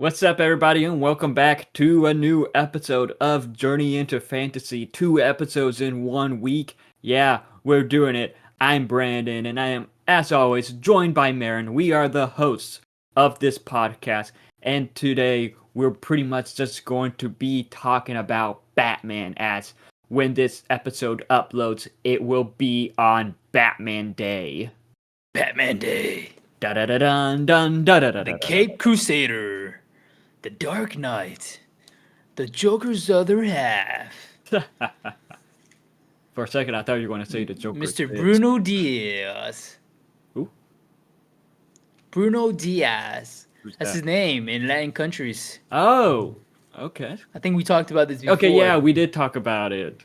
What's up, everybody, and welcome back to a new episode of Journey into Fantasy. 2 episodes in 1 week. Yeah, we're doing it. I'm Brandon, and I am, as always, joined by Marin. We are the hosts of this podcast, and today we're pretty much just going to be talking about Batman, as when this episode uploads, it will be on Batman Day. Batman Day, Da da da dun dun da da da the da da. Cape Crusader, the Dark Knight, the Joker's other half, For a second, I thought you were going to say the Joker. Mr. is- Bruno Diaz. Who? Bruno Diaz. Who's That's that? his name in Latin countries. Oh, okay. I think we talked about this before. Okay, yeah, we did talk about it.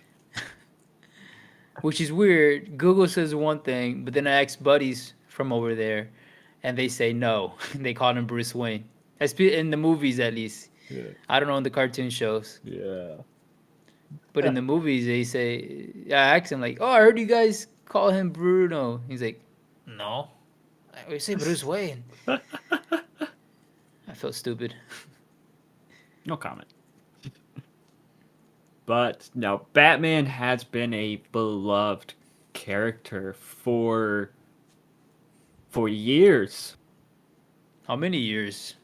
Which is weird. Google says one thing, but then I asked buddies from over there, and they say no. They call him Bruce Wayne. In the movies, at least. Yeah. I don't know in the cartoon shows. Yeah. But in the movies, they say, I asked him, like, oh, I heard you guys call him Bruno. He's like, no. We say Bruce Wayne. I felt stupid. No comment. But no, Batman has been a beloved character for years. How many years?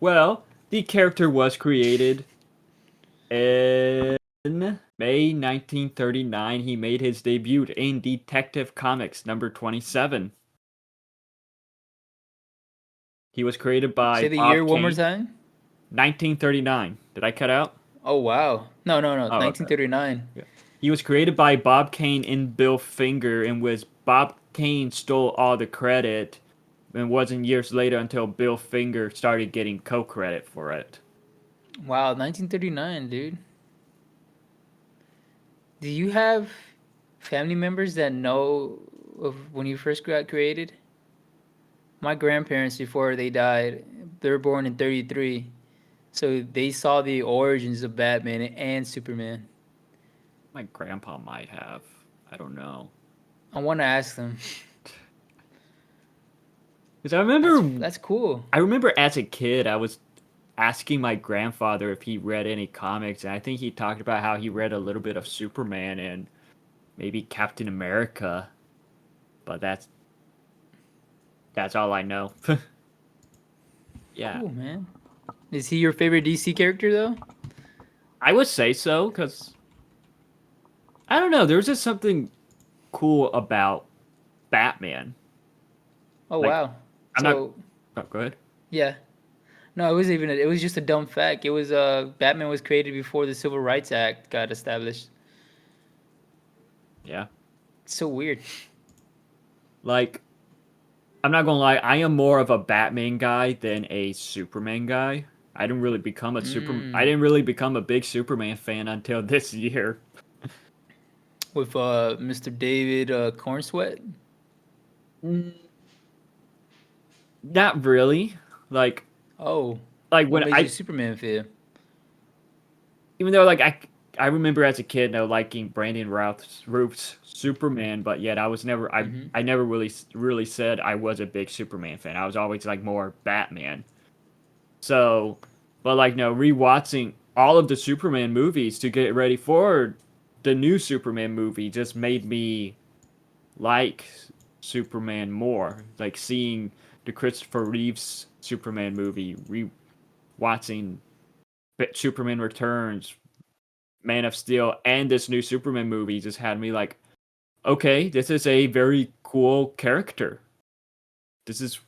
Well, the character was created in May 1939. He made his debut in Detective Comics number 27. He was created by Say the Bob year one more Kane. time. 1939. Did I cut out? Oh, wow. No. okay. 1939. He was created by Bob Kane and Bill Finger, and was Bob Kane stole all the credit, and wasn't years later until Bill Finger started getting co-credit for it. Wow, 1939, dude. Do you have family members that know of when you first got created? My grandparents, before they died, they were born in 33. So they saw the origins of Batman and Superman. My grandpa might have. I don't know. I want to ask them. Because I remember, That's cool. I remember as a kid, I was asking my grandfather if he read any comics, and I think he talked about how he read a little bit of Superman and maybe Captain America, but that's all I know. Yeah, Cool, man. Is he your favorite DC character, though? I would say so, because I don't know. There's just something cool about Batman. Oh, Like, wow. I'm So, Oh, go ahead. yeah. No, it was just a dumb fact. It was Batman was created before the Civil Rights Act got established. Yeah. It's so weird. Like, I'm not gonna lie, I am more of a Batman guy than a Superman guy. I didn't really become a big Superman fan until this year. With Mr. David Cornsweat. Not really. Like Oh, when what made I you Superman fan? even though I remember as a kid liking Brandon Routh's Superman, but yet I was never I never really said I was a big Superman fan. I was always like more Batman. So, but rewatching all of the Superman movies to get ready for the new Superman movie just made me like Superman more. Like seeing the Christopher Reeves Superman movie, watching Superman Returns, Man of Steel, and this new Superman movie just had me like, okay, this is a very cool character. This is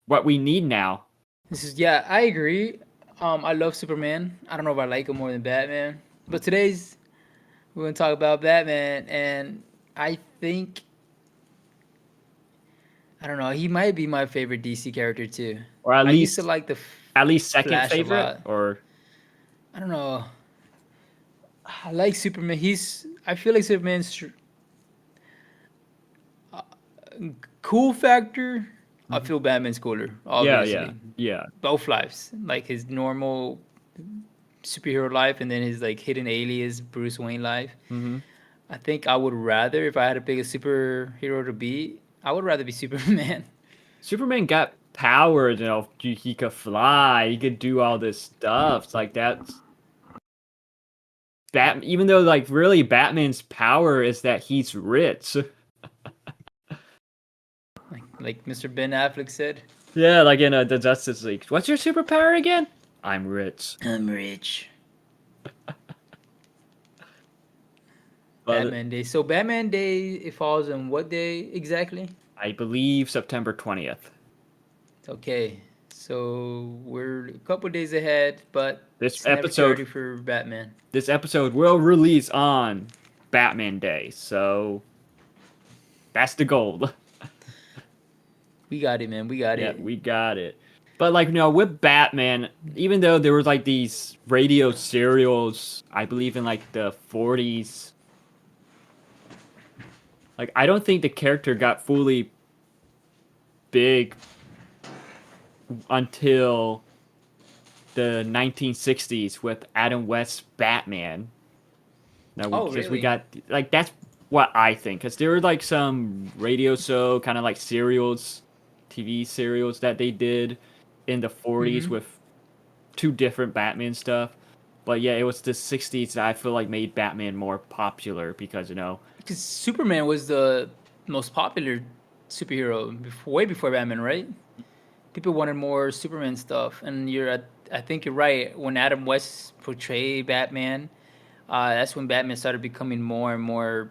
what we need now. I agree. I love Superman. I don't know if I like him more than Batman. But we're gonna talk about Batman, and I think I don't know. He might be my favorite DC character too. Or at I used least to like the second Flash a favorite, lot. or I don't know. I like Superman. I feel like Superman's cool factor. I feel Batman's cooler. Obviously, yeah. both lives, like his normal superhero life, and then his like hidden alias Bruce Wayne life. Mm-hmm. I think I would rather, if I had to pick a superhero to be, I would rather be Superman. Superman got powers. He could fly. He could do all this stuff. It's like that's even though like really Batman's power is that he's rich. Like Mr. Ben Affleck said. Yeah, like in the Justice League. What's your superpower again? I'm rich. I'm rich. But Batman Day. So Batman Day, it falls on what day exactly? I believe September 20th. Okay. So we're a couple days ahead, but This it's never too episode early for Batman. this episode will release on Batman Day, so that's the goal. We got it, man. We got Yeah, it. we got it. But like with Batman, even though there was like these radio serials, I believe in like the 40s, like I don't think the character got fully big until the 1960s with Adam West's Batman. Now, Oh, because we really? got like that's what I think. Because there were like some radio show kind of like serials, TV serials that they did in the 40s Mm-hmm. with two different Batman stuff. But yeah, it was the 60s that I feel like made Batman more popular because Because Superman was the most popular superhero way before Batman, right? People wanted more Superman stuff, and I think you're right. When Adam West portrayed Batman, that's when Batman started becoming more and more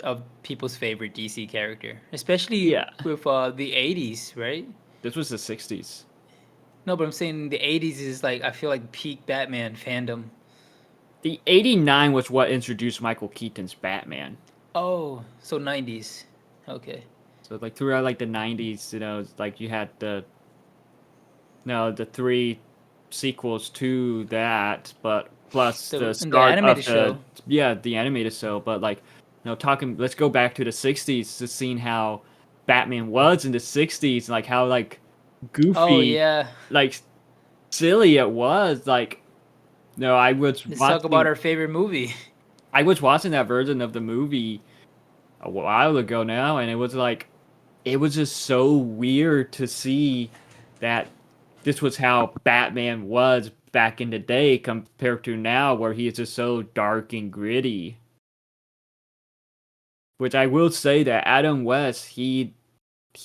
of people's favorite DC character, especially yeah, with the '80s, right? this was the 60s. No, but I'm saying the '80s is like I feel like peak Batman fandom. The 89 was what introduced Michael Keaton's Batman. Oh, so '90s. Okay. So like throughout like the 90s, like you had the three sequels to that, but plus the The start of animated show. the animated show. But like, talking. Let's go back to the '60s to seeing how Batman was in the '60s, like how like Oh goofy, yeah. like silly it was. Like, no, Let's talk about our favorite movie. I was watching that version of the movie a while ago now, and it was just so weird to see that this was how Batman was back in the day compared to now, where he is just so dark and gritty. Which I will say that Adam West, he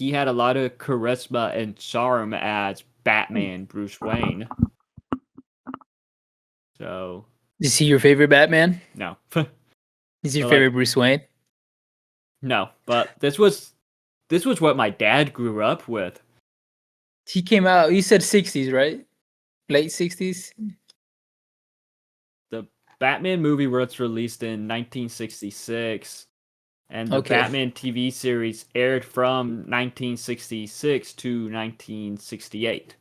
had a lot of charisma and charm as Batman Bruce Wayne. So Is he your favorite Batman? no, Is your but favorite Bruce Wayne? no, but this was what my dad grew up with. He came out. You said '60s, right? Late '60s. The Batman movie was released in 1966, and the Okay. Batman TV series aired from 1966 to 1968.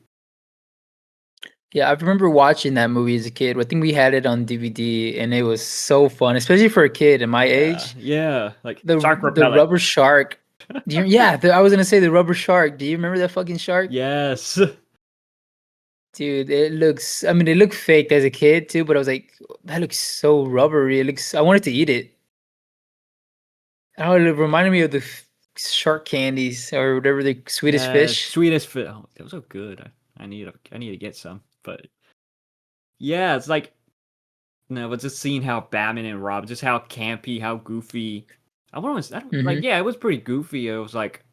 Yeah, I remember watching that movie as a kid. I think we had it on DVD, and it was so fun, especially for a kid in my Yeah, age. yeah, like The shark the repellent. rubber shark. I was gonna say the rubber shark. Do you remember that fucking shark? Yes. Dude, it looks. I mean, it looked fake as a kid too, but I was like, that looks so rubbery. It looks. I wanted to eat it. I don't know, it reminded me of the shark candies or whatever the Swedish Yeah, fish. sweetest fit. Oh, that was so good. I need to get some. But yeah, it's like but just seeing how Batman and Robin, just how campy, how goofy. I don't like. Hmm. Yeah, it was pretty goofy. It was like,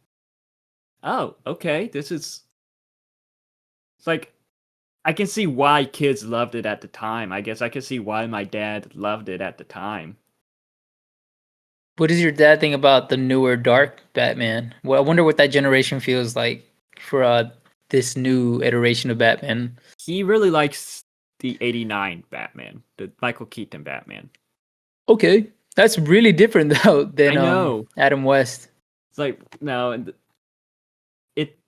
oh, okay, this is. It's like I can see why kids loved it at the time. I guess I can see why my dad loved it at the time. What does your dad think about the newer dark Batman? Well, I wonder what that generation feels like for this new iteration of Batman. He really likes the '89 Batman, the Michael Keaton Batman. Okay, that's really different though I than know. Adam West. It's like no, and it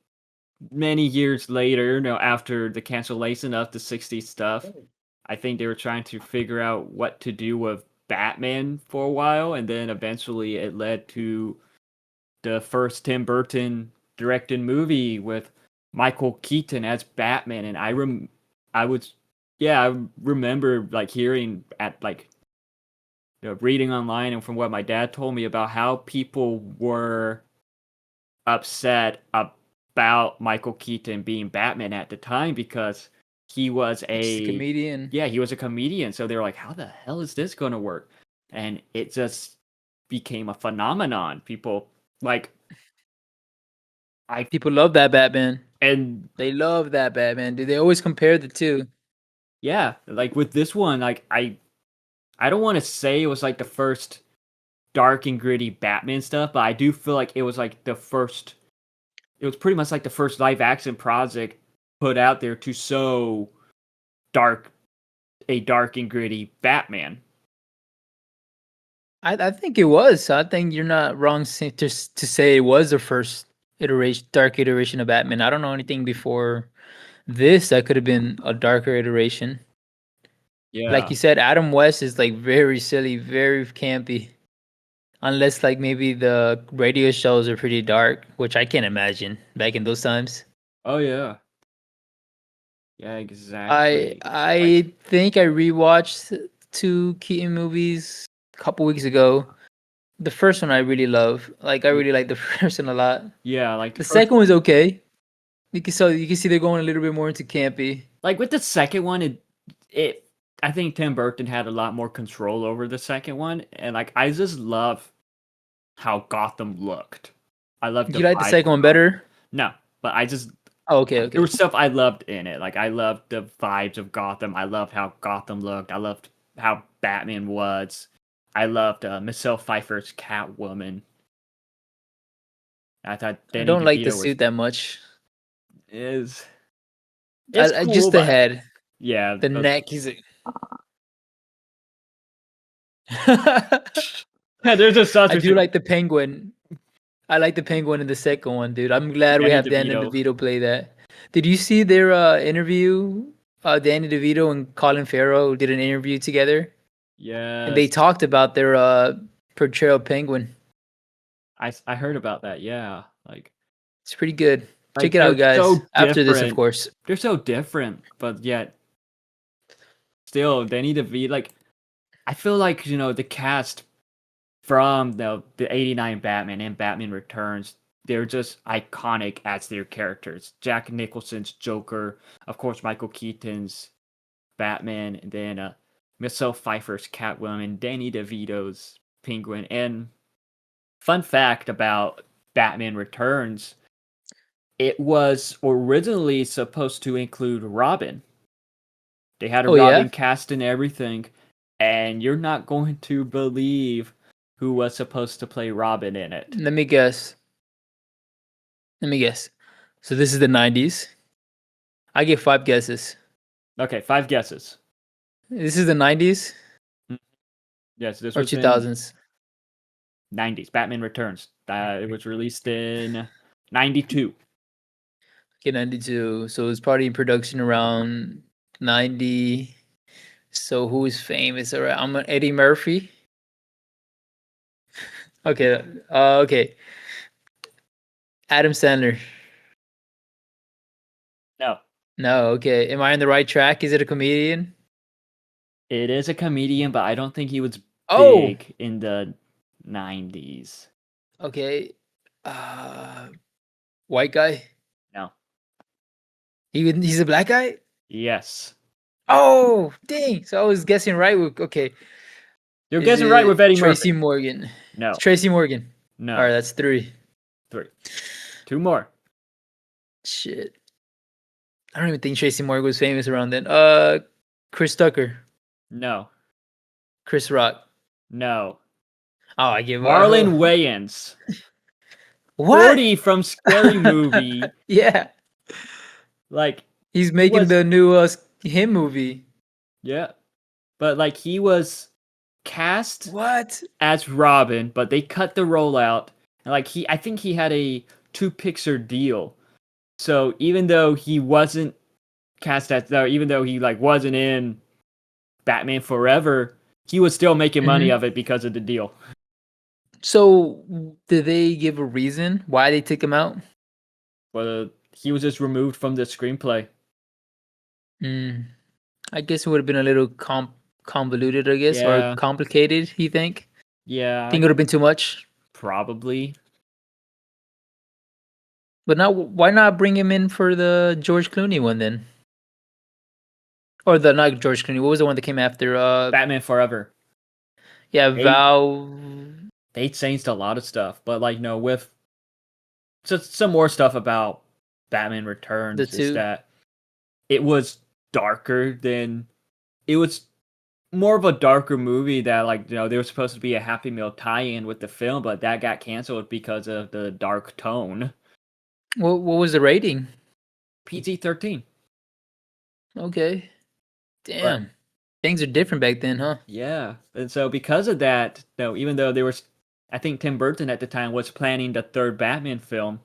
many years later, after the cancellation of the '60s stuff, I think they were trying to figure out what to do with Batman for a while, and then eventually it led to the first Tim Burton directed movie with Michael Keaton as Batman, and I was, yeah, I remember like hearing at like reading online and from what my dad told me about how people were upset about Michael Keaton being Batman at the time because he was Just a a comedian. yeah, he was a comedian. So they were like, how the hell is this going to work? And it just became a phenomenon. People like I People love that Batman. and They love that Batman, dude. They always compare the two. yeah, like with this one, like I don't want to say it was like the first dark and gritty Batman stuff, but I do feel like it was like the first. It was pretty much like the first live action project put out there to show dark a dark and gritty Batman. I think it was. I think you're not wrong to say it was the first iteration, dark iteration of Batman. I don't know anything before this that could have been a darker iteration. Like Yeah. you said, Adam West is like very silly, very campy. Unless like maybe the radio shows are pretty dark, which I can't imagine back in those times. Oh yeah. Yeah, I exactly. Like I think I rewatched two Keaton movies a couple weeks ago. The first one I really love. Like I really like the first one a lot. yeah, like the The first second one's okay. You can see they're going a little bit more into campy. like with the second one it I think Tim Burton had a lot more control over the second one and like I just love how Gotham looked. I love the You like the vibes second of one Gotham. better? No, but I just Oh, okay, there okay. was stuff I loved in it. Like I loved the vibes of Gotham. I loved how Gotham looked. I loved how Batman was. I loved Michelle Pfeiffer's Catwoman. I thought I Danny don't like the DeVito was suit that much. is it's Just cool, the but head, yeah, the but neck. He's like, yeah, there's just such I do a like the penguin. I like the penguin in the second one, dude. I'm glad we Danny have Danny DeVito. DeVito play that. Did you see their interview? Danny DeVito and Colin Farrell did an interview together, and they Yes, talked about their portrayal of Penguin. I heard about that. Yeah, It's pretty good. Check like it they're out, guys. so After this, of different. course. They're so different, but yet still Danny DeVito. Like I feel like the cast from the '89 Batman and Batman Returns, they're just iconic as their characters. Jack Nicholson's Joker, of course, Michael Keaton's Batman, and then Michelle Pfeiffer's Catwoman, Danny DeVito's Penguin. And fun fact about Batman Returns, it was originally supposed to include Robin. They had a Oh yeah. Robin cast and everything, and you're not going to believe who was supposed to play Robin in it. Let me guess. Let me guess. So this is the '90s. I give 5 guesses. Okay, 5 guesses. This is the '90s Mm, yes, this or was in 2000s. 90s. Batman Returns. It was released in 92. Okay, 92. So it's probably in production around 90. So who is famous around? I'm an Eddie Murphy. Okay. Okay. Adam Sandler. No, No. Okay. Am I on the right track? Is it a comedian? it is a comedian, but I don't think he was Oh. big in the 90s. Okay. White guy. No. He's a black guy. Yes. Oh, dang. So I was guessing right. Okay. You're Is guessing right with it Eddie Murphy. Tracy Morgan? No. It's Tracy Morgan. All right, No. that's 3. 3. 2 more. Shit. I don't even think Tracy Morgan was famous around then. Chris Tucker, No. Chris Rock. No. Oh, I give Marlon up. Wayans. What? 40 from Scary Movie. Yeah, Like, he's he making was, the new him movie. yeah. But, like, he was cast What? as Robin, but they cut the role out. And, like, I think he had a 2 picture deal. So even though he wasn't cast as, even though he, like, wasn't in Batman Forever, he was still making money Hmm. of it because of the deal. So, did they give a reason why they took him out? But he was just removed from the screenplay. Mm, I guess it would have been a little convoluted, I guess, or Yeah. complicated. You think? Yeah, Think it would have been too much? probably. But now, why not bring him in for the George Clooney one then? Or the not George Clooney. What was the one that came after? Batman Forever. Yeah, They Val. they changed a lot of stuff, but like no, with just some more stuff about Batman The Returns is two. that it was darker than it was more of a darker movie that like there was supposed to be a Happy Meal tie-in with the film, but that got canceled because of the dark tone. What was the rating? PG-13. Okay. But Damn. Things are different back then, huh? yeah, and so because of that, no, even though there was, I think Tim Burton at the time was planning the third Batman film,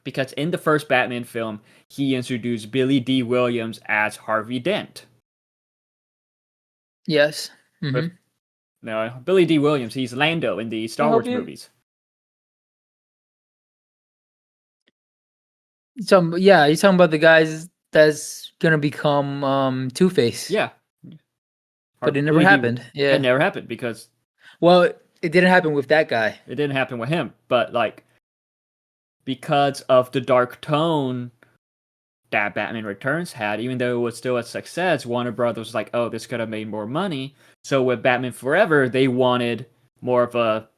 because in the first Batman film he introduced Billy D. Williams as Harvey Dent. Yes. With Mm-hmm. no Billy D. Williams, he's Lando in the Can I Star help Wars you? movies. Yeah, you're talking about the guys that's gonna become Two Face, Yeah, but it never Billy D. happened. It Yeah. never happened because Well, it didn't happen with that guy. it didn't happen with him, but like because of the dark tone that Batman Returns had, even though it was still a success, Warner Brothers was like, "Oh, this could have made more money." So with Batman Forever, they wanted more of a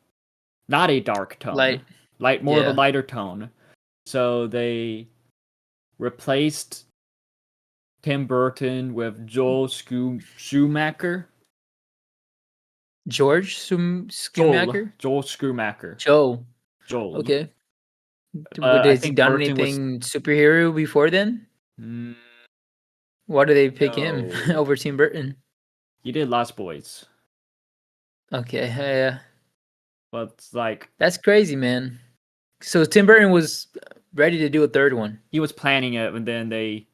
not a dark tone, Like, like more of a yeah, lighter tone. So they replaced Tim Burton with Schumacher. George Schumacher. Joel Schumacher. Joe. Joel. Okay. I Has he think done Burton was anything superhero before then? mm, Why did they pick him no. over Tim Burton? He did Lost Boys, Okay, yeah, but like that's crazy, man. So Tim Burton was ready to do a third one. he was planning it, and then they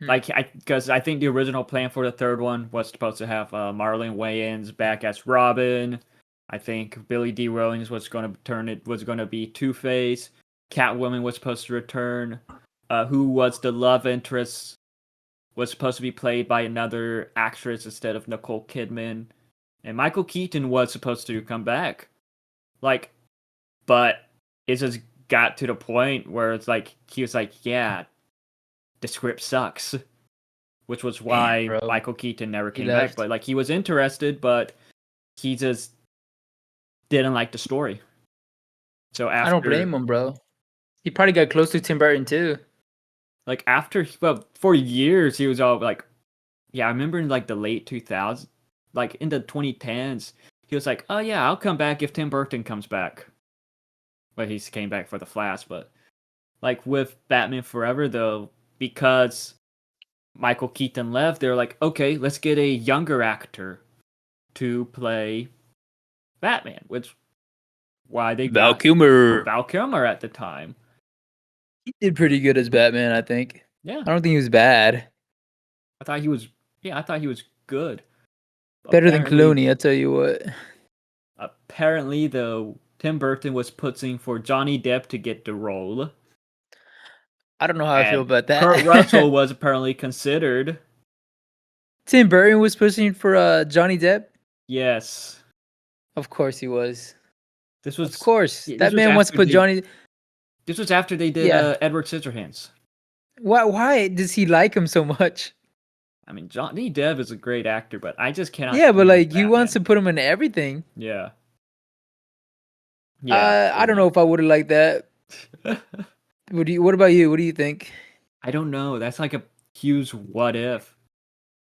Hmm. like because I think the original plan for the third one was supposed to have Marlon Wayans back as Robin. I think Billy D. Williams was going to was going to be Two Face. Catwoman was supposed to return. Who was the love interest was supposed to be played by another actress instead of Nicole Kidman, and Michael Keaton was supposed to come back. Like, but it just got to the point where it's like he was like, "Yeah, the script sucks," which was Damn, why bro, Michael Keaton never he came back. left. But like he was interested, but he just didn't like the story. So I don't after blame him, bro. He probably got close to Tim Burton too. for years he was all like, yeah, I remember in like the late 2000s, like in the 2010s, he was like, "Oh yeah, I'll come back if Tim Burton comes back." Well, he came back for the Flash, but like with Batman Forever though, because Michael Keaton left, they were like, "Okay, let's get a younger actor to play Batman," which why they Val got Kilmer. Val Kilmer at the time. He did pretty good as Batman, I think. Yeah, I don't think he was bad. I thought he was. Yeah, I thought he was good. Better than Apparently, Clooney, I tell you what. apparently though, Tim Burton was pushing for Johnny Depp to get the role, I don't know how I feel and about Kurt Russell that. was apparently considered. Tim Burton was pushing for Johnny Depp. Yes, Of course he was. this Of was. course, Yeah, that man wants to put Johnny. This was after they did Yeah. Edward Scissorhands. Why? Why does he like him so much? I mean, Johnny Depp is a great actor, but I just cannot Yeah, but see him as like he wants Batman. to put him in everything. Yeah. Yeah, I don't know if I would have liked that. What about you? What do you think? I don't know. That's like a huge what if,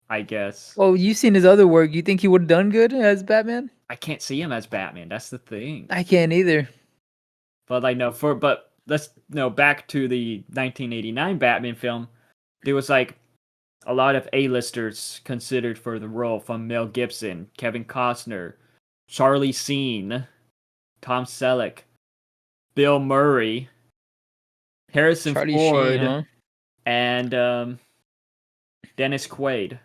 I guess. Well, you've seen his other work. You think he would have done good as Batman? I can't see him as Batman. That's the thing. I can't either. But like no, but let's no back to the 1989 Batman film. There was like a lot of A-listers considered for the role, from Mel Gibson, Kevin Costner, Charlie Sheen, Tom Selleck, Bill Murray, Harrison Charlie Sheen, Ford, huh? and Dennis Quaid.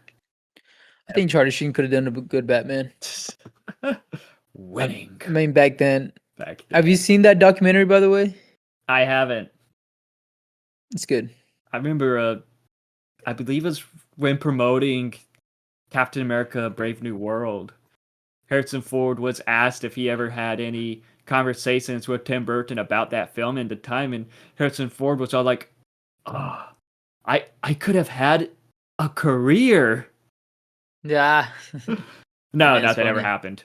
I think Charlie Sheen could have done a good Batman. Winning I mean, back then. back Have then. you seen that documentary, by the way? I haven't. It's good. I remember. I believe it was when promoting Captain America: Brave New World. Harrison Ford was asked if he ever had any conversations with Tim Burton about that film and the time, and Harrison Ford was all like, "Oh, I could have had a career." Yeah. No, Man's nothing ever funny. happened.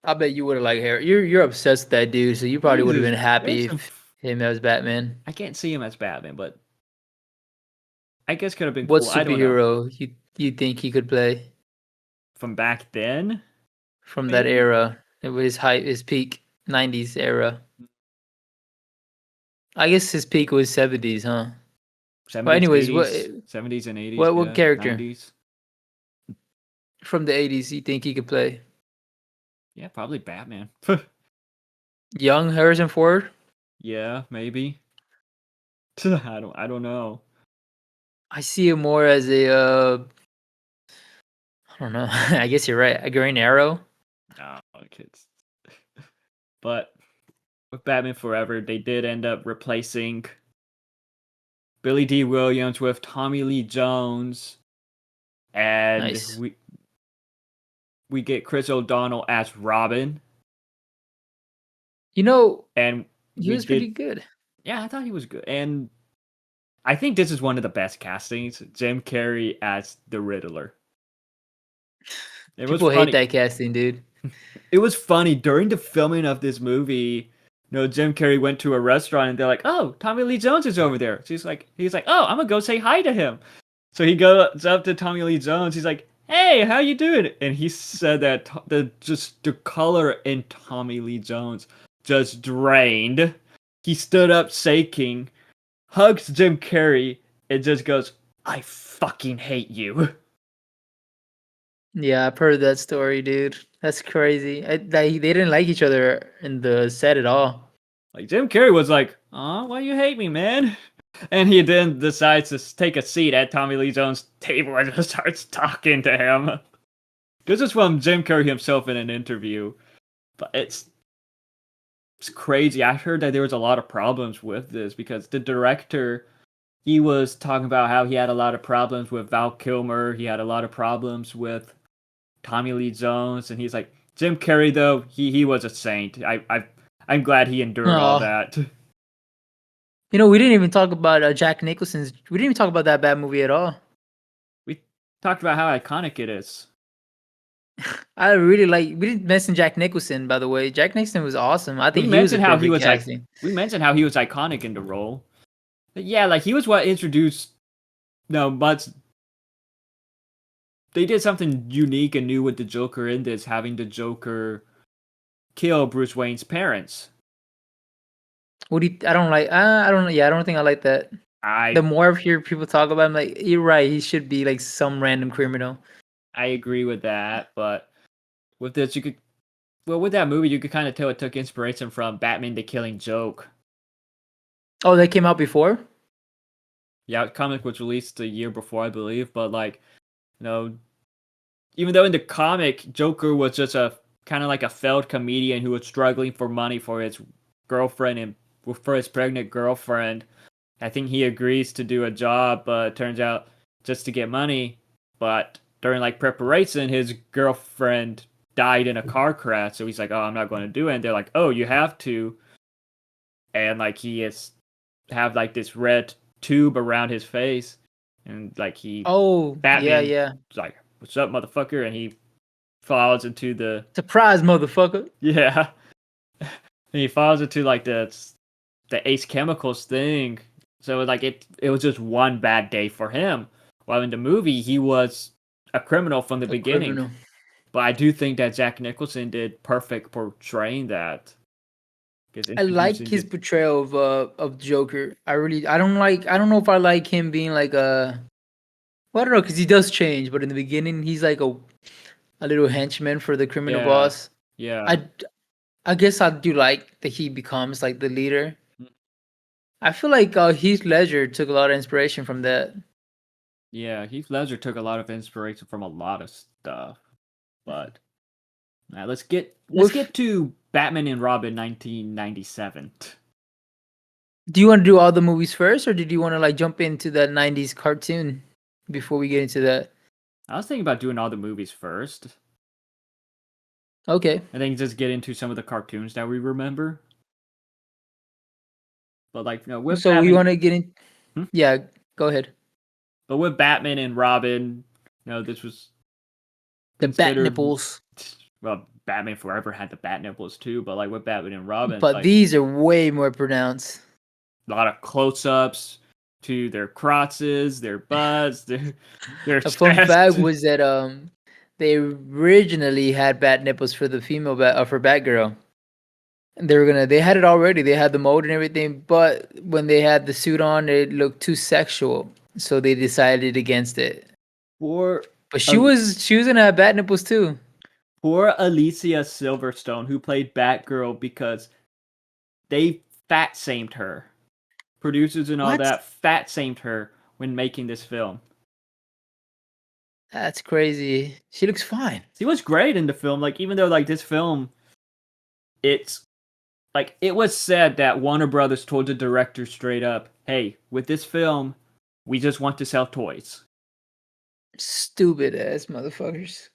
I bet you would have liked Harry. You're obsessed with that dude, so you probably would have been Jesus, happy if him as Batman. I can't see him as Batman, but I guess could have been What cool. I don't know. superhero you think he could play From back then, from that maybe era? It was his peak '90s era. I guess his peak was '70s, huh? Well, 70s, anyways, 80s, 70s and 80s, what yeah, character 90s. from the '80s you think he could play? Yeah, probably Batman. Young Harrison Ford? Yeah, maybe. I don't know. I see him more as a I don't know. I guess you're right. A Green Arrow. No, kids. But with Batman Forever, they did end up replacing Billy D. Williams with Tommy Lee Jones, and Nice. we get Chris O'Donnell as Robin, You know, and he we was pretty did. good. Yeah, I thought he was good, and I think this is one of the best castings. Jim Carrey as the Riddler. It was People hate funny. that casting, dude. It was funny during the filming of this movie. Jim Carrey went to a restaurant and they're like, "Oh, Tommy Lee Jones is over there." So he's like, "Oh, I'm gonna go say hi to him." So he goes up to Tommy Lee Jones. He's like, "Hey, how you doing?" And he said that the color in Tommy Lee Jones just drained. He stood up shaking, hugs Jim Carrey, and just goes, "I fucking hate you." Yeah, I've heard that story, dude. That's crazy. They didn't like each other in the set at all. Like Jim Carrey was like, "Oh, why you hate me, man?" And he then decides to take a seat at Tommy Lee Jones' table and just starts talking to him. This is from Jim Carrey himself in an interview. But it's crazy. I heard that there was a lot of problems with this because the director, he was talking about how he had a lot of problems with Val Kilmer. He had a lot of problems with Tommy Lee Jones, and he's like, Jim Carrey though, he was a saint. I'm glad he endured all Oh, that. we didn't even talk about Jack Nicholson's. We didn't even talk about that bad movie at all. We talked about how iconic it is. I really like. We didn't mention Jack Nicholson, by the way. Jack Nicholson was awesome. I We think he was a mentioned how he perfect was like casting. we mentioned how he was iconic in the role. But yeah, like he was what introduced but they did something unique and new with the Joker in this, having the Joker kill Bruce Wayne's parents. What do you? I don't like. I don't. Yeah, I don't think I like that. The I more I hear people talk about him, like you're right. He should be like some random criminal. I agree with that, but with this with that movie you could kind of tell it took inspiration from Batman the Killing Joke. Oh, that came out before. Yeah, the comic was released a year before, I believe, but like, you know, even though in the comic Joker was just a kind of like a failed comedian who was struggling for money for his girlfriend and for his pregnant girlfriend, I think he agrees to do a job, but it turns out just to get money. But during like preparation, his girlfriend died in a car crash, so he's like, "Oh, I'm not going to do it." And they're like, "Oh, you have to." And like he is have like this red tube around his face, and like Oh, yeah, Batman yeah. is like, "What's up, motherfucker?" And he falls into the Surprise, motherfucker. yeah, and he falls into like the Ace Chemicals thing. So like it was just one bad day for him. While in the movie he was a criminal from the A beginning. criminal. But I do think that Jack Nicholson did perfect portraying that. Because I like introducing his the portrayal of Joker. I don't like. I don't know if I like him being like a. Well, I don't know because he does change, but in the beginning he's like a little henchman for the criminal yeah, boss. yeah, I I guess I do like that he becomes like the leader. I feel like Heath Ledger took a lot of inspiration from that. yeah. Heath Ledger took a lot of inspiration from a lot of stuff. But now let's With get to Batman and Robin 1997. Do you want to do all the movies first, or did you want to like jump into that '90s cartoon before we get into that? I was thinking about doing all the movies first. Okay. and then just get into some of the cartoons that we remember. But like, with So you Batman, want to get in? hmm? Yeah, go ahead. But with Batman and Robin, this was The bat considered. nipples. Well, Batman Forever had the bat nipples too, but like with Batman and Robin, But like these are way more pronounced. a lot of close-ups to their crotches, their butts, their A fun fact chest. was that they originally had bat nipples for the female bat for Batgirl. They had it already. They had the mold and everything, but when they had the suit on, it looked too sexual, so they decided against it. Poor, But she uh, was gonna have bat nipples too. poor Alicia Silverstone, who played Batgirl, because they fat shamed her. Producers and all What? that fat shamed her when making this film. That's crazy. She looks fine. She was great in the film. Like, even though like this film, it's like it was said that Warner Brothers told the director straight up, "Hey, with this film, we just want to sell toys." Stupid ass motherfuckers.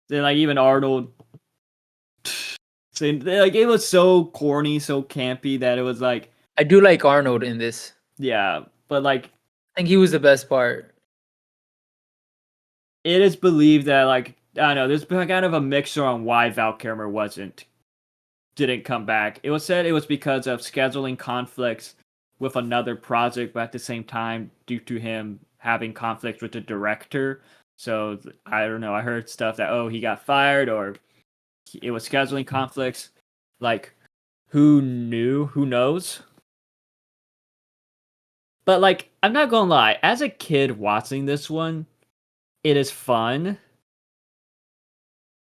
Then like even Arnold, saying like it was so corny, so campy that it was like, I do like Arnold in this. yeah, but like I think he was the best part. it is believed that like I don't know, there's been kind of a mixture on why Val Kilmer didn't come back. It was said it was because of scheduling conflicts with another project, but at the same time, due to him having conflicts with the director. So I don't know. I heard stuff that he got fired, or it was scheduling conflicts. Like, who knew? Who knows? But like, I'm not gonna lie. As a kid watching this one, it is fun.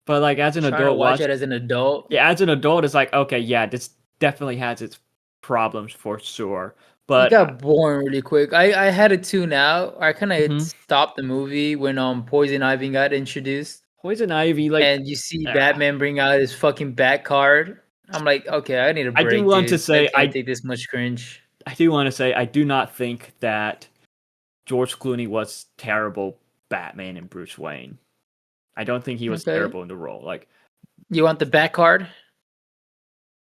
But like, as an Trying to adult watch watch, it as an adult. yeah, as an adult, it's like, okay, yeah, this definitely has its problems for sure. It But got boring really quick. I had it tune out. I kind of mhm. stopped the movie when Poison Ivy got introduced, Poison Ivy, like, and you see ah, Batman bring out his fucking bat card. I'm like, okay, I need a I do break, want to dude. I say, can't take this much cringe. I do want to say, I do not think that George Clooney was terrible Batman and Bruce Wayne. I don't think he was Okay, terrible in the role. Like, you want the bat card?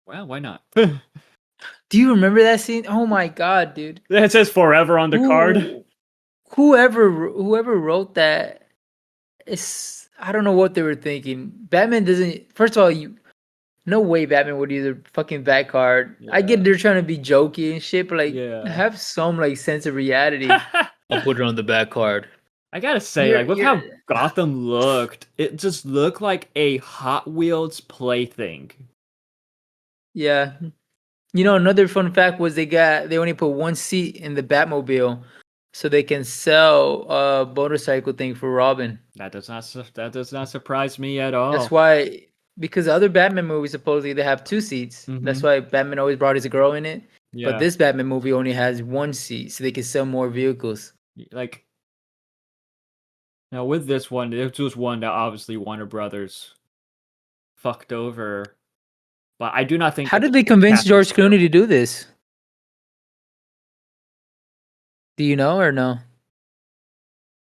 well, why not? Do you remember that scene? Oh my god, dude! It says forever on the card. Who whoever wrote that is, I don't know what they were thinking. Batman doesn't. First of all, no way Batman would use a fucking bat card. I Yeah, get they're trying to be jokey and shit, but like yeah. have some like sense of reality. I'll put it on the back card. I gotta say, You're like, with you're how Gotham looked, it just looked like a Hot Wheels plaything. yeah. You know, another fun fact was they only put one seat in the Batmobile so they can sell a motorcycle thing for Robin. That does not surprise me at That's all. why, because the other Batman movies supposedly they have two seats. That's Mm-hmm. why Batman always brought his girl in it. But Yeah, this Batman movie only has one seat, so they can sell more vehicles. like now with this one, it was one that obviously Warner Brothers fucked over. But I do not think How that did the they convince cast was George Clooney to terrible. do this? Do you know or no?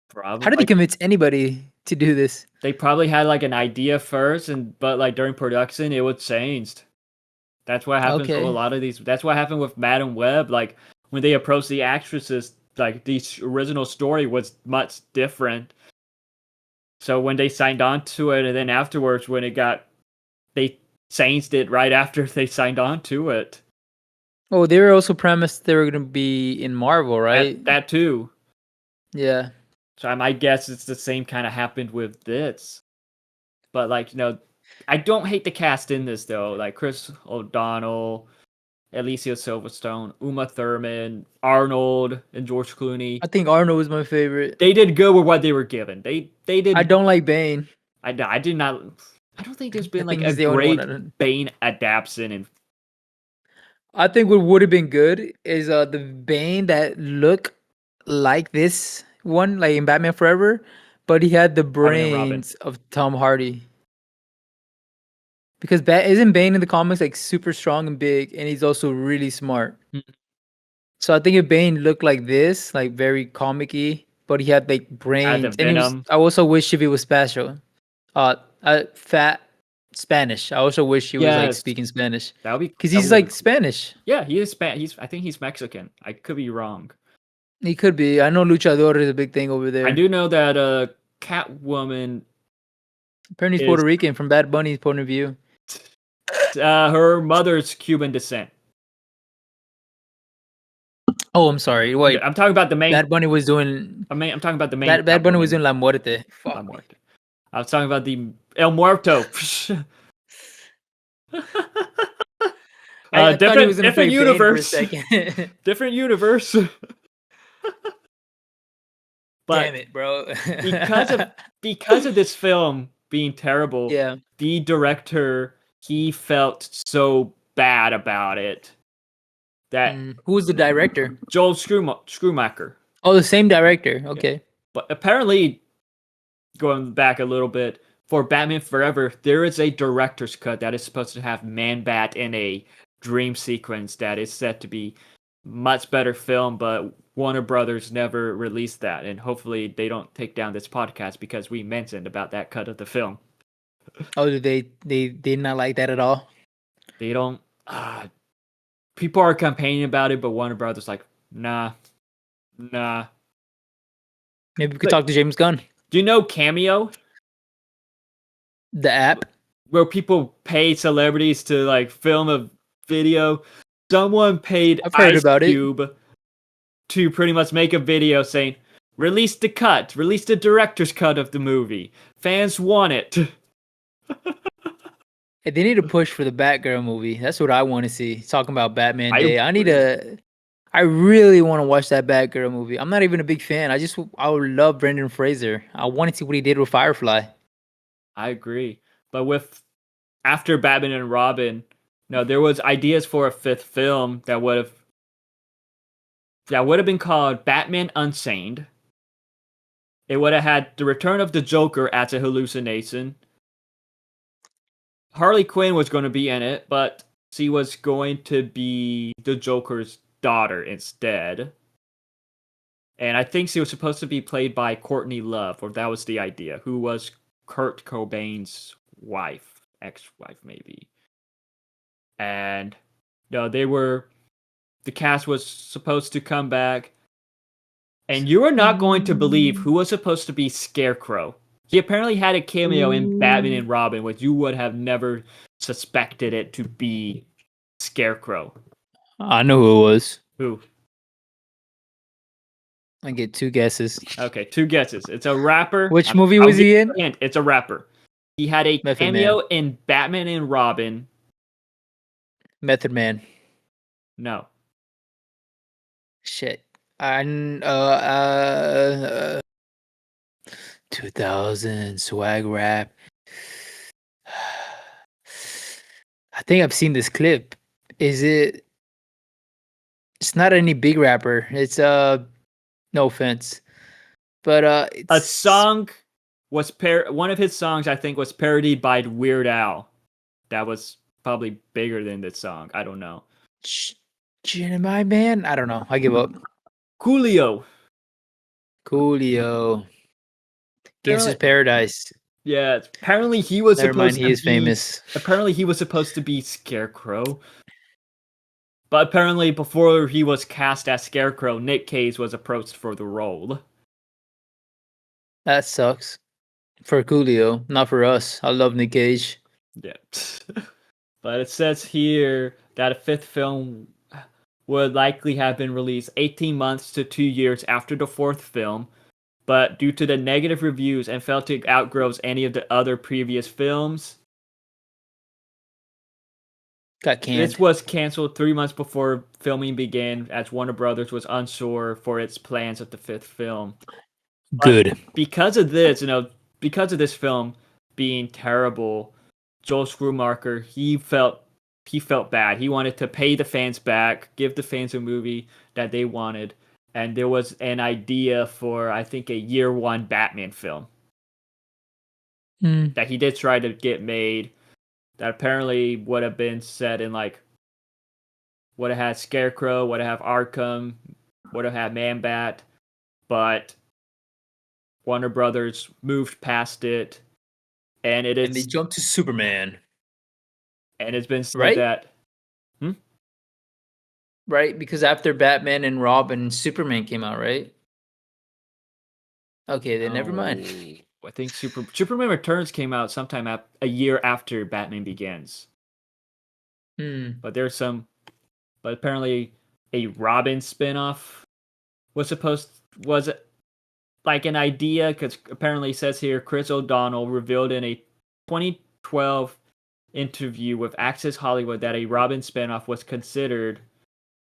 Probably How did he like convince anybody to do this? they probably had like an idea first, and but like during production, it was changed. That's what happens with a Okay. lot of these. That's what happened with Madam Web. Like when they approached the actresses, like the original story was much different. So when they signed on to it, and then afterwards, when they changed it right after they signed on to it. Oh, they were also premised they were going to be in Marvel, That right? that too. Yeah. So I might guess it's the same kind of happened with this. But like I don't hate the cast in this though. Like Chris O'Donnell, Alicia Silverstone, Uma Thurman, Arnold, and George Clooney. I think Arnold was my favorite. They did good with what they were given. They I did. don't like Bane. I did not. I don't think there's I been like think a he's the only one. great Bane adaptation. And I think what would have been good is the Bane that look like this one, like in Batman Forever, but he had the Batman and Robin. brains of Tom Hardy. Because isn't Bane in the comics like super strong and big, and he's also really smart. Hmm. So I think if Bane looked like this, like very comic-y, but he had like Had the brains, and he was. Venom. I also wish if he was special, fat Spanish. I also wish he was like Yes, speaking Spanish that would be because that he's would. like Spanish. Yeah, he is He's I think he's Mexican. I could be wrong. He could be. I know luchador is a big thing over I there. do know that Catwoman Apparently, he's is Puerto Rican from Bad Bunny's point of view. her mother's Cuban descent. Oh, I'm sorry. Wait, I'm talking about the main. Bad Bunny was doing. I'm talking about the main Bad Bunny was Catwoman. doing La Muerte. La Fuck me. Muerte. I was talking about the El Muerto. I thought he was gonna Different play Bane for a universe. second. Different universe. Damn But it, bro. because of this film being terrible, Yeah. the director he felt so bad about it that Who was the director? Joel Schumacher. Oh, the same director. Okay. But apparently, going back a little bit, for Batman Forever, there is a director's cut that is supposed to have Man-Bat in a dream sequence that is said to be much better film, but Warner Brothers never released that, and hopefully they don't take down this podcast because we mentioned about that cut of the film. Oh, they did not like that at all? They don't. People are campaigning about it, but Warner Brothers like, nah. Maybe we could talk to James Gunn. Do you know Cameo? The app? Where people pay celebrities to like film a video. Someone paid I've heard about it. Cube to pretty much make a video saying, release the cut, release the director's cut of the movie. Fans want it. Hey, they need to push for the Batgirl movie. That's what I want to see. Talking about Batman Day. I really want to watch that Batgirl movie. I'm not even a big fan. I would love Brendan Fraser. I want to see what he did with Firefly. I agree. But after Batman and Robin, no, there was ideas for a fifth film that would have been called Batman Unchained. It would have had the return of the Joker as a hallucination. Harley Quinn was going to be in it, but she was going to be the Joker's daughter instead. And I think she was supposed to be played by Courtney Love, or that was the idea, who was Kurt Cobain's wife, ex-wife maybe. And no, the cast was supposed to come back. And you are not going to believe who was supposed to be Scarecrow. He apparently had a cameo in Batman and Robin, which you would have never suspected it to be Scarecrow. I know who it was. Who? I get 2 guesses. Okay, 2 guesses. It's a rapper. Which movie was he in? It's a rapper. He had a Method cameo Man. in Batman and Robin. Method Man. No. Shit. 2000 swag rap. I think I've seen this clip. Is it? It's not any big rapper. It's no offense, but it's A song was one of his songs I think was parodied by Weird Al. That was probably bigger than this song. I don't know. My man. I don't know. I give up. Coolio. Gangsta's Paradise. Yeah, apparently he was Never mind, supposed he to is be famous. Apparently he was supposed to be Scarecrow. But apparently before he was cast as Scarecrow, Nick Cage was approached for the role. That sucks. For Coolio, not for us. I love Nick Cage. Yeah. But it says here that a fifth film would likely have been released 18 months to 2 years after the fourth film, but due to the negative reviews and felt it outgrows any of the other previous films, Got canned. this was canceled 3 months before filming began, as Warner Brothers was unsure for its plans of the fifth film. Good. But because of this, because of this film being terrible, Joel Schumacher, he felt bad. He wanted to pay the fans back, give the fans a movie that they wanted, and there was an idea for, I think, a year one Batman film that he did try to get made. That apparently would have been set in would have had Scarecrow, would have had Arkham, would have had Man-Bat, but Warner Brothers moved past it, and And they jumped to Superman, it's been said right? that. Hmm? Right, because after Batman and Robin, Superman came out, right? Okay, then never mind. No, I think Superman Returns came out sometime a year after Batman Begins. Hmm. But there's some, but apparently a Robin spinoff was supposed was like an idea because apparently it says here Chris O'Donnell revealed in a 2012 interview with Access Hollywood that a Robin spinoff was considered,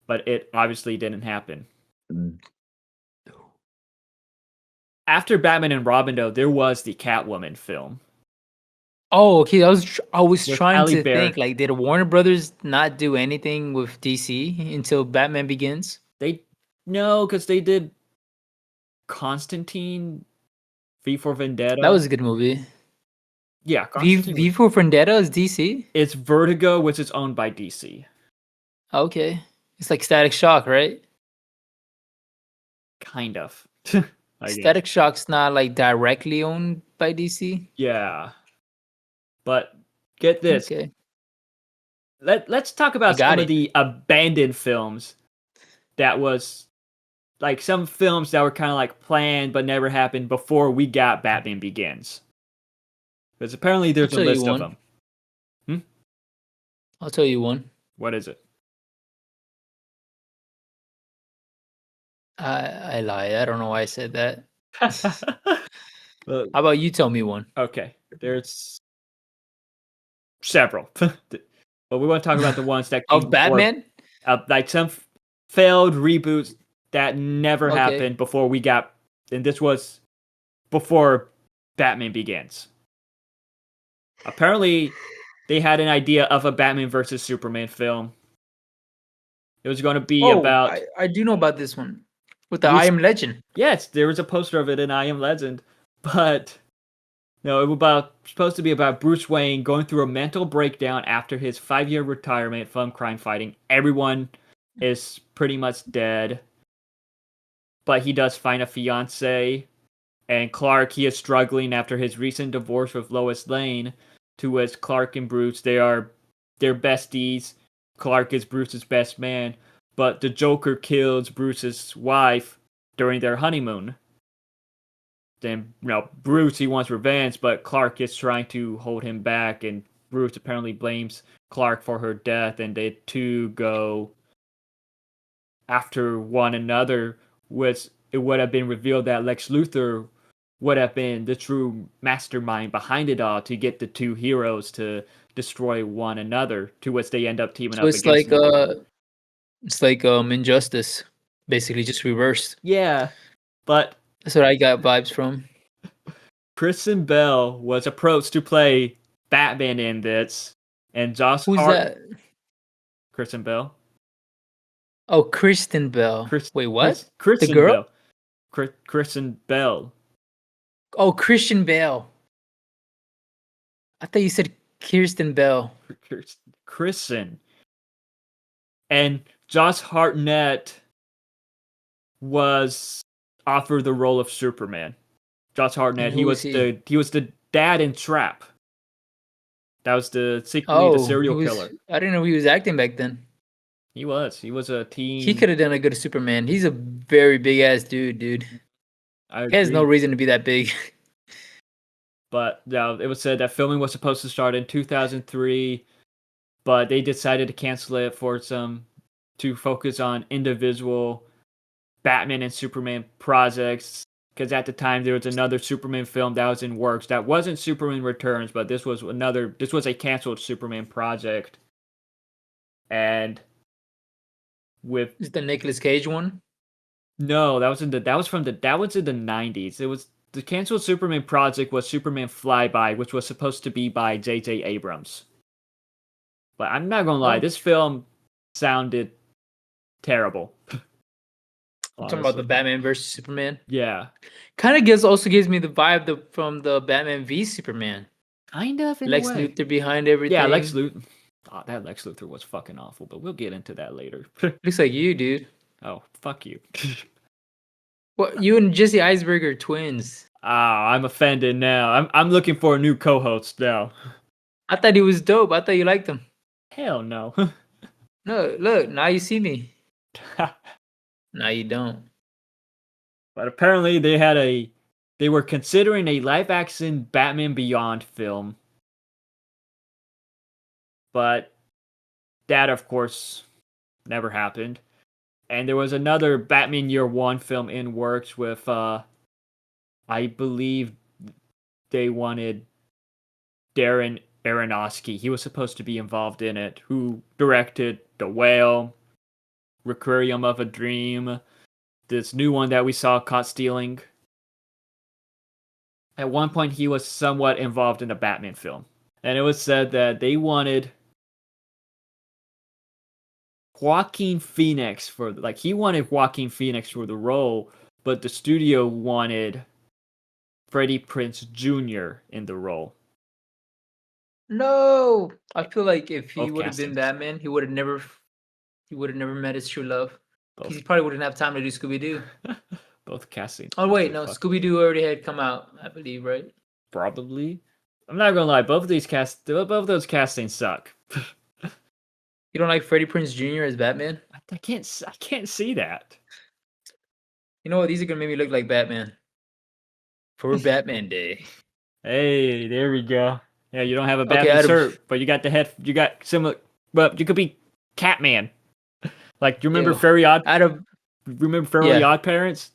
but it obviously didn't happen. After Batman and Robin, though, there was the Catwoman film Oh, okay. I was with trying Halle to think Berry. like, did Warner Brothers not do anything with DC until Batman Begins? They no, because they did Constantine, V for That Vendetta. was a good movie. Yeah, V Constantine was. V for Vendetta is DC. It's Vertigo, which is owned by DC. Okay, it's like Static Shock, right? Kind of, I guess. Static Shock's not like directly owned by DC. Yeah, but get this. Okay, Let's talk I about some got of it. the abandoned films that was like some films that were kind of like planned but never happened before we got Batman Begins. Because apparently I'll there's a tell you list of one. them. Hmm? I'll tell you one. What is it? I lied. I don't know why I said that. Well, How about you tell me one? okay, there's several, but we want to talk about the ones that came Of before, Batman? like some failed reboots that never Okay. happened before we got, and this was before Batman Begins. Apparently, they had an idea of a Batman versus Superman film. It was going to be Oh, about I do know about this one with the I Bruce. Am Legend. Yes, there was a poster of it in I Am Legend, but no, it was supposed to be about Bruce Wayne going through a mental breakdown after his 5-year retirement from crime fighting. Everyone is pretty much dead, but he does find a fiance. And Clark, he is struggling after his recent divorce with Lois Lane. To as Clark and Bruce, they're besties. Clark is Bruce's best man, but the Joker kills Bruce's wife during their honeymoon. Then, Bruce, he wants revenge, but Clark is trying to hold him back, and Bruce apparently blames Clark for her death, and they two go after one another. Which it would have been revealed that Lex Luthor would have been the true mastermind behind it all to get the two heroes to destroy one another, to which they end up teaming So up against him. it's like Injustice, basically just reversed. Yeah, but That's what I got vibes from. Kristen Bell was approached to play Batman in this, and Josh Who's Hart. that? Kristen Bell. Oh, Kristen Bell. Wait, what? The Kristen girl? Bell. Kristen Bell. Oh, Christian Bale. I thought you said Kirsten Bell. Kristen. And Josh Hartnett was offered the role of Superman. Josh Hartnett, And he who is was he? the dad in Trap. That was the secretly the Oh, he serial was. killer. I didn't know he was acting back then. He was a He teen. could have done a good Superman. He's a very big ass dude. I He has no agree. reason to be that big. But it was said that filming was supposed to start in 2003, but they decided to cancel it to focus on individual Batman and Superman projects. Because at the time there was another Superman film that was in works that wasn't Superman Returns, but this was a canceled Superman project. And with Is the Nicolas Cage one? no, that was in the 90s. It was the canceled Superman project was Superman Flyby, which was supposed to be by J.J. Abrams. But I'm not gonna lie, Oh, this film sounded terrible. I'm talking about the Honestly, Batman versus Superman. yeah, Kind of gives me the vibe from the Batman v Superman. kind of in a Lex way. Luthor behind Yeah, Lex everything. Luthor. Oh, that Lex Luthor was fucking awful, but we'll get into that later. Looks like you, dude. Oh, fuck you. What, you and Jesse Eisenberg are twins. Ah, I'm offended now. I'm looking for a new co-host now. I thought he was dope. I thought you liked him. Hell no. No, look, now you see me. Now you don't. But apparently they were considering a live action Batman Beyond film, but that of course never happened. And there was another Batman Year One film in works with I believe they wanted Darren Aronofsky. He was supposed to be involved in it, who directed The Whale, Requiem of a Dream, this new one that we saw, Caught Stealing. At one point, he was somewhat involved in a Batman film. And it was said that they wanted Joaquin Phoenix for, like, he wanted Joaquin Phoenix for the role, but the studio wanted Freddie Prinze Jr. in the role. No, I feel like if he Both would have been castings. Batman, he would have never met his true love. Both, Because he probably wouldn't have time to do Scooby Doo. both castings. Oh wait, no, Scooby Doo already had come out, I believe, right? Probably. I'm not gonna lie, both of those castings suck. You don't like Freddie Prinze Jr. as Batman? I can't see that. You know what? These are gonna make me look like Batman for Batman Day. Hey, there we go. Yeah, you don't have a Okay, Batman Adam. shirt, but you got the head. You got similar. But you could be Catman. Like, do you remember Ew. Adam, Fairly yeah. Odd Parents?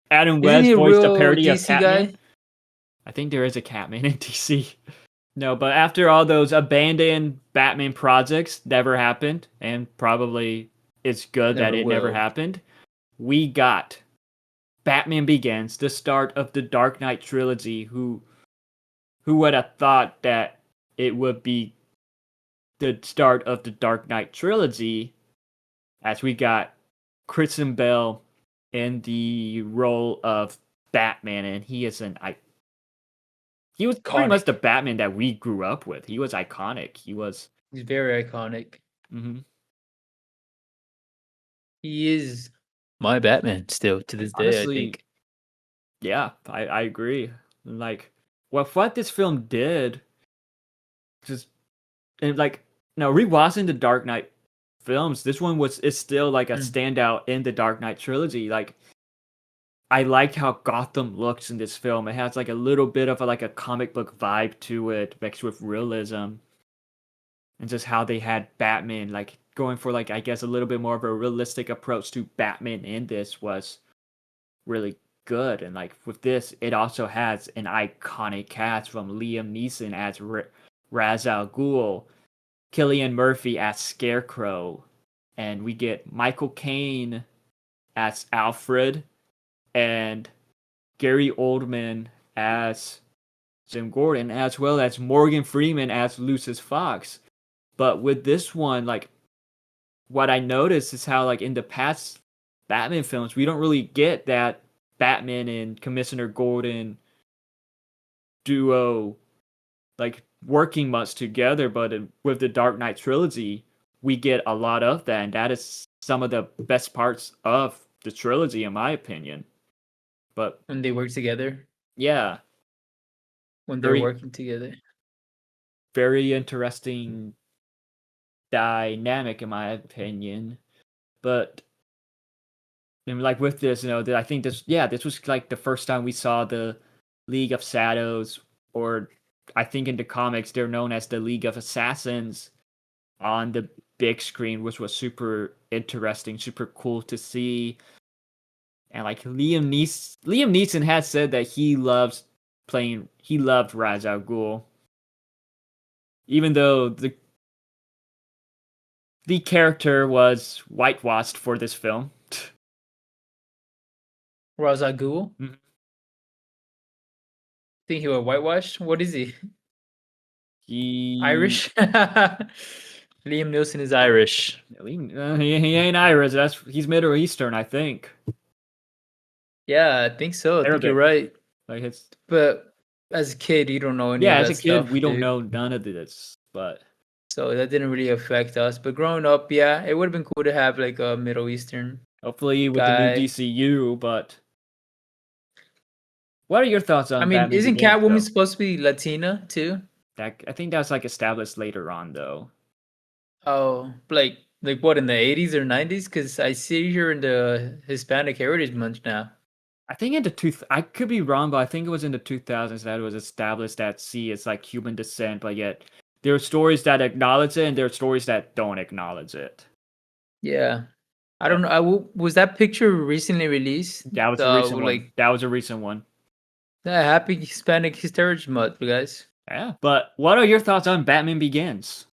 Adam Isn't West he a voiced a real parody of DC Catman. guy? I think there is a Catman in DC. No, but after all those abandoned Batman projects never happened, and probably it's good that Never it never will. happened, we got Batman Begins, the start of the Dark Knight trilogy. Who would have thought that it would be the start of the Dark Knight trilogy, as we got Christian Bale in the role of Batman, and he was pretty much Iconic. the Batman that we grew up with. He was iconic. He's very iconic. Mm-hmm. He is my Batman still to this day, I Honestly, think. yeah, I agree. Like, what this film did, just and like, now rewatching the Dark Knight films, this one is still like a standout in the Dark Knight trilogy. Like, I liked how Gotham looks in this film. It has like a little bit of like a comic book vibe to it, mixed with realism, and just how they had Batman like going for, like, I guess a little bit more of a realistic approach to Batman in this was really good. And like with this, it also has an iconic cast from Liam Neeson as Ra's al Ghul, Cillian Murphy as Scarecrow, and we get Michael Caine as Alfred, and Gary Oldman as Jim Gordon, as well as Morgan Freeman as Lucius Fox. But with this one, like, what I noticed is how, like, in the past Batman films, we don't really get that Batman and Commissioner Gordon duo, like, working much together. But with the Dark Knight trilogy, we get a lot of that, and that is some of the best parts of the trilogy, in my opinion. But When they work together. yeah, When they're working together. very interesting dynamic, in my opinion. But and like with this, I think this was like the first time we saw the League of Shadows, or I think in the comics they're known as the League of Assassins, on the big screen, which was super interesting, super cool to see. And like Liam Neeson has said that he loved Ra's al Ghul, even though the character was whitewashed for this film. Ra's al Ghul? Mm-hmm. Think he was whitewashed? What is he? Irish? Liam Neeson is Irish. He ain't Irish. He's Middle Eastern, I think. Yeah, I think so. I think you're right. Like, it's, but as a kid, you don't know any of yeah, that as a kid, stuff, we don't dude. know none of this, but So that didn't really affect us. But growing up, yeah, it would have been cool to have like a Middle Eastern hopefully with the new guy. DCEU. But What are your thoughts I on mean, Batman isn't Begins, Catwoman though? supposed to be Latina too? That I think that's like established later on, though. Oh, like what in the 80s or 90s? Because I see her in the Hispanic Heritage Month now. I think in the I could be wrong, but I think it was in the 2000s that it was established that C is like human descent, but yet there are stories that acknowledge it and there are stories that don't acknowledge it. Yeah, I Yeah, don't know. Was that picture recently released? that was a recent one. Like That was a recent one. Happy Hispanic Heritage Month, guys. Yeah. But what are your thoughts on Batman Begins?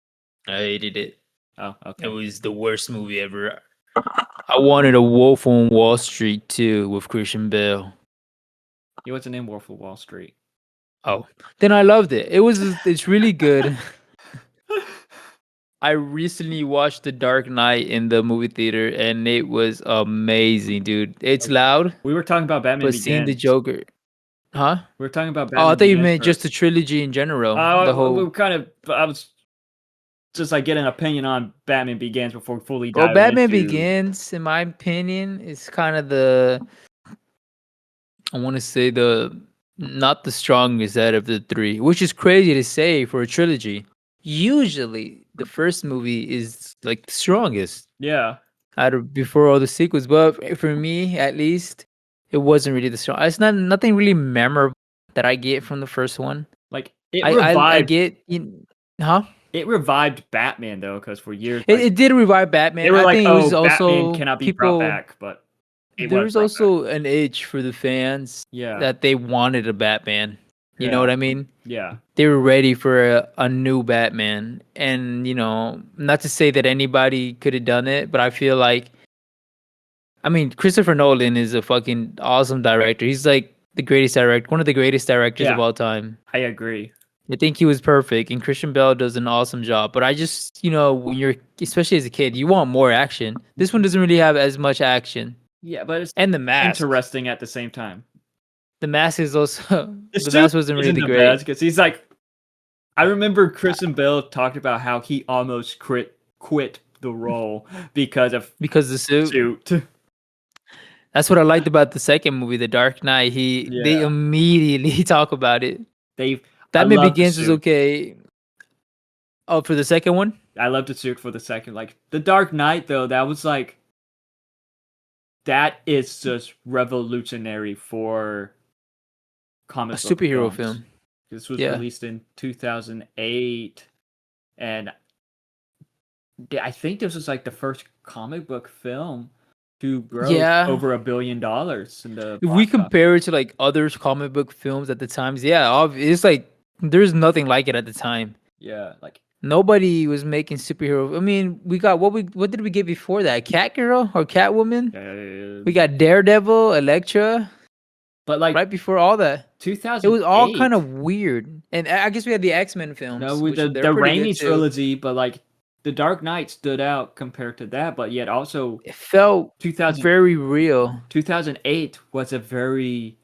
I hated it. Oh, It okay. was the worst movie ever. I wanted a Wolf on Wall Street too with Christian Bale. He wasn't in Wolf of Wall Street. Oh, then I loved it. It's really good. I recently watched The Dark Knight in the movie theater and it was amazing, dude. It's loud, We were talking about Batman but seeing the Begins. Joker, huh? We were talking about Oh, I Batman thought you Begins meant just the first. trilogy in general. The We whole were kind of. I was just like get an opinion on Batman Begins before fully Well, diving Batman into. Begins, in my opinion, is kind of the I want to say the not the strongest out of the three, which is crazy to say for a trilogy. Usually, the first movie is like the strongest Yeah, out of before all the sequels. But for me, at least, it wasn't really the strong. It's not nothing really memorable that I get from the first one. like it I revived. get huh? It revived Batman though, because for years, It, like it did revive they Batman. were I like, think it "Oh, was Batman also cannot be brought people. back," but it There was was brought back. also an itch for the fans Yeah, that they wanted a Batman. You know yeah, what I mean? yeah, They were ready for a new Batman. And, not to say that anybody could have done it, but I feel like, I mean, Christopher Nolan is a fucking awesome director. He's like the greatest director, one of the greatest directors of yeah. all time. I agree. I think he was perfect, and Christian Bale does an awesome job. But I just, when you're, especially as a kid, you want more action. This one doesn't really have as much action. Yeah, but it's And the mask. interesting at the same time. The mask is also The the suit mask wasn't isn't really the best great because he's like. I remember Kristen Bell talked about how he almost quit the role because of because the suit. suit. That's what I liked about the second movie, The Dark Knight. They Yeah, immediately talk about it. they. I Batman love the Begins was suit. okay. Oh, for the second one? I love the suit for the second. Like the Dark Knight, though, that was like that is just revolutionary for A comic book superhero films. film. This was Yeah. released in 2008, and I think this was like the first comic book film to gross Yeah. over $1 billion in the If we box office. compare it to like other comic book films at the times, yeah, it's like there's nothing like it at the time. Yeah, like Nobody was making superhero. I mean, we got what did we get before that? Catgirl or Catwoman? We got Daredevil, Elektra, but like right before all that. It was all 2008. kind of weird. And I guess we had the X-Men No, films, with which the they're pretty good Raimi too. trilogy, but like the Dark Knight stood out compared to that, but yet also It felt 2000, very real. 2008 was a very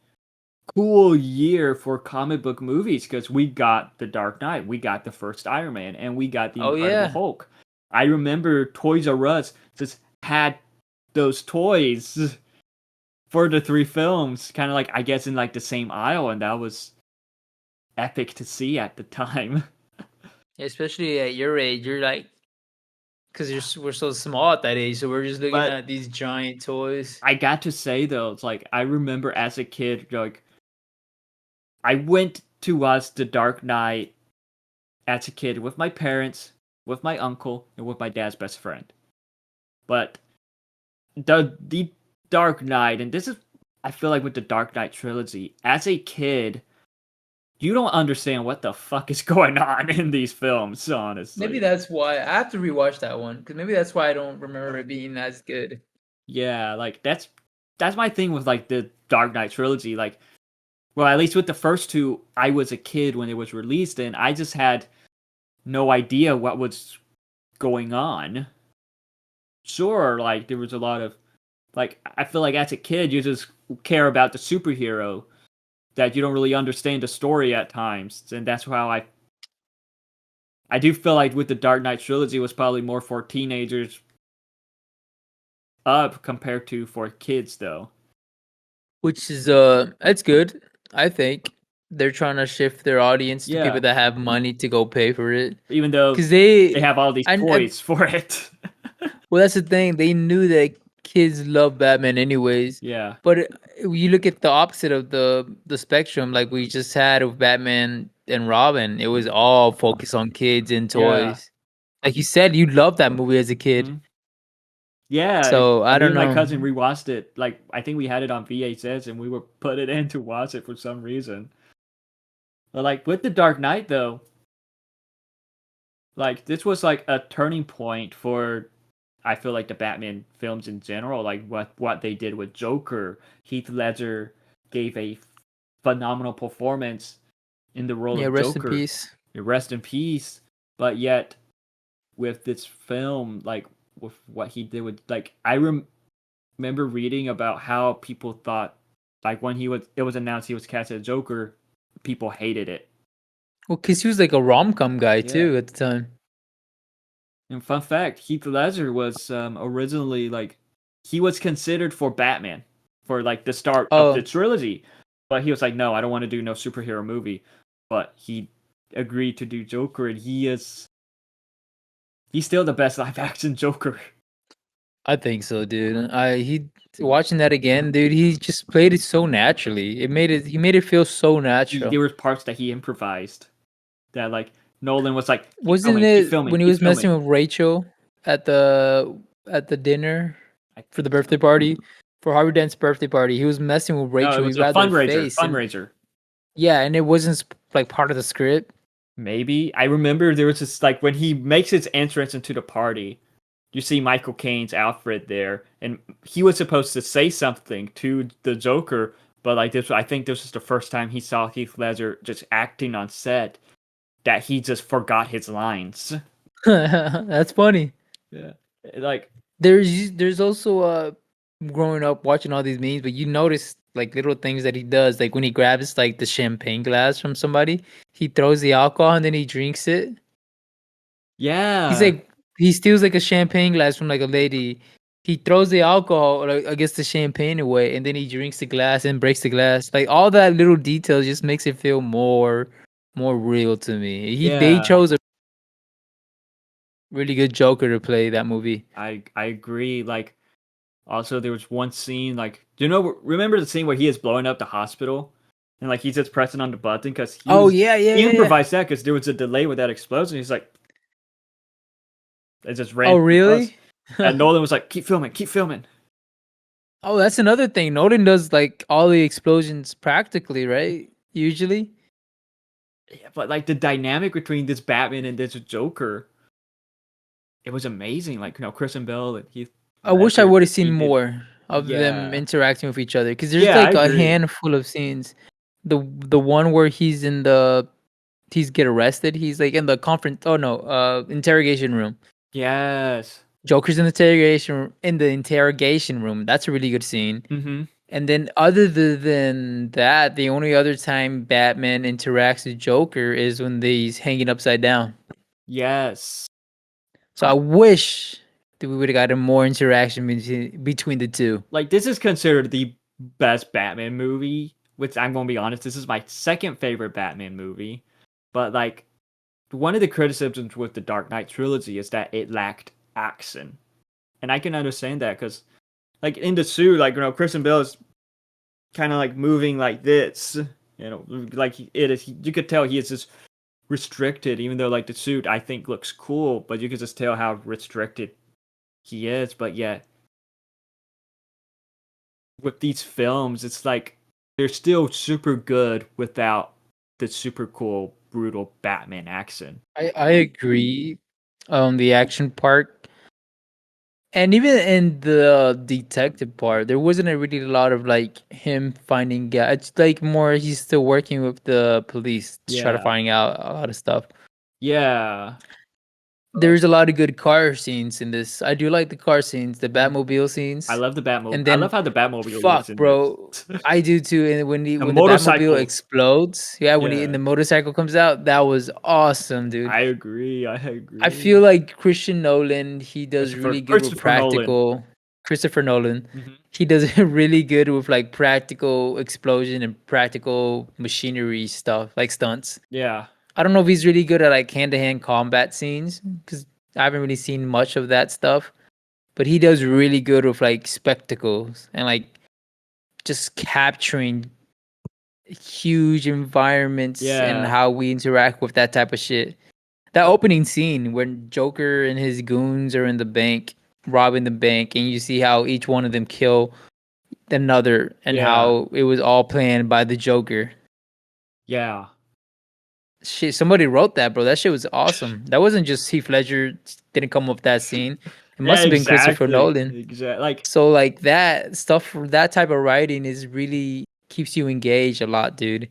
cool year for comic book movies because we got the Dark Knight, we got the first Iron Man, and we got the Oh Incredible yeah. Hulk. I remember Toys R Us just had those toys for the three films, kind of like I guess in like the same aisle, and that was epic to see at the time. Especially at your age, you're like, because we're so small at that age, so we're just looking But at these giant toys. I got to say though, it's like I remember as a kid, like I went to watch The Dark Knight as a kid with my parents, with my uncle, and with my dad's best friend. But the Dark Knight, and this is I feel like with the Dark Knight trilogy, as a kid, you don't understand what the fuck is going on in these films, Maybe honestly. that's why I have to rewatch that one because maybe that's why I don't remember it being as good. Yeah, like that's my thing with like the Dark Knight trilogy. Like, well, at least with the first two, I was a kid when it was released, and I just had no idea what was going on. Sure, like there was a lot of like I feel like as a kid you just care about the superhero that you don't really understand the story at times, and that's how I do feel like with the Dark Knight trilogy it was probably more for teenagers up compared to for kids though. Which is that's good. I think they're trying to shift their audience to people Yeah, that have money to go pay for it. even though Because they they, have all these I toys for it. well, that's the thing. They knew that kids love Batman anyways. Yeah, But you look at the opposite of the spectrum, like we just had with Batman and Robin. It was all focused on kids and yeah. toys. Like you said, you loved that movie as a kid. Mhm. Yeah, So I me don't and my know. cousin rewatched it. Like I think we had it on VHS, and we were put it in to watch it for some reason. But like with the Dark Knight, though, like this was like a turning point for I feel like the Batman films in general. Like what they did with Joker, Heath Ledger gave a phenomenal performance in the role Yeah, of rest in Joker. peace. Rest in peace. But yet with this film, like with what he did with like remember reading about how people thought like when it was announced he was cast as Joker, people hated it. Well, because he was like a rom com guy Yeah. too at the time. And fun fact, Heath Ledger was originally like he was considered for Batman for like the start of the Oh, trilogy, but he was like, no, I don't want to do no superhero movie. But he agreed to do Joker, and he's still the best live action Joker. I think so, dude. He watching that again, dude. He just played it so naturally. He made it feel so natural. There were parts that he improvised that like Nolan was like, Wasn't keep it filming, when he keep was filming. messing with Rachel at the dinner I for the think birthday so. party for Harvey Dent's birthday party? He was messing with No, it Rachel. He was a grabbed her fundraiser. face and Fundraiser. yeah, and it wasn't like part of the script. Maybe. I remember there was this like when he makes his entrance into the party, you see Michael Caine's Alfred there, and he was supposed to say something to the Joker, but like this I think this was the first time he saw Heath Ledger just acting on set that he just forgot his lines. That's funny. Yeah. Like There's also growing up watching all these memes, but you notice like little things that he does, like when he grabs like the champagne glass from somebody, he throws the alcohol and then he drinks it. He's yeah. like he steals like a champagne glass from like a lady. He throws the alcohol, or like, I guess the champagne away, and then he drinks the glass and breaks the glass. Like all that little detail just makes it feel more real to me. They Yeah. chose a really good Joker to play that movie. I agree. Like also there was one scene like do you know remember the scene where he is blowing up the hospital and like he's just pressing on the button because Oh yeah, yeah, he yeah, yeah. improvised that because there was a delay with that explosion. He's like it just Oh ran too close. really? And Nolan was like, keep filming, keep filming. Oh, that's another thing. Nolan does like all the explosions practically, right? Usually. Yeah, but like the dynamic between this Batman and this Joker, it was amazing. Like, Kristen Bell and Heath I wish I Ledger, would have seen he did. more of them Yeah. interacting with each other because there's Yeah, I like a agree. handful of scenes. The one where he's get arrested. He's like in the conference. Oh no, interrogation room. Yes. Joker's in the interrogation room. That's a really good scene. Mm-hmm. And then other than that, the only other time Batman interacts with Joker is when he's hanging upside down. Yes. So I wish that we would have gotten more interaction between the two. Like this is considered the best Batman movie, which I'm gonna be honest, this is my second favorite Batman movie. But like one of the criticisms with the Dark Knight trilogy is that it lacked action. And I can understand that because like in the suit, like Kristen Bell is kind of like moving like this, like it is. You could tell he is just restricted, even though like the suit I think looks cool, but you could just tell how restricted he is. But yet with these films, it's like they're still super good without the super cool, brutal Batman action. I agree on the action part. And even in the detective part, there wasn't a really lot of like him finding out. It's like more he's still working with the police to try to Yeah, find out a lot of stuff. yeah. Like There's a lot of good car scenes in this. I do like the car scenes, the mhm. Batmobile I scenes, love the Batmobile. and I love then how the Batmobile looks fuck, in bro, this. I do too. And The when the Batmobile motorcycles. explodes, yeah, when Yeah, the motorcycle comes out, that was awesome, dude. I agree. I I agree. feel like Christian Nolan, he does really good with Christopher Nolan. practical. Christopher Nolan. Hmm. He does it really good with like practical explosion and practical machinery stuff, like stunts. Yeah, I don't know if he's really good at like hand to hand combat scenes because I haven't really seen much of that stuff. But he does really good with like spectacles and like just capturing huge environments and yeah, how we interact with that type of shit. That opening scene when Joker and his goons are in the bank, robbing the bank, and you see how each one of them kill another and yeah, how it was all planned by the Joker. yeah, Shit, somebody wrote that, bro. That shit was awesome. That wasn't just Heath Ledger didn't come up with that scene. It yeah. must have been Christopher Exactly, Nolan. exactly. Like, So like that stuff, that type of writing is really keeps you engaged a lot, dude.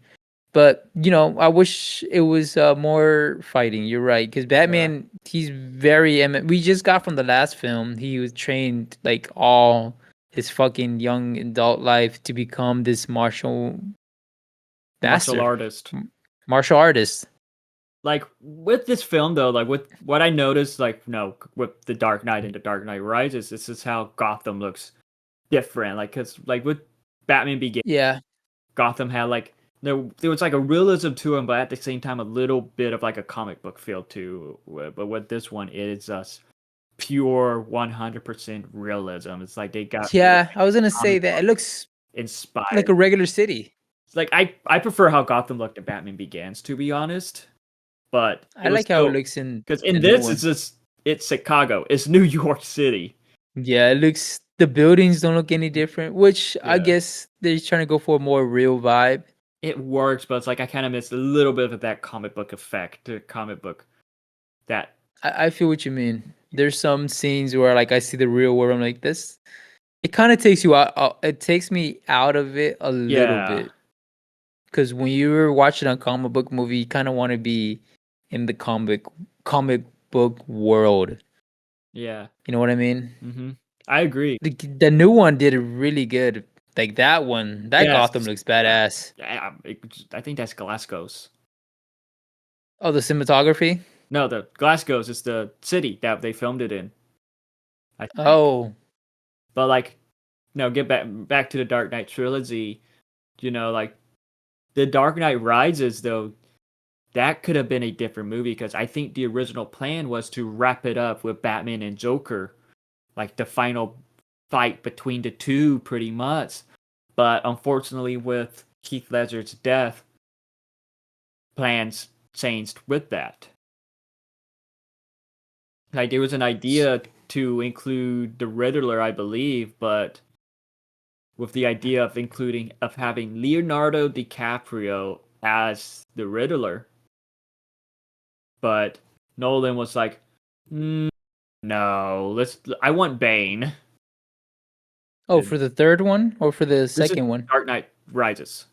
But I wish it was more fighting. You're right, because yeah, Batman, he's very. We just got from the last film. He was trained like all his fucking young adult life to become this martial martial master, artist. martial artist. Like with this film though, like with what I noticed, like no, with the Dark Knight and the Dark Knight Rises, this is how Gotham looks different. Like, cause like with Batman Begins, Yeah, Gotham had like there was like a realism to him, but at the same time a little bit of like a comic book feel to it. But with this one, it is just pure 100% realism. It's like they got rid of yeah. I was gonna say comic that book it looks like inspired. a regular city. It's like I prefer how Gotham looked in Batman Begins, to be honest. But I it was like how it still looks in because the in new this one. it's Chicago, it's New York City. Yeah, it looks. The buildings don't look any different, which I Yeah, guess they're trying to go for a more real vibe. it works, but it's like I kind of miss a little bit of that comic book effect, the comic book that I feel what you mean. There's some scenes where like I see the real world. I'm like this. It kind of takes you out. It takes me out of it a little yeah, bit because when you're watching a comic book movie, you kind of want to be in the comic book world. yeah. You know what I mean? Hmm. I agree. The new one did it really good. Like that one, that Yes, Gotham looks yeah, badass. yeah. I think that's Glasgow's. Oh, the cinematography. No, the Glasgow's is the city that they filmed it in. I think. Oh, But like, no, get back to the Dark Knight trilogy. Like the Dark Knight Rises, though, that could have been a different movie because I think the original plan was to wrap it up with Batman and Joker, like the final fight between the two, pretty much. But unfortunately, with Heath Ledger's death, plans changed with that. Like there was an idea to include the Riddler, I believe, but with the idea of having Leonardo DiCaprio as the Riddler, but Nolan was like, no, I want Bane. oh, for the third one or for the This is second one? Dark Knight Rises.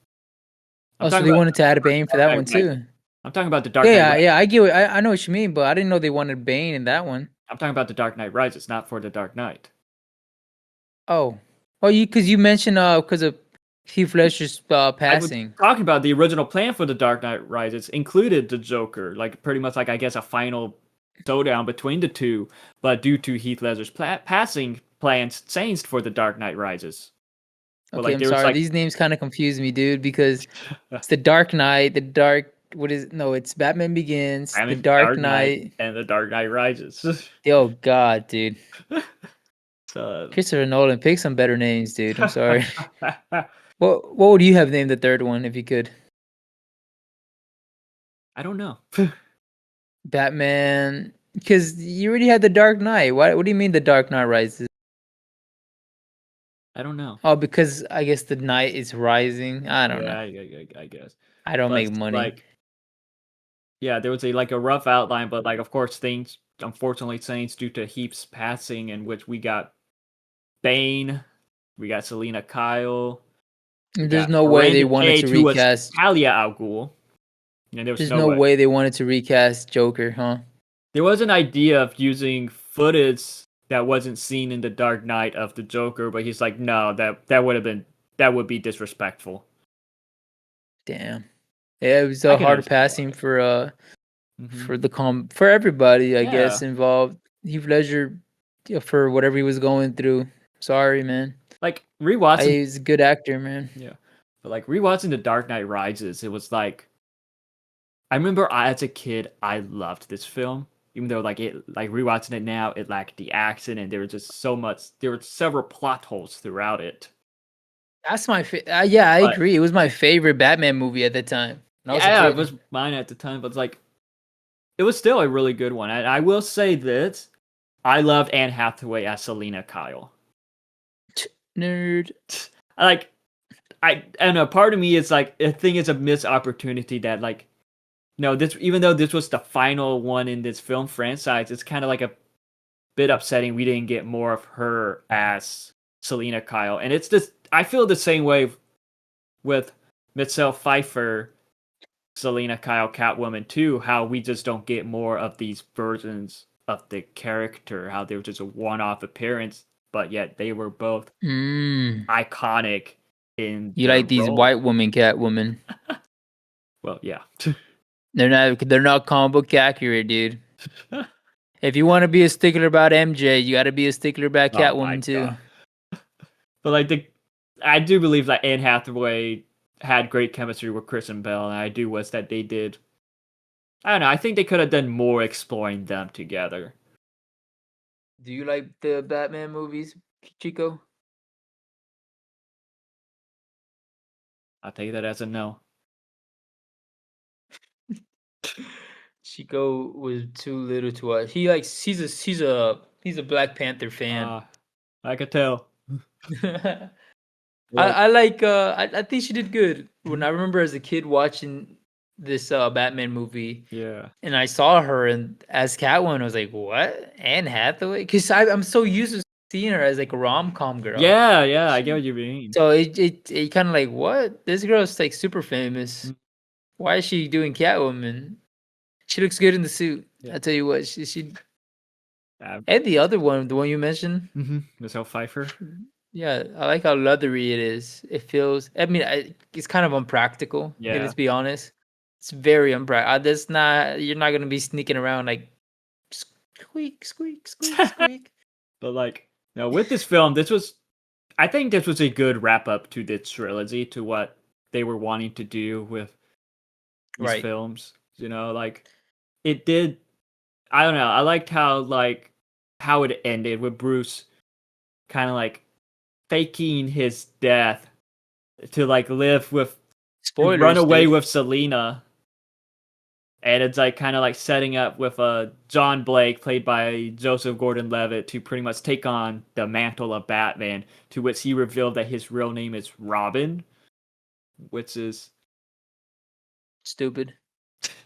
I'm Oh, so talking they about wanted to add a Bane for Dark that Knight one Rises. too. I'm talking about the Dark Yeah, Knight yeah, Rises. yeah. I get. I know what you mean, but I didn't know they wanted Bane in that one. I'm talking about the Dark Knight Rises, not for the Dark Knight. Oh, well, because you mentioned because of Heath Ledger's I was passing. talking about the original plan for the Dark Knight Rises included the Joker, like pretty much like I guess a final showdown between the two, but due to Heath Ledger's passing, plans changed for the Dark Knight Rises. But Okay, like I'm there was sorry. like These names kind of confuse me, dude, because it's the Dark Knight, the Dark. What is it? No, it's Batman Begins, I the mean Dark Dark Knight Knight. and the Dark Knight Rises. Oh God, dude. So Christopher Nolan, pick some better names, dude. I'm sorry. What would you have named the third one if you could? I don't know. Batman, because you already had the Dark Knight. What do you mean the Dark Knight Rises? I don't know. Oh, because I guess the night is rising. I don't Yeah, know. I guess. I don't But make money. like yeah, there was a rough outline, but like of course things unfortunately changed due to Heap's passing, in which we got Bane, we got Selena Kyle, we There's got no way they Miranda wanted to Cage, who was recast. Talia al Ghul. There was There's no no way. way they wanted to recast Joker, huh? There was an idea of using footage that wasn't seen in the Dark Knight of the Joker, but he's like, no, that would be disrespectful. Damn. Yeah, it was I a can hard understand passing why. Hmm. for everybody, I Yeah, guess, involved. Heath Ledger, for whatever he was going through. Sorry, man. Like rewatching, He's a good actor, man. yeah, but like rewatching The Dark Knight Rises, it was like I remember as a kid, I loved this film. Even though like rewatching it now, it lacked the action and there was just so much. There were several plot holes throughout it. That's my yeah, I But agree. It was my favorite Batman movie at the time when I was a yeah, it kid. was mine at the time. But it's like it was still a really good one. And I will say this: I loved Anne Hathaway as Selena Kyle. Nerd. I like I don't know. Part of me is like I think it's a missed opportunity that like no, this even though this was the final one in this film franchise, it's kind of like a bit upsetting we didn't get more of her as Selena Kyle. And it's just I feel the same way with Michelle Pfeiffer, Selena Kyle, Catwoman too. How we just don't get more of these versions of the character. How they were just a one-off appearance, but yet they were both iconic in You their like these role. white woman, Catwoman? Well, yeah. They're not comic book accurate, dude. If you want to be a stickler about MJ, you got to be a stickler about Oh my Catwoman too. god. But like I do believe that Anne Hathaway had great chemistry with Kristen Bell, and I do wish that they did. I don't know. I think they could have done more exploring them together. Do you like the Batman movies, Chico? I'll take that as a no. Chico was too little to watch. He's a Black Panther fan. I could tell. I like I think she did good. When I remember as a kid watching this Batman movie Yeah. and I saw her and as Catwoman, I was like, what? Anne Hathaway? Because I'm so used to seeing her as like a rom-com girl. Yeah, I get what you mean. So it kind of like, what? This girl's like super famous. Why is she doing Catwoman? She looks good in the suit. Yeah. I tell you what, she Uh, and the other one, the one you mentioned. Michelle Pfeiffer. Yeah, I like how leathery it is. It feels. I mean, it's kind of unpractical. Yeah. Let's be honest. It's very unpractical. That's not. You're not gonna be sneaking around like squeak, squeak, squeak, squeak. But like, no, with this film, I think this was a good wrap up to this trilogy, to what they were wanting to do with these films. You know, like it did. I don't know. I liked how it ended with Bruce kind of like faking his death to like live with Spoilers, run away dude. with Selena. And it's like kind of like setting up with John Blake, played by Joseph Gordon-Levitt, to pretty much take on the mantle of Batman. To which he revealed that his real name is Robin, which is Stupid.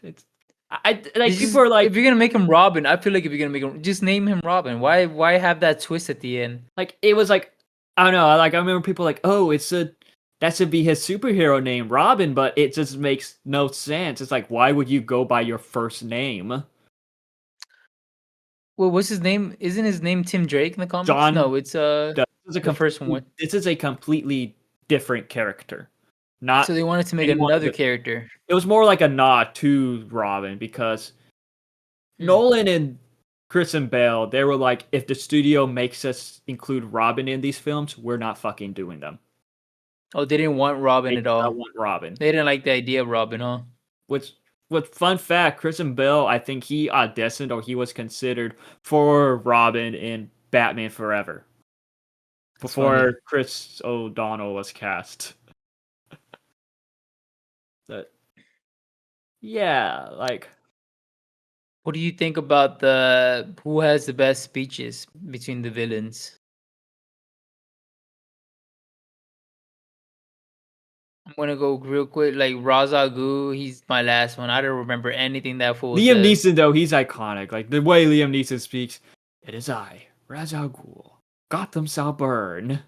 it's I like people are like, if you're gonna make him Robin, I feel like if you're gonna make him, just name him Robin. Why have that twist at the end? like it was like I don't know. Like I remember people like, oh, that should be his superhero name, Robin, but it just makes no sense. It's like, why would you go by your first name? Well, what's his name? Isn't his name Tim Drake in the comics? John. No, it's the first one. This is a completely different character. Not so they wanted to make another character. It was more like a nod to Robin because Nolan and Kristen Bale, they were like, if the studio makes us include Robin in these films, we're not fucking doing them. Oh, they didn't want Robin They at all. did not want Robin. They didn't like the idea of Robin, huh? With fun fact, Kristen Bale, I think he auditioned or he was considered for Robin in Batman Forever before Chris O'Donnell was cast. But yeah, like, what do you think about who has the best speeches between the villains? I'm gonna go real quick. Like Ra's al Ghul, he's my last one. I don't remember anything that fool Liam says. Neeson, though, he's iconic. Like the way Liam Neeson speaks, it is I, Ra's al Ghul. Gotham shall burn.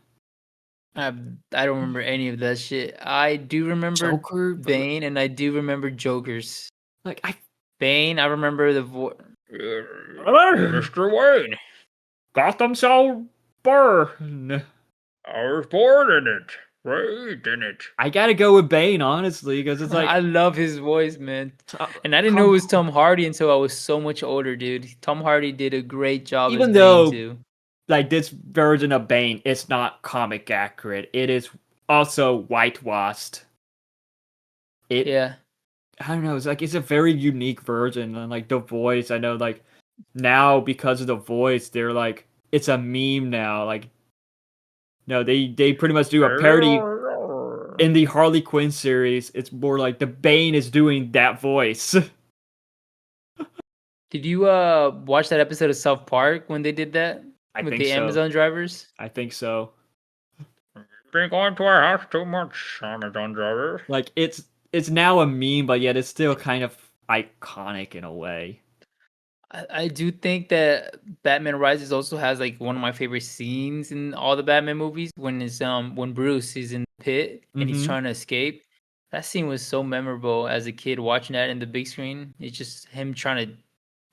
I don't remember any of that shit. I do remember Joker, Bane, and I do remember Jokers. Like Bane, I remember the voice. Mr. Wayne, Gotham shall burn. I was born in it, raised in it. I gotta go with Bane, honestly, because it's like I love his voice, man. And I didn't know it was Tom Hardy until I was so much older, dude. Tom Hardy did a great job as Bane too. like this version of Bane, it's not comic accurate. It is also whitewashed. It Yeah. I don't know, it's like it's a very unique version and like the voice, I know like now because of the voice, they're like it's a meme now. Like no, they pretty much do a parody in the Harley Quinn series. It's more like the Bane is doing that voice. Did you watch that episode of South Park when they did that I with think the so. Amazon drivers? I think so. Been going to our house too much, Amazon driver. Like it's now a meme, but yet it's still kind of iconic in a way. I do think that Batman Rises also has like one of my favorite scenes in all the Batman movies when Bruce is in the pit and he's Mm-hmm. trying to escape. That scene was so memorable as a kid watching that in the big screen. It's just him trying to,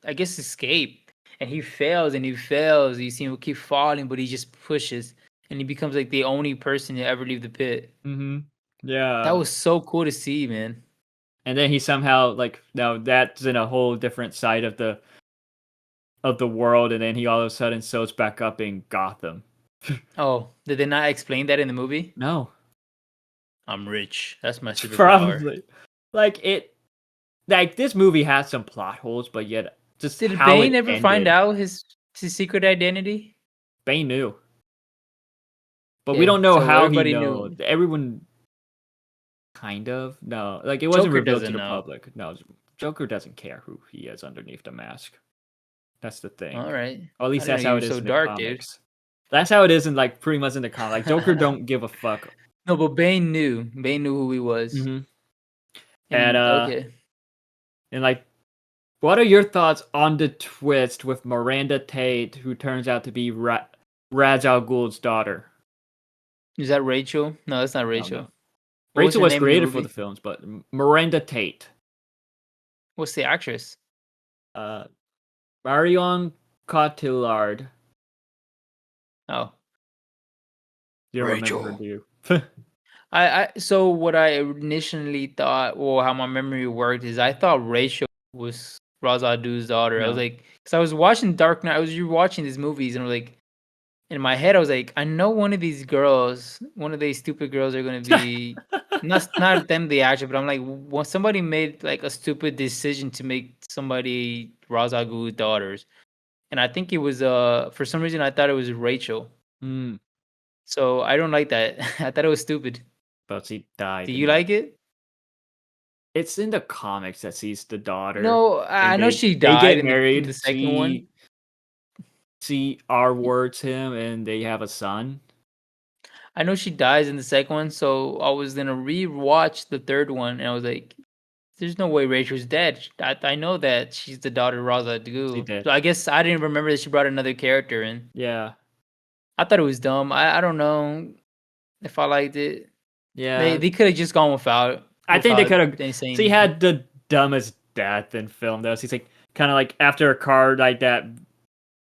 I guess, escape, and he fails and he fails. You see him keep falling, but he just pushes, and he becomes like the only person to ever leave the pit. Mm-hmm. That Yeah. was so cool to see, man. And then he somehow like no, that's in a whole different side of the world, and then he all of a sudden shows back up in Gotham. Oh, did they not explain that in the movie? No. I'm rich. That's my superpower. Probably. Like it like this movie has some plot holes, but yet just Did how Bane it ever find ended. out his secret identity? Bane knew. But we Okay, don't know so how he everybody knows. knew. Everyone kind of no, like it wasn't Joker revealed to doesn't the know. public. No, Joker doesn't care who he is underneath the mask. That's the thing. All right. Or at I least didn't know that's you how were it is so in the dark, dude. comics. That's how it is in like pretty much in the comic. Like Joker don't give a fuck. No, but Bane knew. Bane knew who he was. Hmm. And And okay. like, what are your thoughts on the twist with Miranda Tate, who turns out to be Ra's al Ghul's daughter? Is that Rachel? No, that's not No, no. Rachel. What was Rachel her was name in the created for the movie? films, but Miranda Tate, What's the actress? uh, Marion Cotillard. Oh, You don't remember her, Rachel. do you? I so what I initially thought, or how my memory worked, is I thought Rachel was Ra's al Ghul's daughter. I was No. like, because I was watching Dark Knight, I was rewatching these movies, and I was like, in my head, I was like, I know one of these girls, one of these stupid girls are gonna be not them the actor, but I'm like, when somebody made like a stupid decision to make somebody Ra's al Ghul's daughters, and I think it was for some reason I thought it was Rachel. Mm, So I don't like that. I thought it was stupid. but she Do died in you the. like it? It's in the comics that she's the daughter, No, and I know she they died get in the married. second one. She R words him, and they have a son. I know she dies in the second one, so I was gonna rewatch the third one, and I was like, "There's no way Rachel's dead." I know that she's the daughter of Ra's al She Ghul. did. So I guess I didn't remember that she brought another character in. Yeah, I thought it was dumb. I don't know if I liked it. They yeah. they could have just gone I think they without could have. any saying She anything. had the dumbest death in film, though. She's like kind of like after a car like that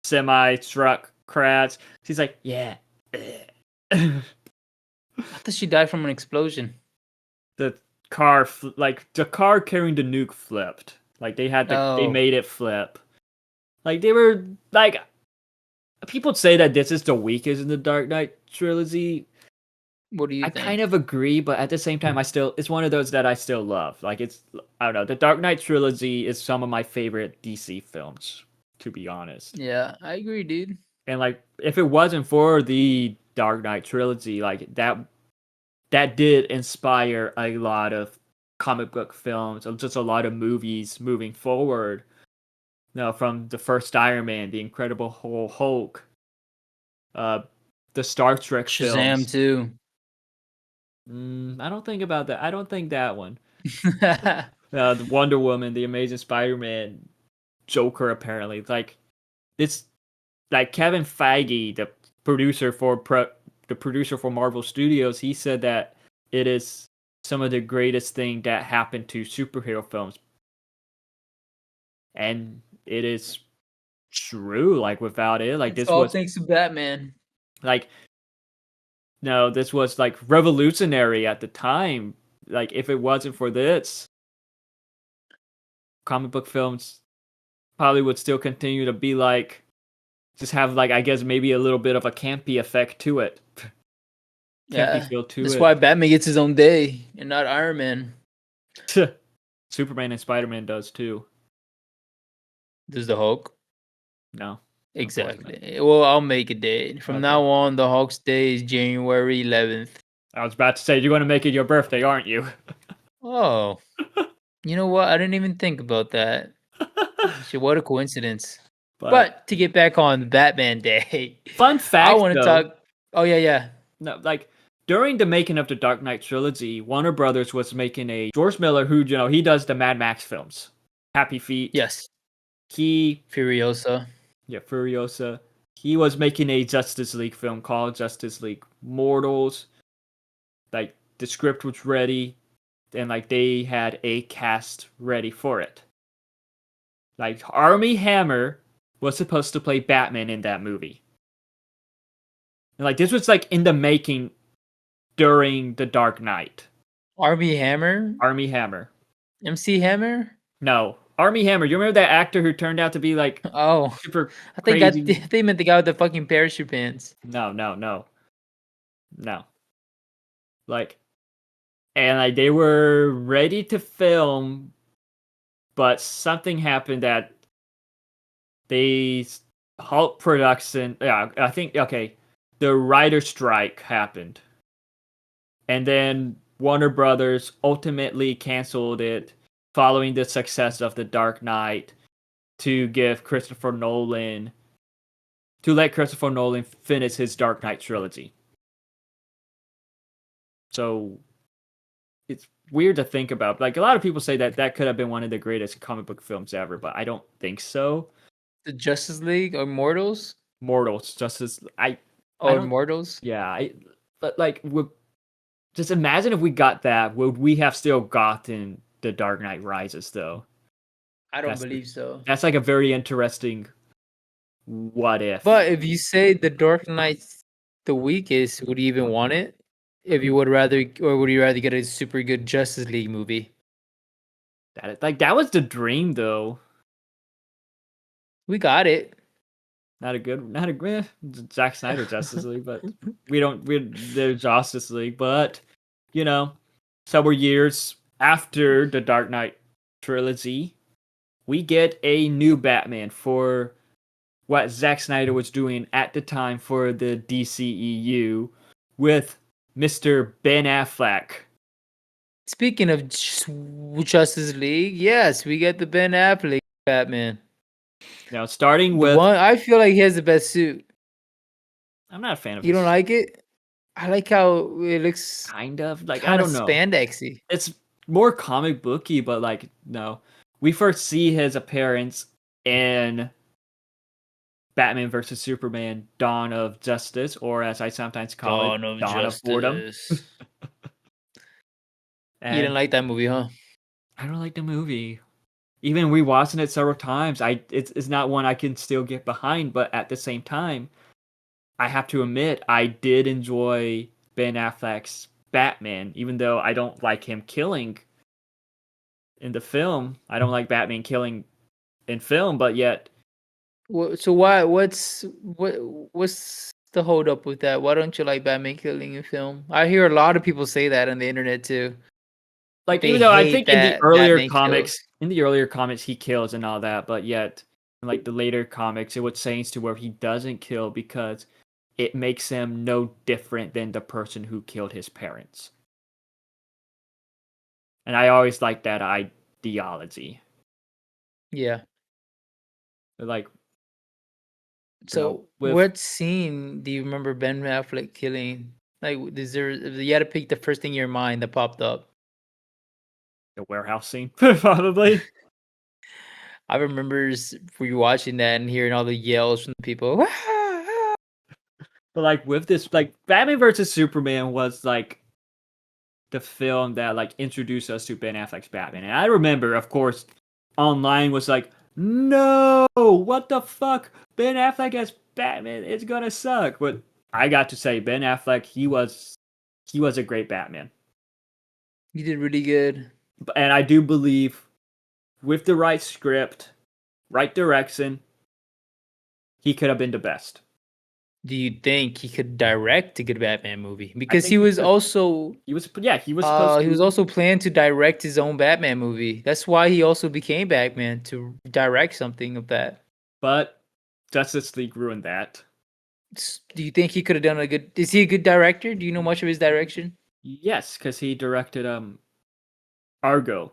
semi truck crash. She's like, yeah. I thought she died from an explosion. The car, like the car carrying the nuke flipped. Like they Oh, made it flip. Like they were like people say that this is the weakest in the Dark Knight trilogy. what do you I kind think? of agree, but at the same time, it's one of those that I still love. Like I don't know, the Dark Knight trilogy is some of my favorite DC films, to be honest. Yeah, I agree, dude. And like, if it wasn't for the Dark Knight trilogy, like that did inspire a lot of comic book films, or just a lot of movies moving forward. From the first Iron Man, the Incredible Hulk, uh, the Star Trek Shazam films. too. I don't think about that. I don't think that one. The Wonder Woman, the Amazing Spider-Man, Joker. Apparently, it's like Kevin Feige, the producer for Marvel Studios. He said that it is some of the greatest thing that happened to superhero films, and it is true. Like without it, like It's this all was thanks to Batman. like no, this was like revolutionary at the time. Like if it wasn't for this, comic book films probably would still continue to be like just have like I guess maybe a little bit of a campy effect to it, campy Yeah, feel to that's it. why Batman gets his own day and not Iron Man. Superman and Spider-Man does too. Does the Hulk? No, unfortunately. Exactly. Well, I'll make a day. From Okay. now on, the Hulk's day is January 11th. I was about to say you're going to make it your birthday, aren't you? Oh, you know what? I didn't even think about that. Shit, what a coincidence. But But to get back on Batman Day, fun I fact want to though, talk. Oh yeah, yeah. no, like during the making of the Dark Knight trilogy, Warner Brothers was making a George Miller, who he does the Mad Max films, Happy Feet. Yes, He, Furiosa. yeah, Furiosa. He was making a Justice League film called Justice League Mortals. Like the script was ready, and like they had a cast ready for it. Like Army Hammer was supposed to play Batman in that movie. And like this was like in the making during the Dark Knight. Army Hammer. Army Hammer. MC Hammer. No. Army Hammer. You remember that actor who turned out to be like Oh, super I think that crazy? they meant the guy with the fucking parachute pants. No, no, no. No. Like and like they were ready to film, but something happened that they halt production. Yeah, I think okay. The writer strike happened. And then Warner Brothers ultimately canceled it following the success of The Dark Knight to give Christopher Nolan to let Christopher Nolan finish his Dark Knight trilogy. So it's weird to think about. Like a lot of people say that that could have been one of the greatest comic book films ever, but I don't think so. The Justice League or Mortals? Mortals, Justice, I Oh, don't. Immortals. Yeah, but like, just imagine if we got that. Would we have still gotten the Dark Knight Rises though? I don't That's believe so. that's like a very interesting what if. But if you say the Dark Knight's the weakest, would you even want it? If you would rather, or would you rather get a super good Justice League movie? That was the dream though. We got it. Not a good Zack Snyder Justice League, but we the Justice League, but you know, several years after the Dark Knight trilogy, we get a new Batman for what Zack Snyder was doing at the time for the DCEU with Mr. Ben Affleck. Speaking of Justice League, yes, we get the Ben Affleck Batman. Now, starting The with, one I feel like he has the best suit. I'm not a fan of You don't his like it? I like how it looks kind of like I kind of don't know. spandexy. It's more comic booky, but like no. We first see his appearance in Batman versus Superman: Dawn of Justice, or as I sometimes call it, Dawn of Dawn of Boredom. Justice. You didn't And like that movie, huh? I don't like the movie. Even rewatching it several times, it's not one I can still get behind. But at the same time, I have to admit I did enjoy Ben Affleck's Batman, even though I don't like him killing in the film. I don't like Batman killing in film, but yet So why? What's the hold up with that? Why don't you like Batman killing in film? I hear a lot of people say that on the internet too. like They even though I hate think in the that earlier Batman comics, kills. he kills and all that, but yet in like the later comics, it would change to where he doesn't kill because it makes him no different than the person who killed his parents. And I always like that ideology. Yeah. Like, So with what scene do you remember Ben Affleck killing? Like, is there? If you had to pick the first thing in your mind that popped up. the warehouse scene, probably. I remember rewatching that and hearing all the yells from the people. "Ah, ah." But like with this, like Batman versus Superman was like the film that like introduced us to Ben Affleck's Batman. And I remember, of course, online was like, no, what the fuck? Ben Affleck as Batman, it's gonna suck. But I got to say, Ben Affleck, he was a great Batman. You did really good. And I do believe with the right script, right direction, he could have been the best. Do you think he could direct a good Batman movie? I Because think he he was could. also He was supposed he was to, also planned to direct his own Batman movie. That's why he also became Batman, to direct something of that. but Justice League ruined that. Do you think he could have done a good? Is he a good director? Do you know much of his direction? Yes, because he directed Argo.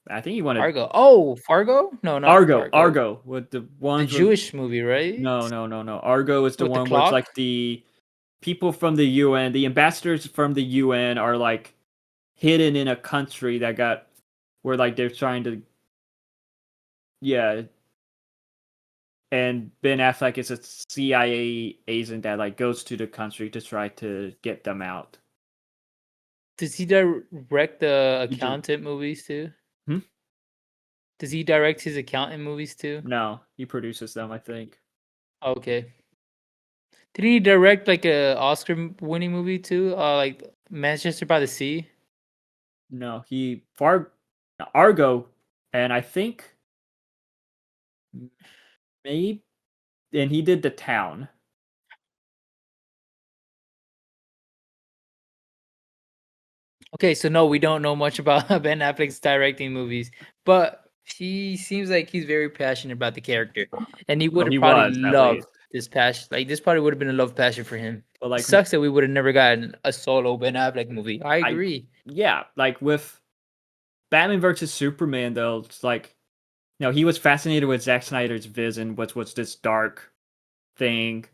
I think he wanted Argo. Oh, Fargo? No, not Fargo. Argo with the The ones with Jewish movie, right? no. Argo is the With the one where it's clock. like the people from the UN, the ambassadors from the UN are like hidden in a country that got where like they're trying to yeah, and Ben Affleck is a CIA agent that like goes to the country to try to get them out. Does he direct the He dir- accountant movies too? hmm? Does he direct his accountant movies too? No, he produces them, I think. Okay. Didn't he direct like a Oscar-winning movie too? Like Manchester by the Sea. No, he Far Argo, and I think maybe and he did the town. Okay, so no, we don't know much about Ben Affleck's directing movies, but he seems like he's very passionate about the character, and he would Well, have he probably was at loved least. this passion. Like this probably would have been a love passion for him. But It like sucks that we would have never gotten a solo Ben Affleck movie. I I agree. yeah, like with Batman versus Superman though, it's like he was fascinated with Zack Snyder's vision, which was this dark thing.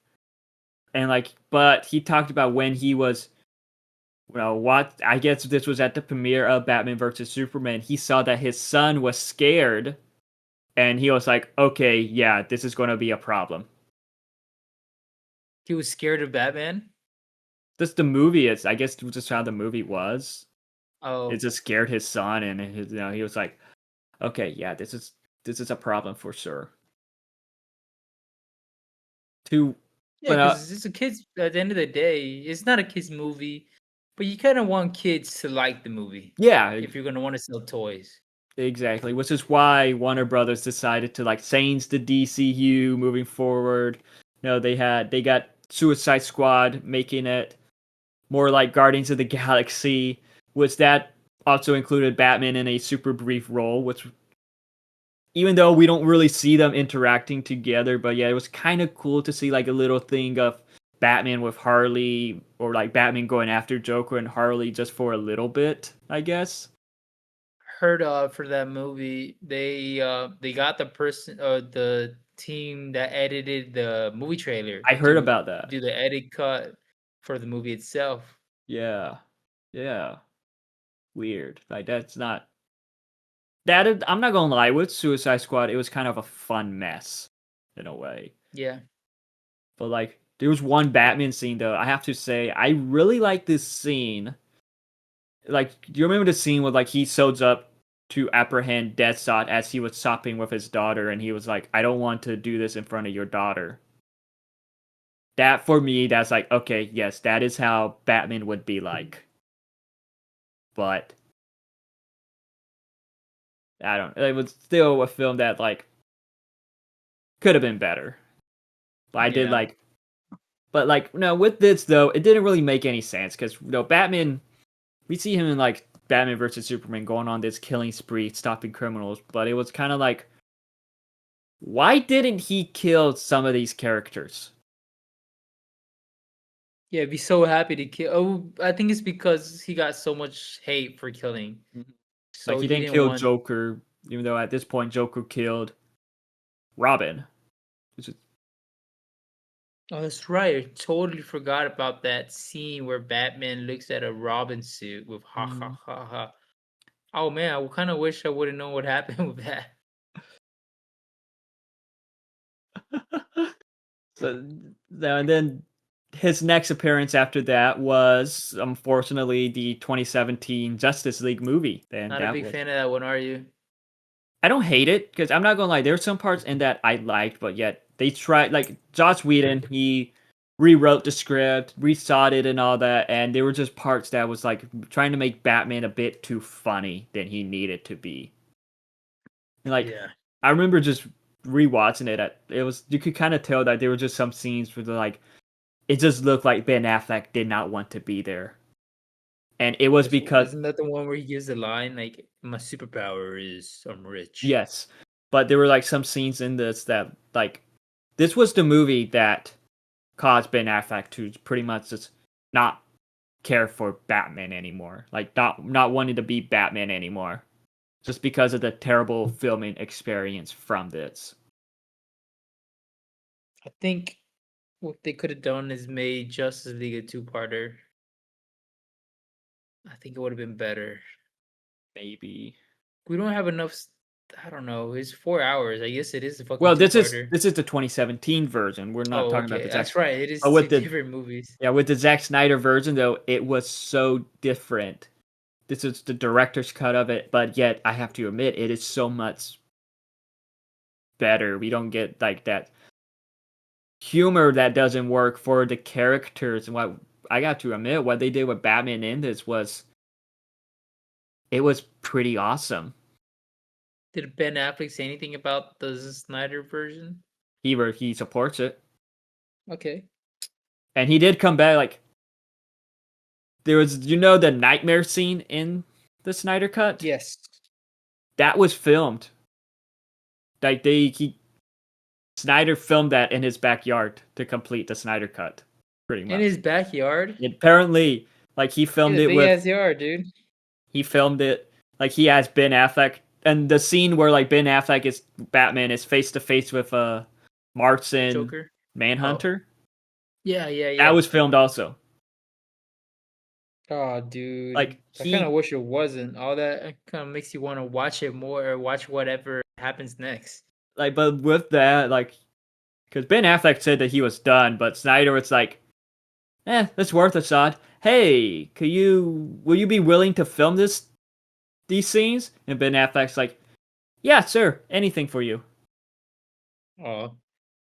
And like but he talked about when he was what I guess this was at the premiere of Batman versus Superman, he saw that his son was scared and he was like, okay, yeah, this is gonna be a problem. He was scared of Batman. Just the movie is I guess just how the movie was. It Oh, just scared his son and he was like, okay, yeah, this is a problem for sure. To yeah, but because it's a kids. At the end of the day, it's not a kids movie, but you kind of want kids to like the movie yeah, if you're gonna want to sell toys. exactly, which is why Warner Brothers decided to like change the DCU moving forward. They got Suicide Squad, making it more like Guardians of the Galaxy, which that also included Batman in a super brief role, which even though we don't really see them interacting together, but yeah, it was kind of cool to see like a little thing of Batman with Harley or like Batman going after Joker and Harley just for a little bit, I guess. Heard for that movie, they got the person the team that edited the movie trailer I heard to about that. do the edit cut for the movie itself. Yeah. Yeah. Weird. Like that's not that is, I'm not gonna lie, with Suicide Squad, it was kind of a fun mess in a way. Yeah. But like there was one Batman scene though, I have to say, I really like this scene. Like, do you remember the scene where like he shows up to apprehend Deathshot as he was shopping with his daughter and he was like, I don't want to do this in front of your daughter. That for me, that's like, okay, yes, that is how Batman would be like. But I don't it was still a film that like could have been better. But I did Yeah. like but like no, with this though, it didn't really make any sense because Batman we see him in like Batman versus Superman going on this killing spree, stopping criminals, but it was kind of like, why didn't he kill some of these characters? Yeah, be so happy to kill. Oh, I think it's because he got so much hate for killing. Mhm. Like So he he didn't didn't kill want. Joker, even though at this point Joker killed Robin. Which is, Oh, that's right. I totally forgot about that scene where Batman looks at a Robin suit with ha ha mm. ha ha. Oh man, I kind of wish I would have known what happened with that. So, and then his next appearance after that was unfortunately the 2017 Justice League movie. And Not a that big was fan of that one, are you? I don't hate it because I'm not gonna lie. There's some parts in that I liked, but yet they tried. Like Joss Whedon, he rewrote the script, reshot it, and all that, and there were just parts that was like trying to make Batman a bit too funny than he needed to be. And like Yeah. I remember just rewatching it was you could kind of tell that there were just some scenes where like it just looked like Ben Affleck did not want to be there, and it was because Isn't that the one where he gives the line like, "My superpower is I'm rich." yes, but there were like some scenes in this that like this was the movie that caused Ben Affleck to pretty much just not care for Batman anymore, like not wanting to be Batman anymore, just because of the terrible filming experience from this. I think what they could have done is made Justice League a two-parter. I think it would have been better. Maybe. We don't have enough. I don't know. It's 4 hours. I guess it is a fucking Well, two-parter. this is the 2017 version. We're not Oh, talking about okay. the Zack. That's right. It But is two with the different movies. yeah, with the Zack Snyder version though, it was so different. This is the director's cut of it, but yet I have to admit it is so much better. We don't get like that humor that doesn't work for the characters. And what I got to admit, what they did with Batman in this was it was pretty awesome. Did Ben Affleck say anything about the Snyder version? He supports it, Okay. and he did come back. Like there was, the nightmare scene in the Snyder cut. Yes. That was filmed. Like Snyder filmed that in his backyard to complete the Snyder cut, pretty much. In his backyard? Apparently, like he He filmed has a it big with ass yard, dude. he filmed it like he has Ben Affleck, and the scene where like Ben Affleck is Batman is face to face with Martian Joker. Manhunter. Yeah, yeah, That yeah. was filmed also. Oh, dude. Like I kind of he, wish it wasn't. All that kind of makes you want to watch it more or watch whatever happens next. like, but with that, like, because Ben Affleck said that he was done, but Snyder was like, that's worth a shot. Hey, will you be willing to film these scenes? And Ben Affleck's like, yeah, sir, anything for you. Oh,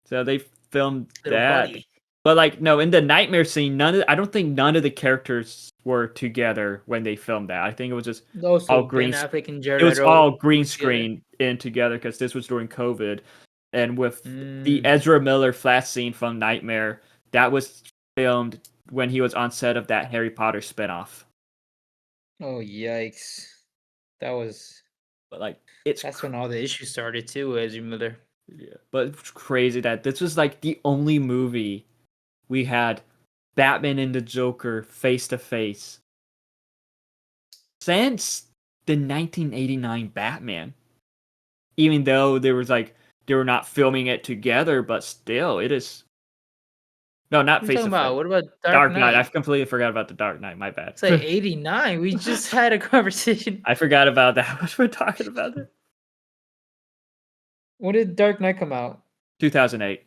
So they filmed little that. buddy. But like no, in the nightmare scene, I don't think none of the characters were together when they filmed that. I think it was just Also, all Ben green. Affleck and It Jared was Leto all green together. screen in together because this was during COVID, and with the Mm. Ezra Miller flash scene from Nightmare, that was filmed when he was on set of that Harry Potter spinoff. Oh, yikes. That was. But like That's when all the issues started too, Ezra Miller. yeah, but it's crazy that this was like the only movie we had Batman and the Joker face to face since the 1989 Batman. Even though they were not filming it together, but still, it is. No, not What are you face to talking about? face. What about Dark Dark Knight. I Knight? completely forgot about the Dark Knight. My bad. It's like 89. We just had a conversation. I forgot about that. What we're talking about it. When did Dark Knight come out? 2008.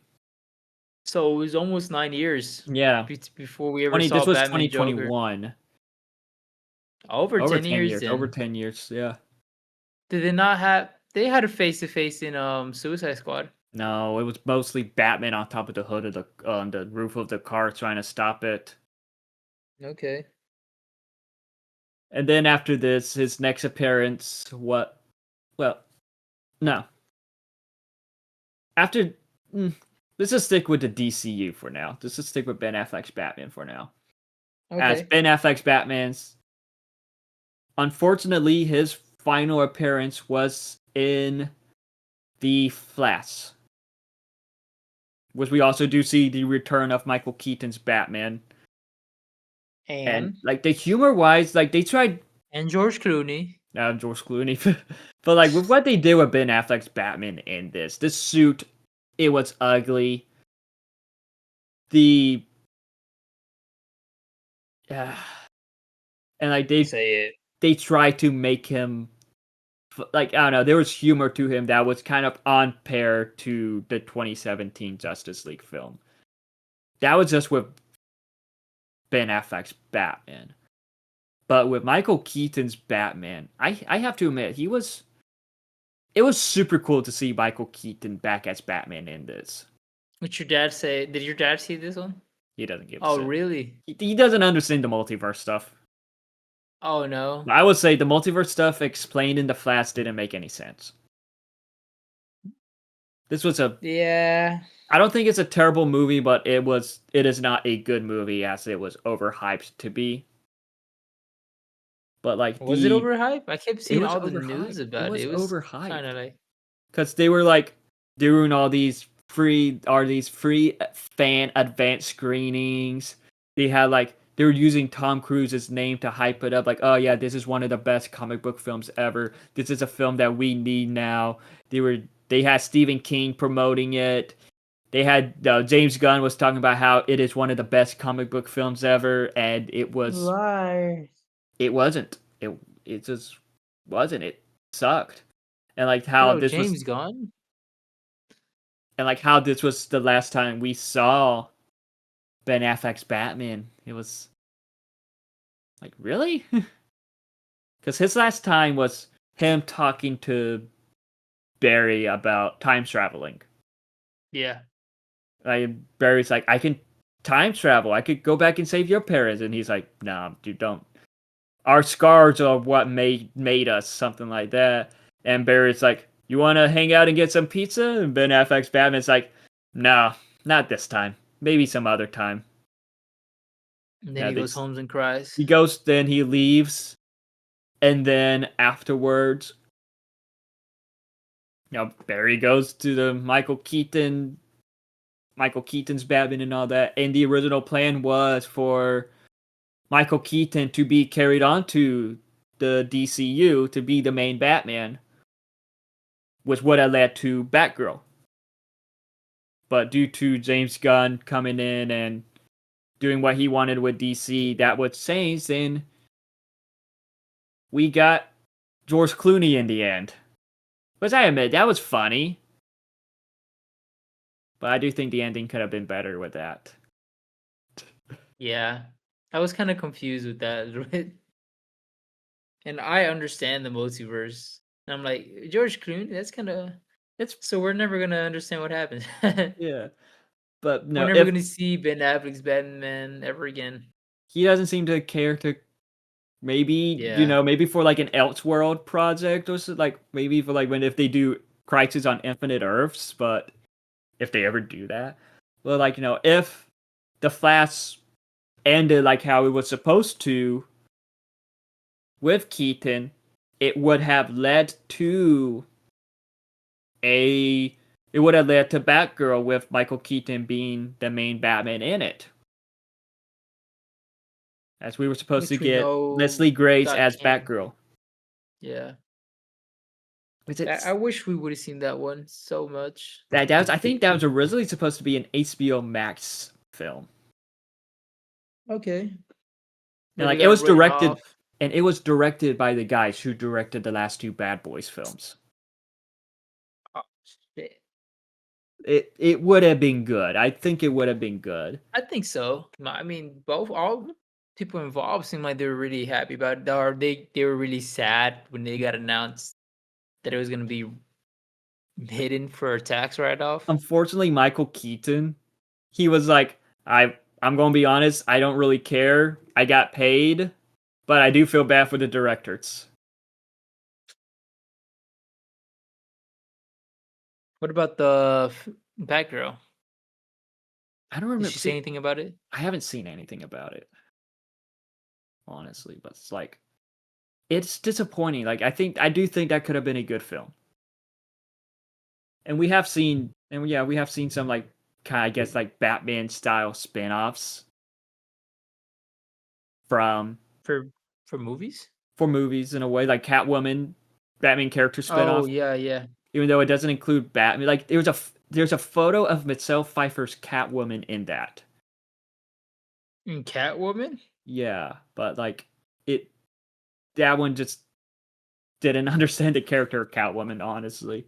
So it was almost 9 years Yeah. before we ever saw This was Batman Joker. 2021. Over 10 years then. Over 10 years. Yeah. Did they not have? They had a face to face in Suicide Squad. No, it was mostly Batman on top of the hood of the roof of the car trying to stop it. Okay. And then after this, his next appearance, what? Well, no. After, let's just stick with the DCU for now. Let's just stick with Ben Affleck's Batman for now. Okay. As Ben Affleck's Batman's, unfortunately, his final appearance was in The Flash, which we also do see the return of Michael Keaton's Batman. And like the humor wise, like they tried. And George Clooney. George Clooney. But like with what they did with Ben Affleck's Batman in this suit, it was ugly. And like they tried to make him like I don't know, there was humor to him that was kind of on par to the 2017 Justice League film. That was just with Ben Affleck's Batman. But with Michael Keaton's Batman, I have to admit, it was super cool to see Michael Keaton back as Batman in this. What'd your dad say? Did your dad see this one? He doesn't give a Oh, shit. really? He doesn't understand the multiverse stuff. Oh, no. I would say the multiverse stuff explained in The Flash didn't make any sense. This was a Yeah. I don't think it's a terrible movie, but it is not a good movie as it was overhyped to be. But like Was it overhyped? I kept it seeing was all the news overhyped. It about it. was It was kind overhyped of like, because they were like doing all these free fan advanced screenings. They had like they were using Tom Cruise's name to hype it up, like, oh yeah, this is one of the best comic book films ever. This is a film that we need now. They had Stephen King promoting it. They had James Gunn was talking about how it is one of the best comic book films ever, and liar. it wasn't. It just wasn't. It sucked. And like how Bro, this was James Gunn? and like how this was the last time we saw Ben Affleck's Batman. It was like, really? Because his last time was him talking to Barry about time traveling. Yeah. Barry's like, I can time travel. I could go back and save your parents. And he's like, nah, dude, don't. Our scars are what made us, something like that. And Barry's like, you want to hang out and get some pizza? And Ben Affleck's Batman's like, no, not this time. Maybe some other time. And then Yeah, he goes home and cries. he goes, then he leaves, and then afterwards, Barry goes to the Michael Keaton's Batman and all that. And the original plan was for Michael Keaton to be carried on to the DCU to be the main Batman, was what had led to Batgirl. But due to James Gunn coming in and doing what he wanted with DC, that was changed, and we got George Clooney in the end. Which I admit, that was funny. But I do think the ending could have been better with that. Yeah. I was kind of confused with that. And I understand the multiverse. And I'm like, George Clooney, that's kind of. It's So we're never going to understand what happens. We're yeah. But no, never if going to see Ben Affleck's Batman ever again. he doesn't seem to care to maybe, Yeah. maybe for like an Elseworld project or so, like maybe for like when if they do Crisis on Infinite Earths, but if they ever do that. Well, like, if the Flash ended like how it was supposed to with Keaton, it would have led to a it would have led to Batgirl with Michael Keaton being the main Batman in it. As we were supposed to Which we get know Leslie Grace got as canned. Batgirl. Yeah. Is I wish we would have seen that one so much. I think that was originally supposed to be an HBO Max film. Okay. And But it like it got was written directed off. and it was directed by the guys who directed the last two Bad Boys films. Oh, shit. It would have been good. I think it would have been good. I think so. I mean, all people involved seemed like they were really happy about it. Or they were really sad when they got announced that it was going to be hidden for a tax write-off. Unfortunately, Michael Keaton, he was like, I'm going to be honest, I don't really care. I got paid, but I do feel bad for the directors. What about the Batgirl? I don't Did remember. she say anything about it? I haven't seen anything about it, honestly, but it's like it's disappointing. Like I do think that could have been a good film. And we have seen we have seen some like kind of, I guess, like Batman style spin-offs from For movies? for movies in a way, like Catwoman, Batman character Oh spin-off, yeah, yeah. even though it doesn't include Batman. Like there's a photo of Michelle Pfeiffer's Catwoman in that. And Catwoman? Yeah, but like it that one just didn't understand the character of Catwoman, honestly.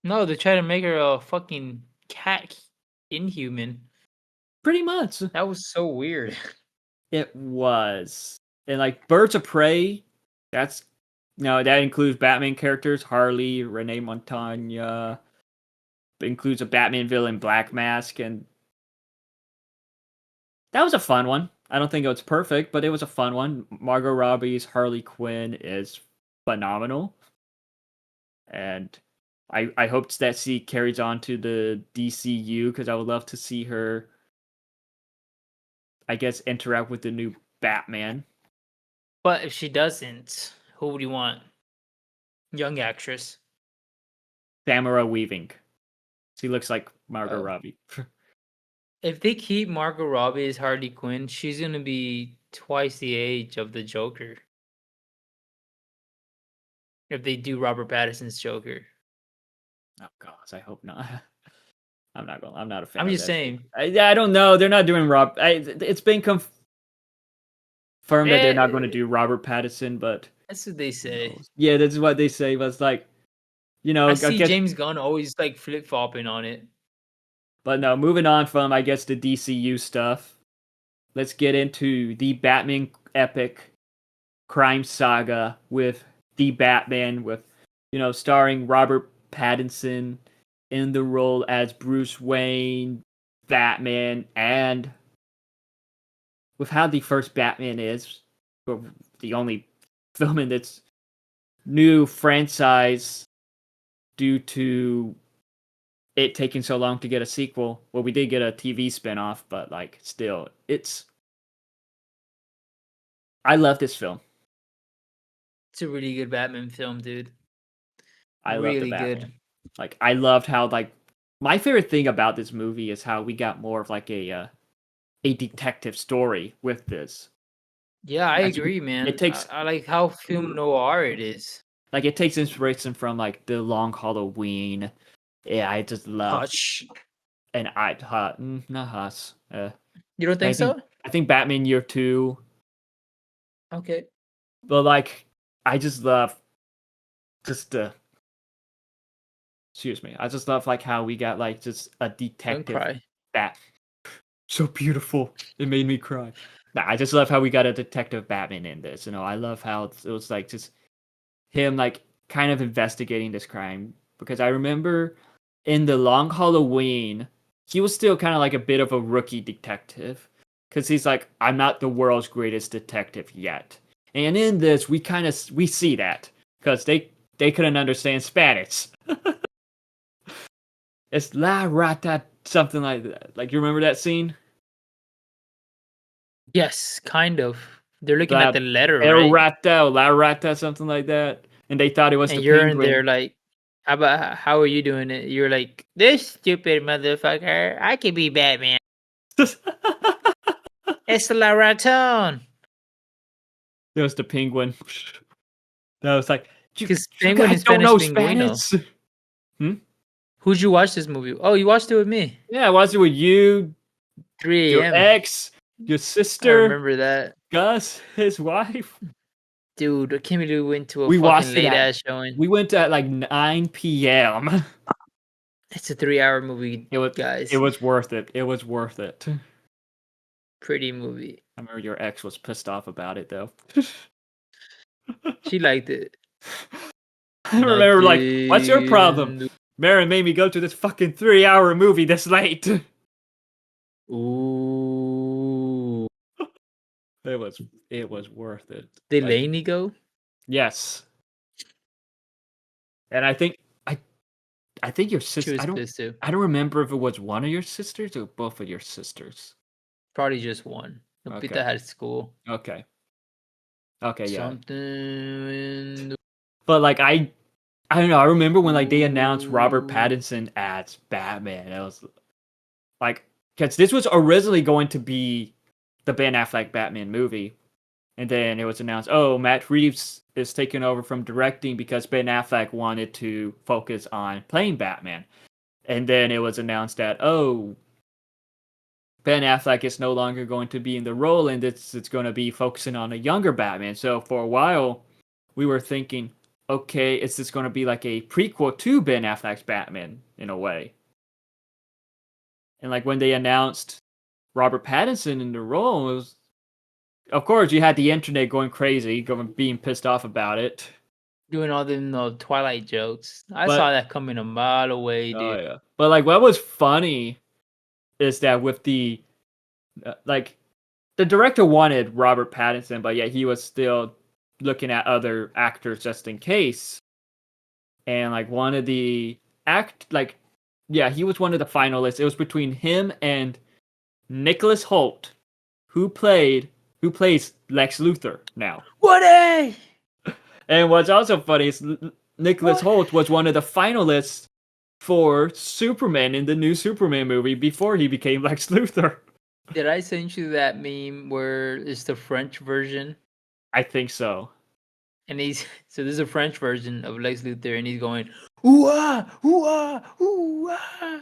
No, they try to make her a fucking cat inhuman. Pretty much. That was so weird. It was. And like Birds of Prey, that's no, that includes Batman characters, Harley, Renee Montagna, includes a Batman villain, Black Mask, and that was a fun one. I don't think it was perfect, but it was a fun one. Margot Robbie's Harley Quinn is phenomenal. And I hope that she carries on to the DCU because I would love to see her, I guess, interact with the new Batman. But if she doesn't, who would you want? Young actress. Samara Weaving. She looks like Margot Oh. Robbie. If they keep Margot Robbie as Harley Quinn, she's gonna be twice the age of the Joker. If they do Robert Pattinson's Joker. Oh gosh, I hope not. I'm not a fan I'm of just that. saying. I don't know. They're not doing Rob. It's been confirmed that they're not going to Eh, do Robert Pattinson, but that's what they say. yeah, that's what they say. But it's like, I I see guess. James Gunn always like flip flopping on it. But no, moving on from I guess the DCU stuff. Let's get into the Batman epic crime saga with the Batman with starring Robert Pattinson in the role as Bruce Wayne, Batman, and with how the first Batman is, or the only film in its new franchise due to it taking so long to get a sequel. Well, we did get a TV spinoff, but like still, I love this film. It's a really good Batman film, dude. I love the Really Batman. good. Like I loved how my favorite thing about this movie is how we got more of like a detective story with this. Yeah, I Like, agree, it man. takes I like how film noir it is. it takes inspiration from like the Long Halloween. Yeah, I just love Hush. and not Huss. You don't I think think so? Batman Year Two, Okay. but like I just love just the excuse me. I just love like how we got like just a Don't detective cry. bat so beautiful. It made me cry. Nah, I just love how we got a detective Batman in this. I love how it was like just him like kind of investigating this crime because I remember in the Long Halloween he was still kind of like a bit of a rookie detective because he's like I'm not the world's greatest detective yet. And in this we see that because they couldn't understand Spanish. It's La Rata something like that. Like you remember that scene? Yes, kind of. They're looking at La the letter, El right? Rata or La Rata, something like that. And they thought it was And the you're in penguin. there like, how are you doing it? You're like, this stupid motherfucker. I could be Batman. It's La Raton. It was the penguin. That was like, Because you Penguin in guys don't Spanish know Linguino. Spanish? Hmm? Who'd you watch this movie? Oh, you watched it with me. Yeah, I watched it with you, 3 your a.m. ex, your I sister, remember that. Gus, his wife. Dude, I can't believe we went to a We fucking watched it late ass showing. we went at like 9 p.m. It's a 3 hour movie, It guys. was worth it. It was worth it. Pretty movie. I remember your ex was pissed off about it though. She liked it. I remember like, what's your problem? Nothing. Marin made me go to this fucking 3-hour movie this late. Ooh. It was worth it. Did Like Lainey go? yes. And I think your She sister was pissed too. I don't remember if it was one of your sisters or both of your sisters. Probably just one. The Okay. that had school. Okay. Okay, yeah. Something. But like I don't know, I remember when like they announced Robert Pattinson as Batman. It was like cuz this was originally going to be the Ben Affleck Batman movie. And then it was announced, oh, Matt Reeves is taking over from directing because Ben Affleck wanted to focus on playing Batman. And then it was announced that, oh, Ben Affleck is no longer going to be in the role and it's going to be focusing on a younger Batman. So for a while, we were thinking, okay, is this going to be like a prequel to Ben Affleck's Batman in a way? And like when they announced Robert Pattinson in the role, it was of course, you had the internet going crazy, being pissed off about it. Doing all the Twilight jokes. I But saw that coming a mile away, oh dude. yeah, but like what was funny is that with the like the director wanted Robert Pattinson, but yeah, he was still looking at other actors just in case. And like one of the he was one of the finalists. It was between him and Nicholas Holt, who plays Lex Luthor now. Woody! And what's also funny is Nicholas What? Holt was one of the finalists for Superman in the new Superman movie before he became Lex Luthor. Did I send you that meme where it's the French version? I think so. And he's so there's a French version of Lex Luthor, and he's going ooh ah ooh ah ooh ah.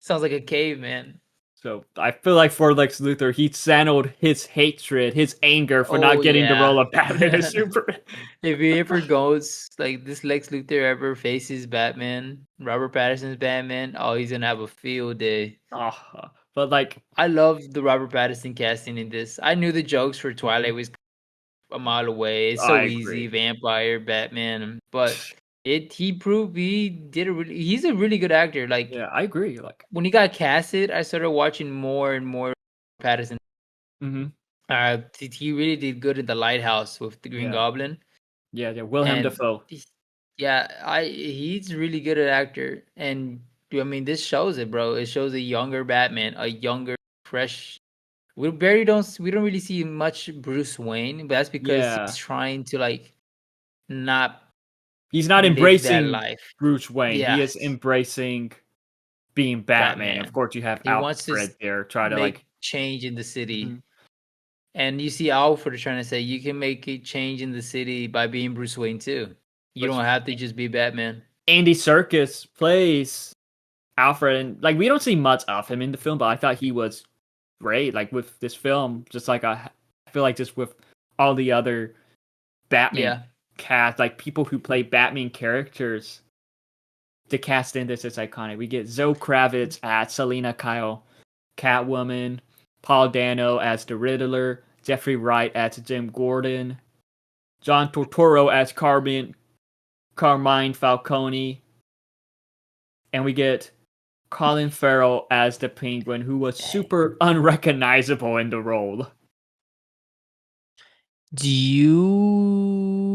Sounds like a caveman. So I feel like for Lex Luthor, he channeled his hatred, his anger for Oh not getting the role yeah. of Batman and Superman. If he ever goes like this, Lex Luthor ever faces Batman, Robert Pattinson's Batman, oh, he's gonna have a field day. But like, I love the Robert Pattinson casting in this. I knew the jokes for Twilight was a mile away. It's I so easy, agree. vampire, Batman, but he proved he's a really good actor. Like Yeah, I agree. Like, when he got casted, I started watching more and more Pattinson. mm-hmm. He really did good in The Lighthouse with the Green Yeah, Goblin, yeah. William and Dafoe. yeah, he's really good at actor, and I mean this shows it, bro. It shows a younger Batman, a younger, fresh. We don't really see much Bruce Wayne, but that's because Yeah, he's trying to like not he's not live that embracing life. Bruce Wayne. He is Yes, embracing being Batman. Of Batman. course, you have He wants to Alfred there try to make like. change in the city. Mhm. And you see Alfred trying to say you can make a change in the city by being Bruce Wayne too. You Which don't have to just be Batman. Andy Serkis plays Alfred, and like we don't see much of him in the film, but I thought he was great. Like with this film, just like I feel like just with all the other Batman Yeah. cast, like people who play Batman characters, the cast in this is iconic. We get Zoe Kravitz as Selena Kyle, Catwoman, Paul Dano as the Riddler, Jeffrey Wright as Jim Gordon, John Turturro as Carmine Falcone, and we get Colin Farrell as the Penguin, who was super unrecognizable in the role. Do you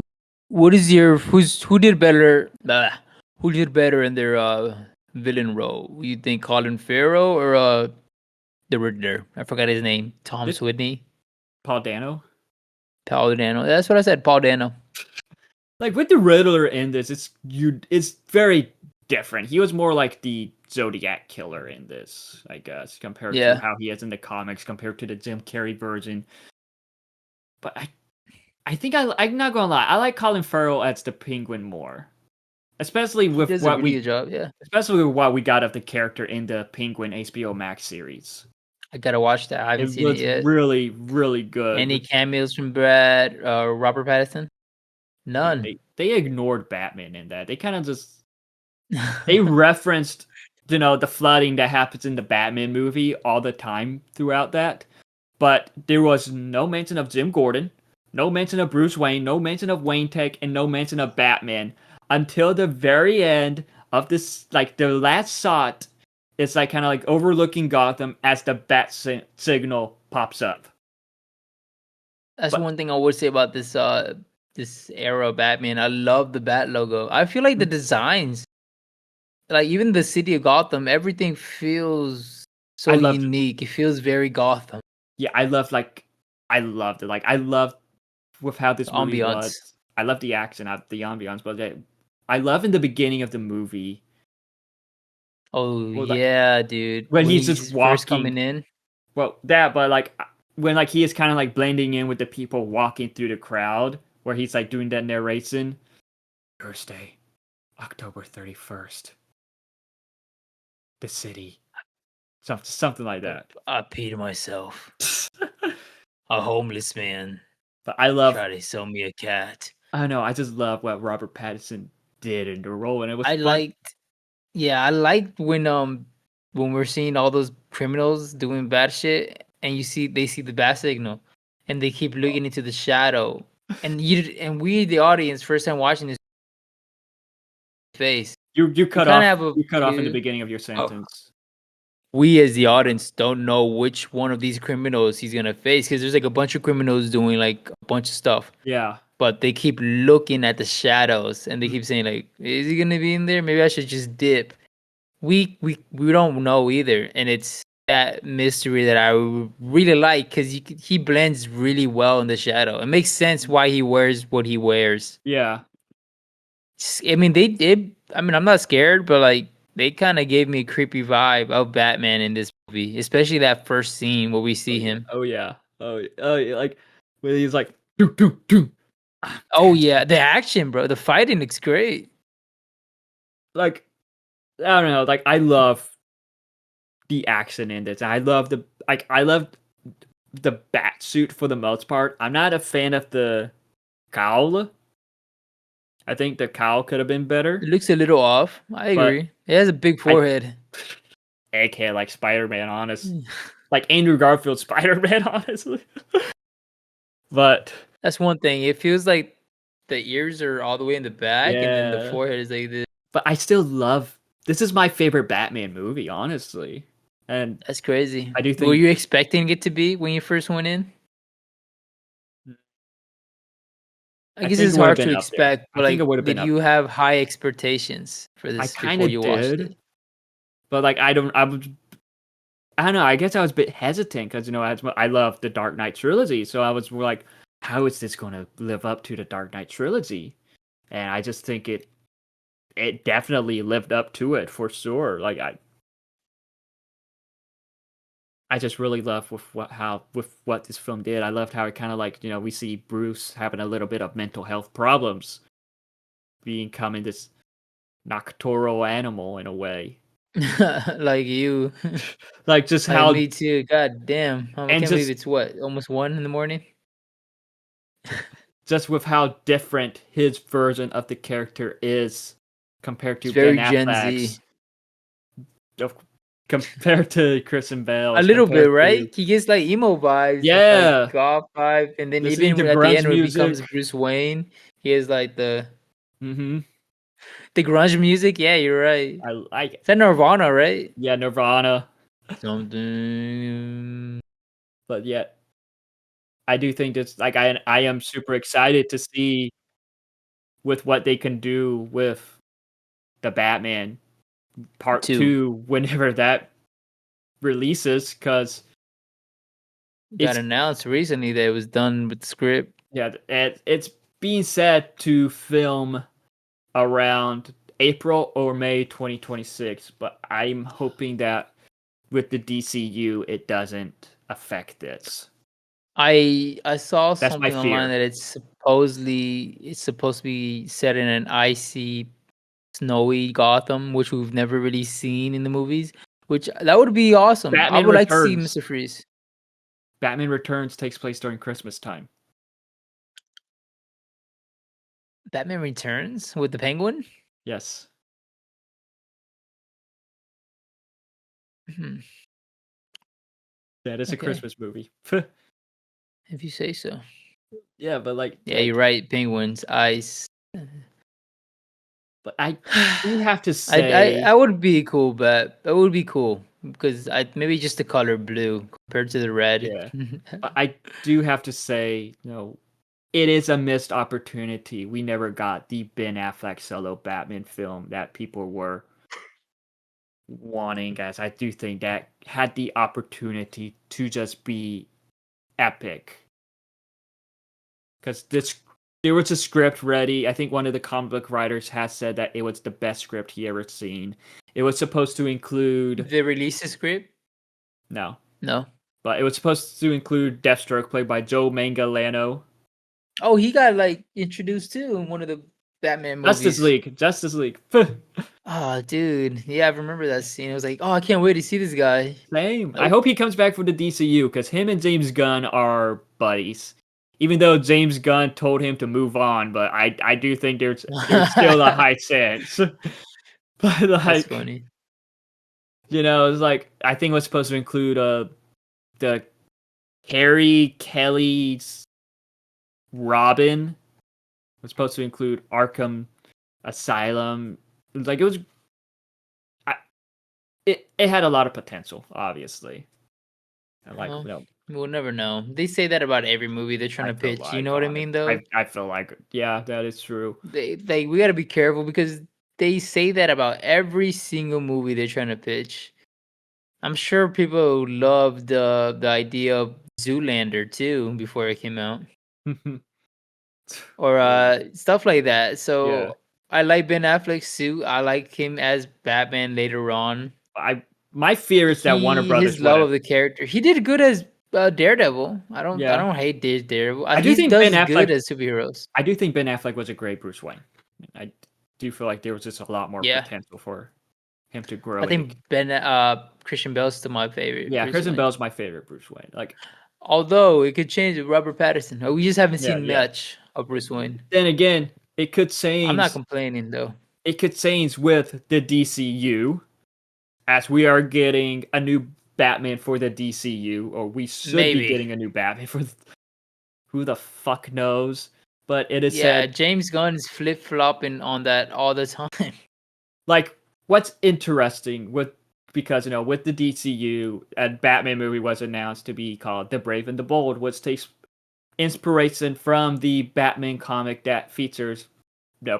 what is your who did better who did better in their villain role? You think Colin Farrell or the Riddler? I forgot his name. Tom Did Swidney? Paul Dano? Paul Dano. That's what I said, Paul Dano. Like with the Riddler in this, it's very different. He was more like the Zodiac killer in this, I guess, compared to Yeah. how he is in the comics, compared to the Jim Carrey version. But I think I'm not gonna lie, I like Colin Farrell as the Penguin more, especially He with does a really good job, yeah. especially with what we got of the character in the Penguin HBO Max series. I gotta watch that. I haven't It seen it was yet. really, really good. Any cameos from Robert Pattinson? Yeah, None. they ignored Batman in that. They kind of just they referenced the flooding that happens in the Batman movie all the time throughout that, but there was no mention of Jim Gordon, no mention of Bruce Wayne, no mention of Wayne Tech, and no mention of Batman until the very end of this. Like the last shot, it's like kind of like overlooking Gotham as the bat signal pops up. That's But one thing I would say about this era of Batman. I love the Bat logo. I feel like the designs, like even the city of Gotham, everything feels I so loved, unique. It feels very Gotham. yeah, I loved it. Like I loved with how this movie was. Ambiance. I love the action, the ambiance, but I love in the beginning of the movie, Oh well, like yeah, dude. when When he's just he's first walking. coming in. Well, that, but like when like he is kind of like blending in with the people walking through the crowd, where he's like doing that narration. Thursday, October 31st, the city, something like that. I peed myself. A homeless man But I love, tried to sell me a cat. I don't know, I just love what Robert Pattinson did in the role, and it was I fun. liked Yeah, I liked when we're seeing all those criminals doing bad shit and they see the bat signal and they keep looking into the shadow. And we the audience first time watching this face. You We cut kind of off, have a you cut off in the few beginning of your oh, sentence. we as the audience don't know which one of these criminals he's going to face cuz there's like a bunch of criminals doing like a bunch of stuff. Yeah, but they keep looking at the shadows and they keep saying like, "Is he gonna be in there? Maybe I should just dip." We don't know either, and it's that mystery that I really like because he blends really well in the shadow. It makes sense why he wears what he wears. Yeah. I mean, they did. I mean, I'm not scared, but like they kind of gave me a creepy vibe of Batman in this movie, especially that first scene where we Oh see yeah. him. Oh yeah. Oh yeah. Like when he's like, doo, doo, doo. Oh yeah, the action, bro. The fighting looks great. Like I don't know. Like I love the action in this. I love I love the bat suit for the most part. I'm not a fan of the cowl. I think the cowl could have been It better, looks a little off. I but agree. It has a big I forehead. egghead like Spider-Man, honest. Like Andrew Garfield Spider-Man, honestly. But That's one thing. It feels like the ears are all the way in the back, and then the yeah. forehead is like this. But I still love this is my favorite Batman movie, honestly. And That's crazy. I do Were think you expecting it to be when you first went in? I I guess think it's it would have hard to been up there. expect, I but think it like, would have been did up you there. have high expectations for I this kind before of you watched did, it? but like I don't know. I guess I was a bit hesitant because I love the Dark Knight trilogy, so I was more like, how is this going to live up to the Dark Knight trilogy? And I just think it definitely lived up to it for sure. Like I just really love with what this film did. I loved how it kind of like we see Bruce having a little bit of mental health problems, becoming this nocturnal animal in a way. Like you, Like just like how me too. God damn, I and can't believe it's what almost 1 in the morning. just with how different his version of the character is compared It's to Ben very Gen Z. Affleck's, of- compared to Kristen A Bale's, little bit, compared right? to He gets like emo vibes and like yeah, goth vibe, and then listening even to at the grunge end where he music. becomes Bruce Wayne, he has like Hmm. the grunge music. Yeah, you're right. I like it. Is that Nirvana, right? Yeah, Nirvana, Something. but yet I do think that's like I am super excited to see with what they can do with the Batman Part Two. 2 whenever that releases, because Got it's announced recently that it was done with the script. yeah, it's being set to film around April or May 2026, but I'm hoping that with the DCU it doesn't affect this. I saw That's my something online fear. that it's supposed to be set in an icy, snowy Gotham, which we've never really seen in the movies. Which that would be awesome. I Batman would like to see Returns. Mr. Freeze. Batman Returns takes place during Christmas time. Batman Returns with the Penguin. Yes. Hmm. That is a Okay, Christmas movie. if you say so. Yeah, but Yeah, you're right. Penguins, ice. but I do have to I say would be cool, but that would be cool because I maybe just the color blue compared to the red. yeah. But I do have to say, it is a missed opportunity. We never got the Ben Affleck solo Batman film that people were wanting, as I do think that had the opportunity to just be epic. Because there was a script ready. I think one of the comic book writers has said that it was the best script he ever seen. It was supposed to include The release the script? no, No. but it was supposed to include Deathstroke played by Joe Manganiello. Oh, he got like introduced too in one of the Batman Justice movies. League, Justice League. Oh, dude. Yeah, I remember that scene. I was like, oh, I can't wait to see this guy. Same. I Nope. hope he comes back for the DCU because him and James Gunn are buddies. Even though James Gunn told him to move on, but I do think there's still a high chance. But That's like funny. it's like I think it was supposed to include the Harry Kelly's Robin was supposed to include Arkham Asylum. Like I, it had a lot of potential, obviously. And like Well, We'll never know. They say that about every movie they're trying I to feel pitch. You like know what I on mean, it. though? I feel like yeah, that is true. We got to be careful because they say that about every single movie they're trying to pitch. I'm sure people loved the idea of Zoolander too before it came out, or Yeah. stuff like that. Yeah. So I like Ben Affleck's suit. I like him as Batman later on. I my fear is that Warner His Brothers love wanna of the character. He did good as Daredevil. I yeah. don't hate Daredevil. I do He think Ben does good Affleck as superheroes. I do think Ben Affleck was a great Bruce Wayne. I do feel like there was just a lot more Yeah, potential for him to I grow in the think Christian Bale's still my favorite yeah, Bruce Kristen Wayne. Bell's my favorite Bruce Wayne. Like Although it could change with Robert Pattinson. We just haven't yeah, seen yeah. much of Bruce Wayne. Then again, I'm not complaining though. it could change with the DCU as we are getting a new Batman for the DCU, or we should be Maybe. getting a new Batman for who the fuck knows. But it is Yeah, said James Gunn is flip flopping on that all the time. like what's interesting with because with the DCU, a Batman movie was announced to be called The Brave and the Bold, which takes inspiration from the Batman comic that features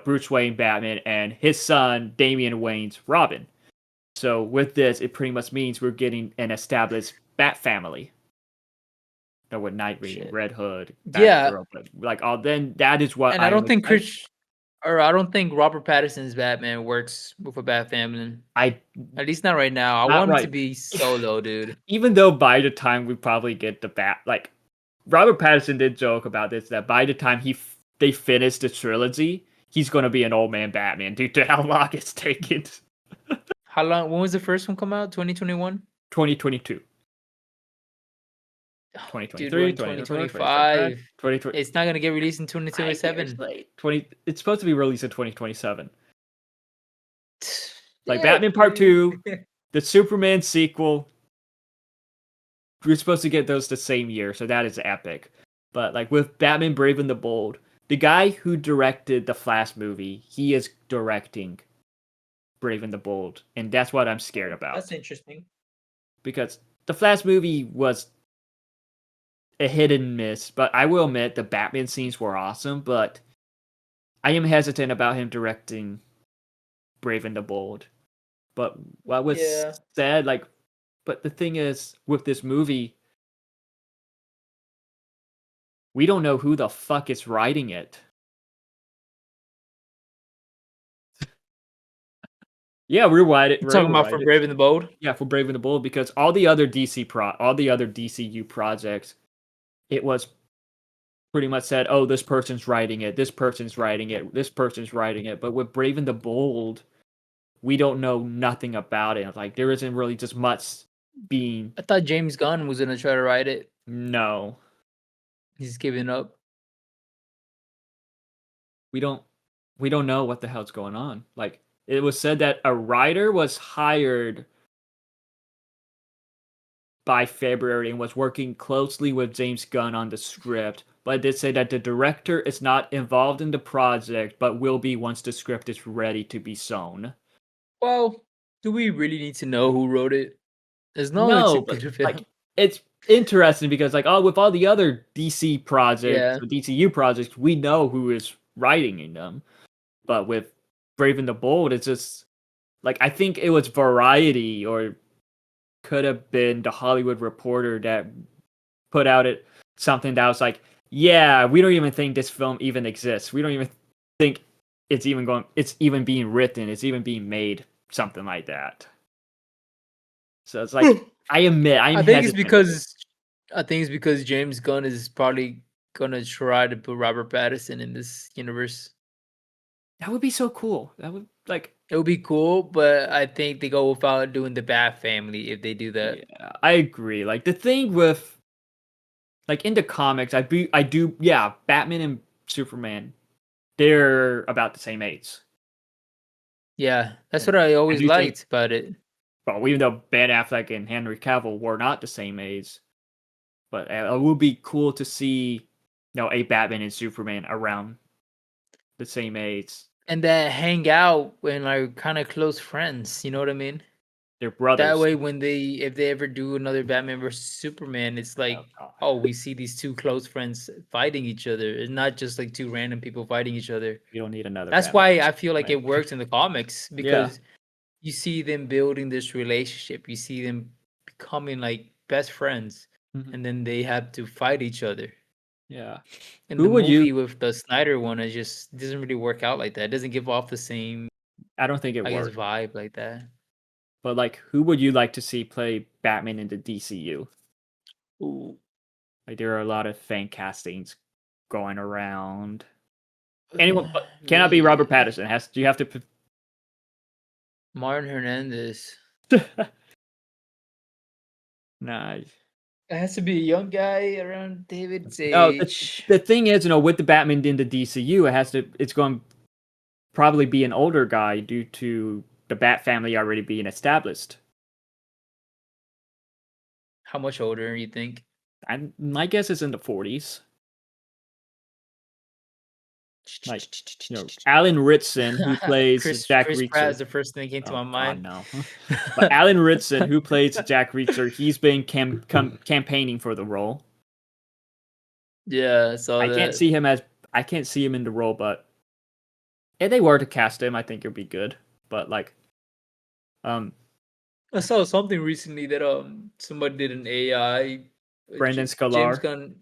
Bruce Wayne Batman and his son Damian Wayne's Robin. So with this, it pretty much means we're getting an established Bat family. With Nightwing, Shit. Red Hood, Yeah, Batgirl, but like all then that is what and I I am don't think excited. I don't think Robert Pattinson's Batman works with a Bat family. I At least not right now. I not want it to right. be solo, dude. Even though by the time we probably get the Bat, like Robert Pattinson did joke about this that by the time they finish the trilogy, he's gonna be an old man Batman due to how long it's taken. How long? When was the first one come out? 2021. 2022. Dude, we're 2023, in 2024, 2025. 2020. It's not gonna get released in 5 years 2027. late. 20. It's supposed to be released in 2027. Like Yeah, Batman Part 2, the Superman sequel. We're supposed to get those the same year, so that is epic. But like with Batman Brave and the Bold, the guy who directed the Flash movie, he is directing Brave and the Bold, and that's what I'm scared about. That's interesting. Because the Flash movie was a hit and miss, but I will admit the Batman scenes were awesome, but I am hesitant about him directing Brave and the Bold. But what was Yeah. said, like, but the thing is, with this movie, we don't know who the fuck is writing it. Yeah, rewrite it. You talking about Rewrite for it. Brave and the Bold? Yeah, for Brave and the Bold, because all the other DCU projects, it was pretty much said, oh, this person's writing it, this person's writing it, this person's writing it. But with Brave and the Bold, we don't know nothing about it. Like there isn't really just much being. I thought James Gunn was gonna try to write it. No, He's giving up. we don't know what the hell's going on. Like it was said that a writer was hired by February and was working closely with James Gunn on the script, but it did say that the director is not involved in the project, but will be once the script is ready to be shown. Well, do we really need to know who wrote it? As long as it's a No, but good like film. it's interesting because like with all the other DC projects, Yeah. the DCU projects, we know who is writing in them. But with Brave and the Bold, it's just like I think it was Variety or could have been the Hollywood Reporter that put out something that was like, yeah, we don't even think this film even exists. We don't even think it's even being written, it's even being made, something like that. So it's like I admit I'm I think it's hesitant with it. because James Gunn is probably gonna try to put Robert Pattinson in this universe. That would be so cool. That would like It would be cool, but I think they go without doing the Bat family if they do that. yeah, I agree. Like the thing with like in the comics, yeah, Batman and Superman, they're about the same age. Yeah, that's And what I I always do think liked about it. well, even though Ben Affleck and Henry Cavill were not the same age, but it would be cool to see, a Batman and Superman around the same age. And then hang out when like kind of close friends. You know what I mean? They're That brothers. way, if they ever do another Batman versus Superman, it's Oh like, god. oh, we see these two close friends fighting each other. It's not just like two random people fighting each other. You don't need another That's Batman why versus I feel like Superman. it works in the comics Yeah. because you see them building this relationship. You see them becoming like best friends, Mhm. and then they have to fight each other. Yeah. And Who the would you? movie with the Snyder one is just doesn't really work out like that. It doesn't give off the same, I don't think it I guess, worked. vibe like that. But like, who would you like to see play Batman in the DCU? Ooh. Like, there are a lot of fan castings going around. Anyone but cannot be Robert Me, Pattinson. Has you have to? Martin Hernandez. Nice. It has to be a young guy around David's Oh, age. the thing is, with the Batman in the DCU, it has to. It's going to probably be an older guy due to the Bat family already being established. How much older you think? My guess is in the 40s. Like, Alan Ritson, who plays Jack Chris Pratt is Reacher. the first thing that came to Oh my God, mind. no. But Alan Ritson, who plays Jack Reacher, he's been campaigning for the role. Yeah, I saw I can't that. see him as I can't see him in the role, but if they were to cast him, I think it'd be good. But like, um, I saw something recently that somebody did an AI. Brandon James Scalar, Gunn.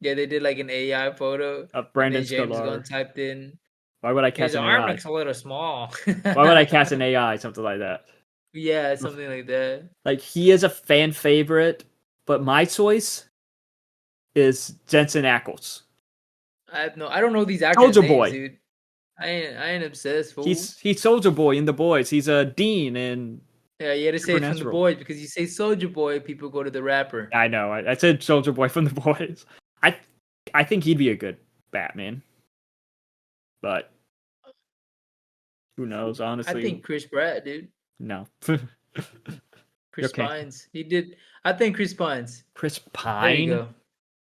Yeah, they did like an AI photo, and Brandon then James Gunn Scalar. typed in Why would I his cast an arm AI? looks a little small. Why would I cast an AI? Something like that. Yeah, something like that. Like, he is a fan favorite, but my choice is Jensen Ackles. I don't know these actors' Soldier names, Boy. dude. I ain't obsessed, fool. He's Soldier Boy in The Boys. He's a dean in Yeah, you had to say it from the Supernatural. boys because you say Soldier Boy, people go to the rapper. I know. I said Soldier Boy from The Boys. I I think he'd be a good Batman, but who knows? I Honestly, think Chris Pratt, dude. no. Chris Okay, Pines. He did. I think Chris Pines. Chris There you Pine. go.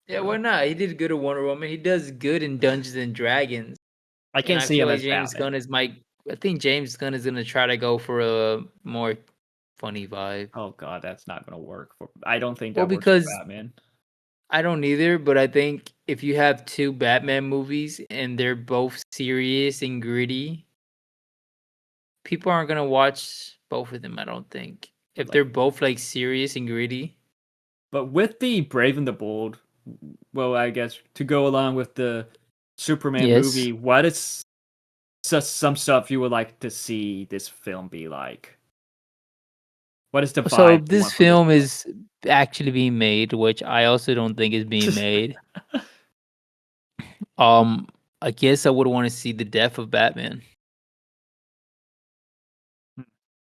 Yeah, why not? He did good in Wonder Woman. He does good in Dungeons and Dragons. I And can't I see feel him like as James Batman. Gunn is my. I think James Gunn is gonna try to go for a more funny vibe. Oh God, that's not gonna work. I don't think Well, that works for because Batman. I don't either, but I think if you have two Batman movies and they're both serious and gritty, people aren't gonna watch both of them. I don't think But if like, they're both like serious and gritty. but with the Brave and the Bold, well, I guess to go along with the Superman Yes. movie, what is some stuff you would like to see this film be like? What is the So vibe you this want from this film is actually being made, which I also don't think is being film? made. Um, I guess I would want to see the death of Batman.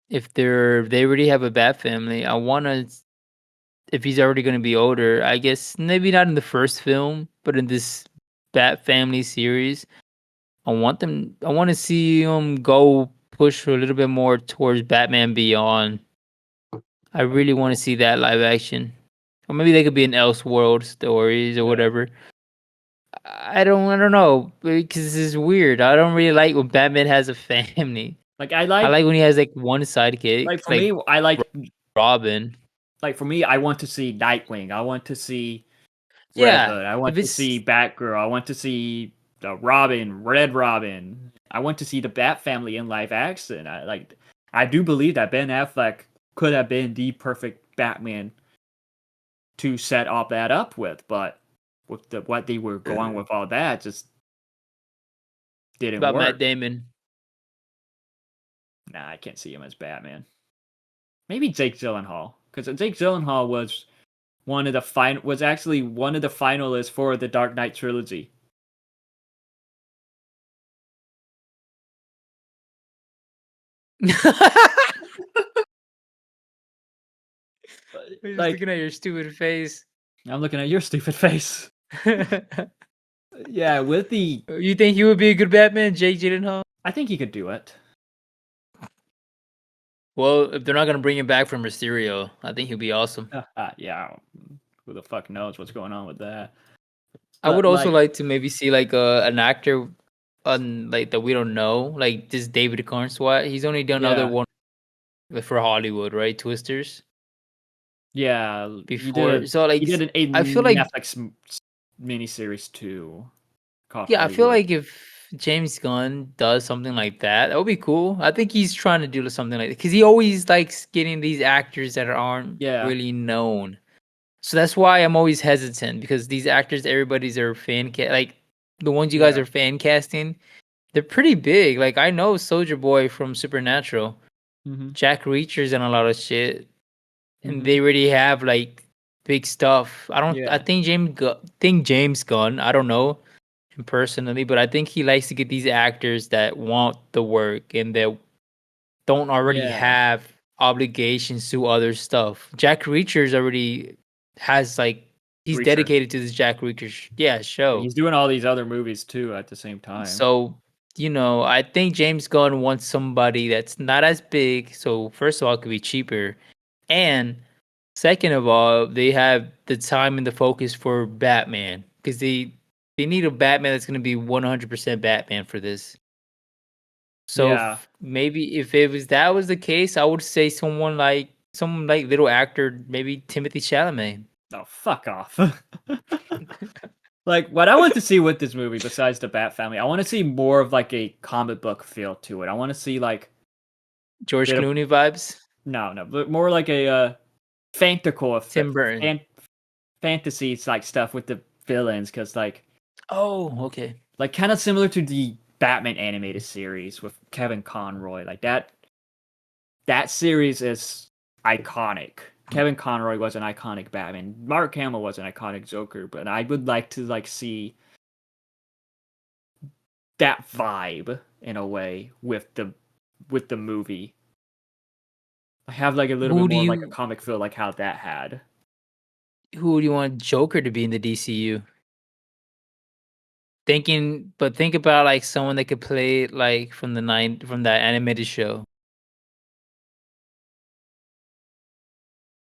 If they already have a Bat family, I want to. If he's already going to be older, I guess maybe not in the first film, but in this Bat family series, I want them. I want to see him go push a little bit more towards Batman Beyond. I really want to see that live action, or maybe they could be in Elseworld stories or Yeah. whatever. I don't know because it's weird. I don't really like when Batman has a family. Like I I like like when he has like one sidekick, like for like me, I like Robin. like for me, I want to see Nightwing. I want to see Red Yeah, Hood. I want if to see it's Batgirl. I want to see the Robin, Red Robin. I want to see the Bat family in live action. I do believe that Ben Affleck could have been the perfect Batman to set all that up with, but with what they were going with all that just didn't about Matt work. Damon. Nah, I can't see him as Batman. Maybe Jake Gyllenhaal, because Jake Gyllenhaal was actually one of the finalists for the Dark Knight trilogy. I'm just Like, looking at your stupid face. I'm looking at your stupid face. Yeah, with the You think he would be a good Batman, Jake Gyllenhaal? I think he could do it. Well, if they're not gonna bring him back from Mysterio, I think he'll be awesome. Yeah, who the fuck knows what's going on with that? I would But also like, like to maybe see like an actor on like that we don't know, like this David Cornswat. He's only done other yeah, one. like, for Hollywood, right? Twisters Yeah, before. So like he did a I feel like Netflix miniseries too called yeah, I feel Hollywood. like if James Gunn does something like that, that would be cool. I think he's trying to do something like that because he always likes getting these actors that aren't Yeah, really known. So that's why I'm always hesitant because these actors, everybody's are like the ones you guys yeah, are fan casting, they're pretty big. Like I know Soldier Boy from Supernatural, hmm, Jack Reacher's in a lot of shit, and hmm, they already have like big stuff. I don't. I yeah, think James Gunn. I don't know him personally, but I think he likes to get these actors that want the work and that don't already yeah. have obligations to other stuff. Jack Reacher's already has like he's Reacher. dedicated to this Jack Reacher show. He's doing all these other movies too at the same time. So, I think James Gunn wants somebody that's not as big. So, first of all, it could be cheaper. And second of all, they have the time and the focus for Batman because they need a Batman that's going to be 100% Batman for this. So Yeah. maybe if it was that was the case, I would say someone like little actor, maybe Timothy Chalamet. Oh, fuck off. Like what I want to see with this movie, besides the Bat Family, I want to see more of like a comic book feel to it. I want to see like George bit of Clooney vibes. no, but more like a fantastical Tim effect, Burton. fantasy like stuff with the villains, because Oh, okay. like kind of similar to the Batman animated series with Kevin Conroy. Like that series is iconic. Kevin Conroy was an iconic Batman. Mark Hamill was an iconic Joker, but I would like to like see that vibe in a way with the movie. I have like a little bit Who do more like a you comic feel like how that had. who do you want Joker to be in the DCU? But think about like someone that could play it like from that animated show.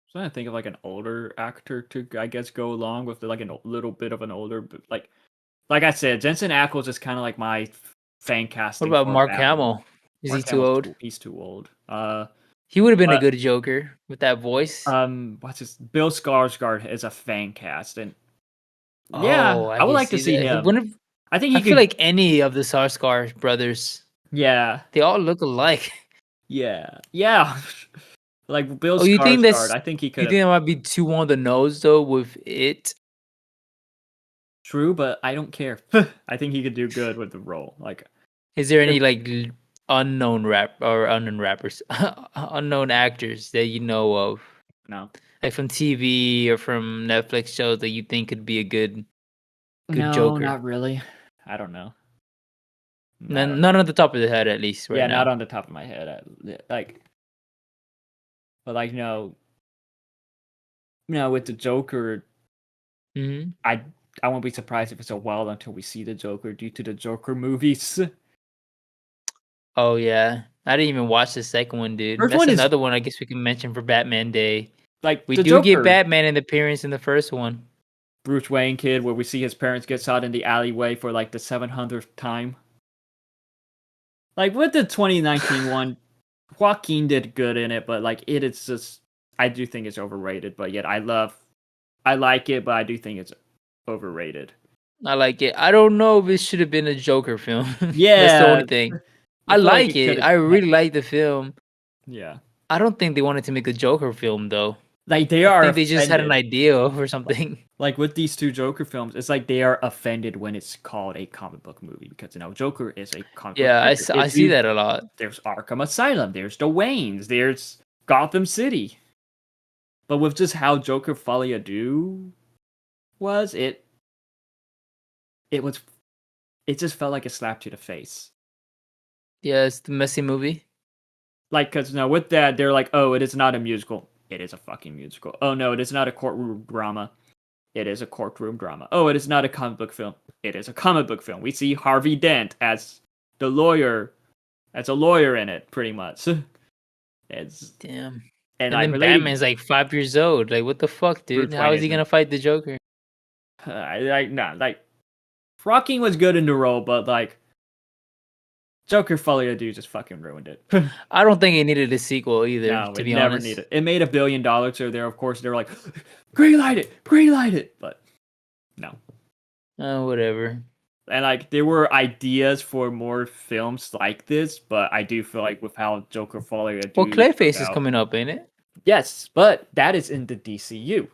So I think of like an older actor to I guess go along with like a little bit of an older, but like I said, Jensen Ackles is kind of like my fan What casting about for Mark Batman. Hamill? Is he Mark too Hamill's old? he's too old. He would have been a But good Joker with that voice. what's his Bill Skarsgård is a fan cast, and yeah, Oh, I I would can like to see see that. him. I think I he feel could. like any of the Sarsgaard brothers, Yeah, they all look alike. yeah. Like Bill Oh, Skarsgård, I think he you could have. think that might be too on the nose though with it? True, but I don't care. I think he could do good with the role. Like, Is there if, any like unknown rappers, unknown actors that you know of, no, like from TV or from Netflix shows that you think could be a good no, Joker? not really. I don't know. I don't None, know. none on the top of the head, at least right Yeah, not now. on the top of my head. Like, but like, with the Joker, Hmm. I I won't be surprised if it's a while until we see the Joker due to the Joker movies. Oh yeah, I didn't even watch the second one, dude. First That's one is another one I guess we can mention for Batman Day. like We the do get Joker, Batman an appearance in the first one. Bruce Wayne kid, where we see his parents get shot in the alleyway for like the 700th time. Like with the 2019 one, Joaquin did good in it, but like it is just I do think it's overrated. But yet I like it, but I do think it's overrated. I like it. I don't know if it should have been a Joker film. That's the Yeah, only thing. I I feel like like it could it. have. I really like the film. Yeah, I don't think they wanted to make a Joker film though. like they I are think they just had an offended. idea or something. Like with these two Joker films, it's like they are offended when it's called a comic book movie because Joker is a comic book Yeah, character. I see that a lot. There's Arkham Asylum, there's the Waynes, there's Gotham City. But with just how Joker Folie à Deux was, it was it just felt like a slap to the face. Yeah, it's the messy movie. Like, because with that, they're like, oh, it is not a musical. It is a fucking musical. Oh, no, it is not a courtroom drama. It is a courtroom drama. Oh, it is not a comic book film. It is a comic book film. We see Harvey Dent as the lawyer, as a lawyer in it, pretty much. It's, Damn. and And like then relating Batman's like 5 years old. Like what the fuck, dude? Bruce How Wayne is he isn't. gonna fight the Joker? Like, nah, like, Rocking was good in the role, but like, Joker Folie à Deux just fucking ruined it. I don't think it needed a sequel either, No, to it be never honest. needed. It made $1 billion, so there, of course, they're like, greenlight it, but no. Whatever. And like there were ideas for more films like this, but I do feel like with how Joker Folie à Well, Deux turned Clayface is out, coming up, ain't it? yes, but that is in the DCU.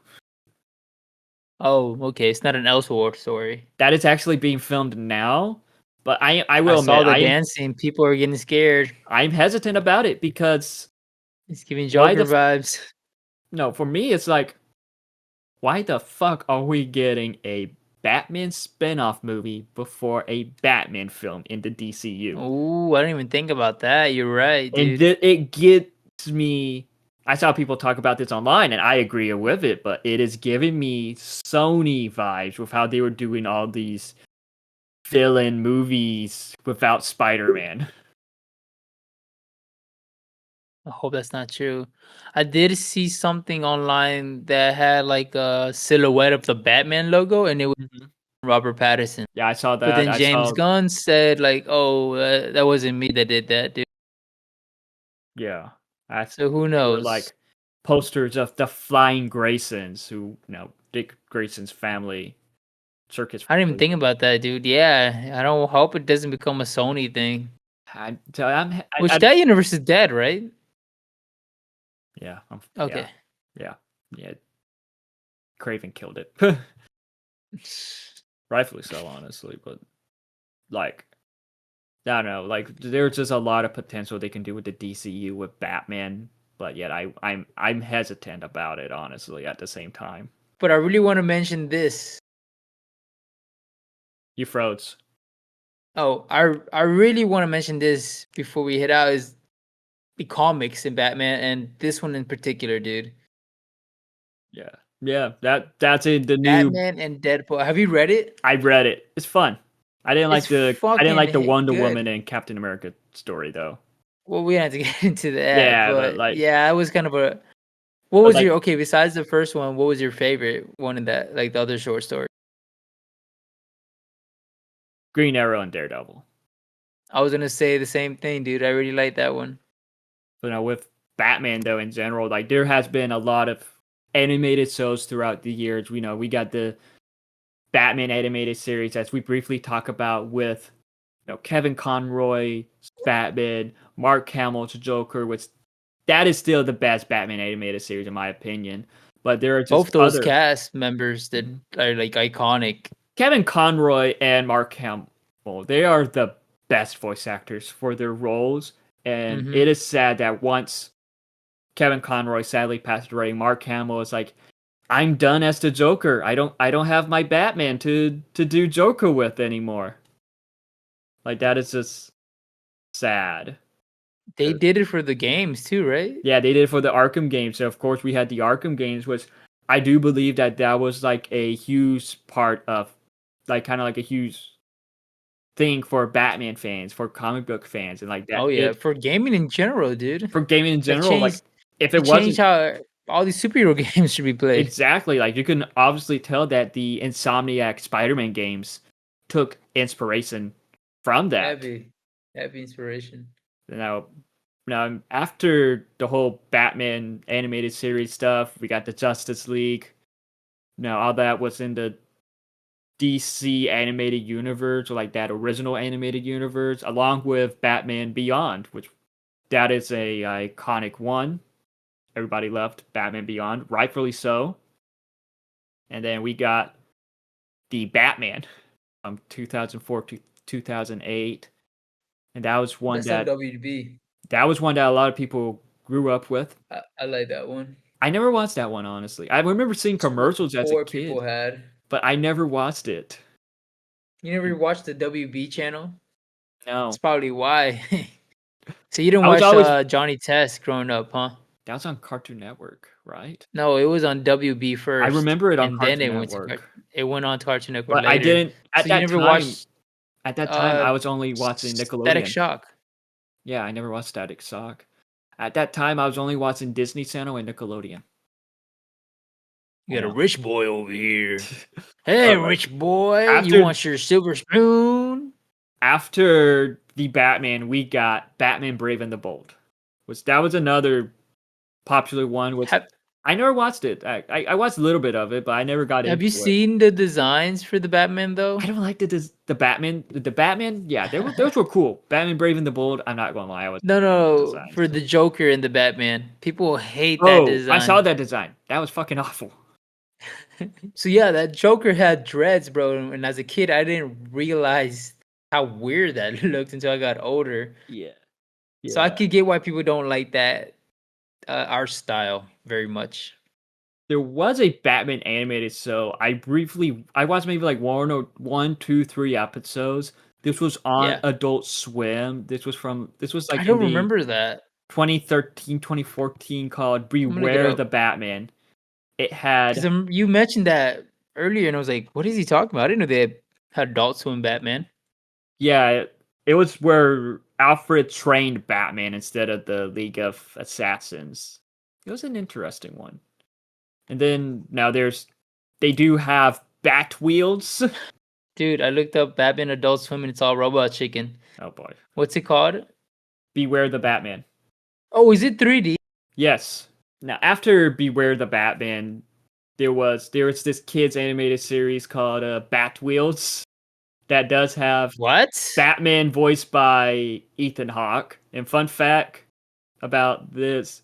Oh, okay. It's not an Elseworld story. That is actually being filmed now, but I I will saw admit the dancing. People are getting scared. I'm hesitant about it because It's giving why Joker the vibes. no, for me it's like why the fuck are we getting a Batman spin-off movie before a Batman film in the DCU? Ooh, I didn't even think about that. You're right, And dude. it gets me. I saw people talk about this online, and I agree with it, but it is giving me Sony vibes with how they were doing all these villain movies without Spider-Man. I hope that's not true. I did see something online that had like a silhouette of the Batman logo, and it was Mhm. Robert Pattinson. Yeah, I saw But that. then I James saw, Gunn said like, "Oh, that wasn't me that did that, dude." yeah, that's So who they were knows? like posters of the Flying Graysons, who Dick Grayson's family, circus I didn't even family. think about that, dude. Yeah, I don't hope it doesn't become a Sony thing. I Which that universe is dead, right? yeah, Okay. yeah, yeah. Craven killed it. Rightfully so, honestly, but like I don't know, like there's just a lot of potential they can do with the DCU with Batman, but yet I'm hesitant about it, honestly, at the same time. But I really want to mention this. You froze. Oh, I really want to mention this before we head out is the comics in Batman and this one in particular, dude. Yeah. Yeah, that's in the new. Batman and Deadpool. Have you read it? I read it. It's fun. It's I didn't fucking like the Wonder good. Woman and Captain America story though. Well, we don't have to get into that, Yeah, but but like yeah, it was kind of a. What but was like your okay? Besides the first one, what was your favorite one in that? Like the other short story. Green Arrow and Daredevil. I was gonna say the same thing, dude. I really like that one. But with Batman though in general, like there has been a lot of animated shows throughout the years. We got the Batman animated series, as we briefly talk about with Kevin Conroy, Batman, Mark Hamill's Joker, which that is still the best Batman animated series in my opinion. But there are just Both those other cast members that are like iconic. Kevin Conroy and Mark Hamill. They are the best voice actors for their roles, and Mm-hmm. it is sad that once Kevin Conroy sadly passed away, Mark Hamill is like, I'm done as the Joker. I don't have my Batman to do Joker with anymore. Like that is just sad. They did it for the games too, right? Yeah, they did it for the Arkham games. So of course we had the Arkham games, which I do believe that was like a huge part of, like kind of like a huge thing for Batman fans, for comic book fans, and like that Oh yeah, it for gaming in general, dude. for gaming in That general. Like changed. if it It changed wasn't how all these superhero games should be played. exactly like you can obviously tell that the Insomniac Spider-Man games took inspiration from that. Heavy, heavy inspiration. Now, now after the whole Batman animated series stuff, we got the Justice League. Now all that was in the DC animated universe, or like that original animated universe, along with Batman Beyond, which that is a iconic one. Everybody loved Batman Beyond, rightfully so. And then we got the Batman from 2004 to 2008, and That's on WB. that was one that a lot of people grew up with. I like that one. I never watched that one, honestly. I remember seeing It's what commercials as a four people kid, had. but I never watched it. You never watched the WB channel? That's No, probably why. So you didn't I was watch always Johnny Test growing up, huh? that was on Cartoon Network, right? No, it was on WB I first, remember it on and then Cartoon Network, it went on to Cartoon Network but I later. didn't So you never watched At that time, I was only watching Static Nickelodeon. Shock? Yeah, I never watched Static Shock. At that time, I was only watching Disney Channel and Nickelodeon. You got a Yeah. rich boy over here. Hey, Like rich boy, you after want your silver spoon? after the Batman, we got Batman Brave and the Bold. That was another popular one. I never watched it. I watched a little bit of it, but I never got have you into it. seen the designs for the Batman though? I don't like the Batman. The Batman, yeah, those were cool. Batman Brave and the Bold. I'm not gonna lie, I was No, designs. for the Joker and the Batman. People hate that Oh, design. I saw that design. That was fucking awful. So yeah, that Joker had dreads, bro. And as a kid, I didn't realize how weird that looked until I got older. Yeah. So I could get why people don't like that art style very much. There was a Batman animated show. I watched maybe like one, two, 3 episodes. This was on Yeah. Adult Swim. This was like I in don't the remember that. 2013, 2014 called I'm gonna look it Beware up. the Batman. It had Because you mentioned that earlier, and I was like, "What is he talking about?" I didn't know they had Adult Swim Batman. yeah, it was where Alfred trained Batman instead of the League of Assassins. It was an interesting one. And then now they do have Bat Wheels. Dude, I looked up Batman Adult Swim, and it's all Robot Chicken. Oh boy. What's it called? Beware the Batman. Oh, is it 3D? Yes. Now after Beware the Batman, there was this kids animated series called Bat Wheels that does have What? Batman voiced by Ethan Hawke. And fun fact about this,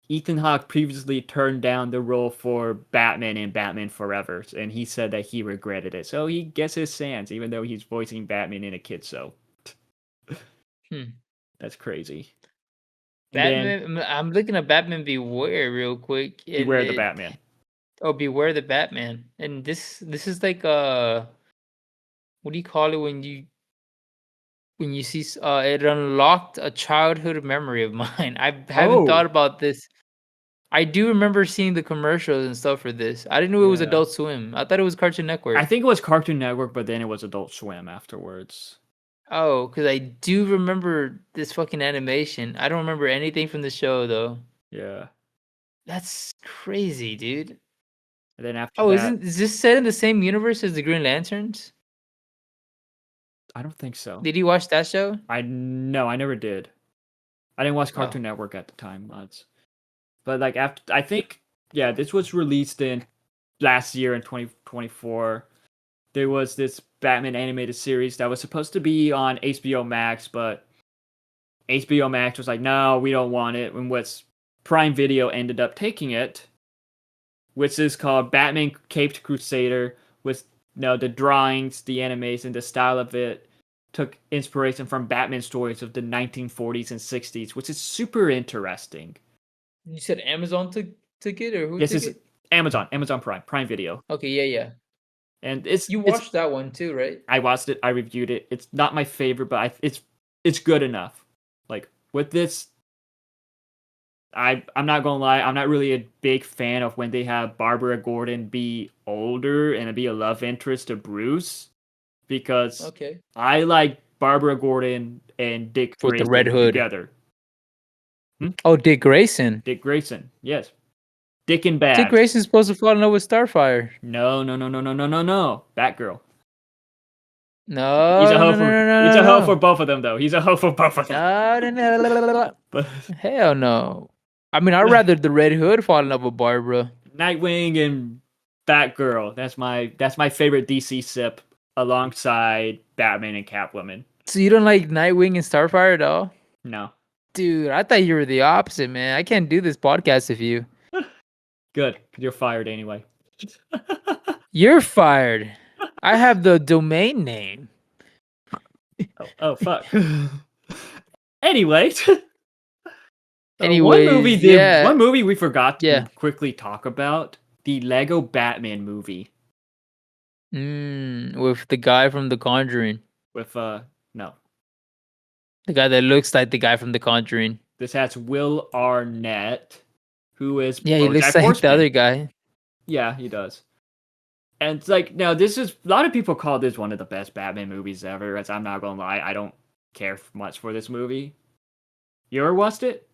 Ethan Hawke previously turned down the role for Batman in Batman Forever, and he said that he regretted it. So he gets his sans, even though he's voicing Batman in a kid's show. That's crazy. Batman. I'm looking at Batman Beware real quick. Beware the Batman. Oh, Beware the Batman. And this is like what do you call it when you see it unlocked a childhood memory of mine. I haven't thought about this. I do remember seeing the commercials and stuff for this. I didn't know it was Adult Swim. I thought it was Cartoon Network. I think it was Cartoon Network, but then it was Adult Swim afterwards. Oh, because I do remember this fucking animation. I don't remember anything from the show though. Yeah. That's crazy, dude. And then after that, is this set in the same universe as the Green Lanterns? I don't think so. Did you watch that show? No, I never did. I didn't watch Cartoon Network at the time much. But like after, I think, yeah, this was released in last year in 2024. There was this Batman animated series that was supposed to be on HBO Max, but HBO Max was like, no, we don't want it. And what's Prime Video ended up taking it, which is called Batman Caped Crusader, with the drawings, the animation, the style of it took inspiration from Batman stories of the 1940s and 60s, which is super interesting. You said Amazon took it, or who Yes, took it's it? Amazon Prime Video. Okay, yeah. And you watched that one too, right? I watched it. I reviewed it. It's not my favorite, but it's good enough. Like with this, I'm not gonna lie. I'm not really a big fan of when they have Barbara Gordon be older and be a love interest to Bruce, because I like Barbara Gordon and Dick with Grayson the Red Hood together. Oh, Dick Grayson. Dick Grayson, yes. Dick and Bad. Dick Grayson's supposed to fall in love with Starfire. No. Batgirl. No, he's a hoe no, he's a hoe for both of them, though. He's a hoe for both of them. No. Hell no. I mean, I'd rather the Red Hood fall in love with Barbara. Nightwing and Batgirl. That's my favorite DC sip, alongside Batman and Catwoman. So you don't like Nightwing and Starfire at all? No. Dude, I thought you were the opposite, man. I can't do this podcast with you. Good. You're fired anyway. You're fired. I have the domain name. Oh fuck. Anyways. Anyways, one movie we forgot to quickly talk about, the Lego Batman movie. With the guy from The Conjuring. With no. The guy that looks like the guy from The Conjuring. This has Will Arnett, who is he looks like the other guy. Yeah, he does. And it's like, now this is, a lot of people call this one of the best Batman movies ever. As I'm not gonna lie, I don't care much for this movie. You ever watched it?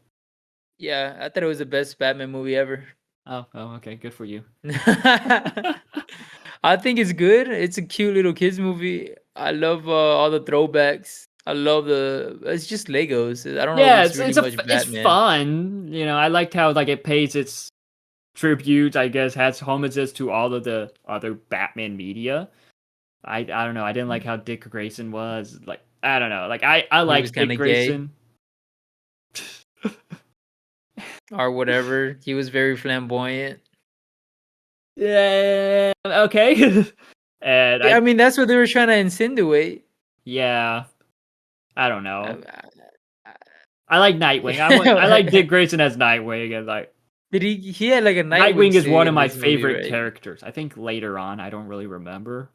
Yeah, I thought it was the best Batman movie ever. Oh, okay, good for you. I think it's good. It's a cute little kids movie. I love all the throwbacks. I love the. It's just Legos. I don't know if Yeah, it's really much it's Batman. fun. I liked how like it pays its tribute. I guess has homages to all of the other Batman media. I don't know. I didn't like how Dick Grayson was. Like I don't know. Like I He was like kind Dick of gay Grayson. or whatever. He was very flamboyant. Yeah. Okay. And Yeah, I mean that's what they were trying to insinuate. yeah. I don't know. I- I like Nightwing. I like Dick Grayson as Nightwing, and like Did he had like a Nightwing Nightwing is suit one of in my this movie, favorite right? characters. I think later on, I don't really remember.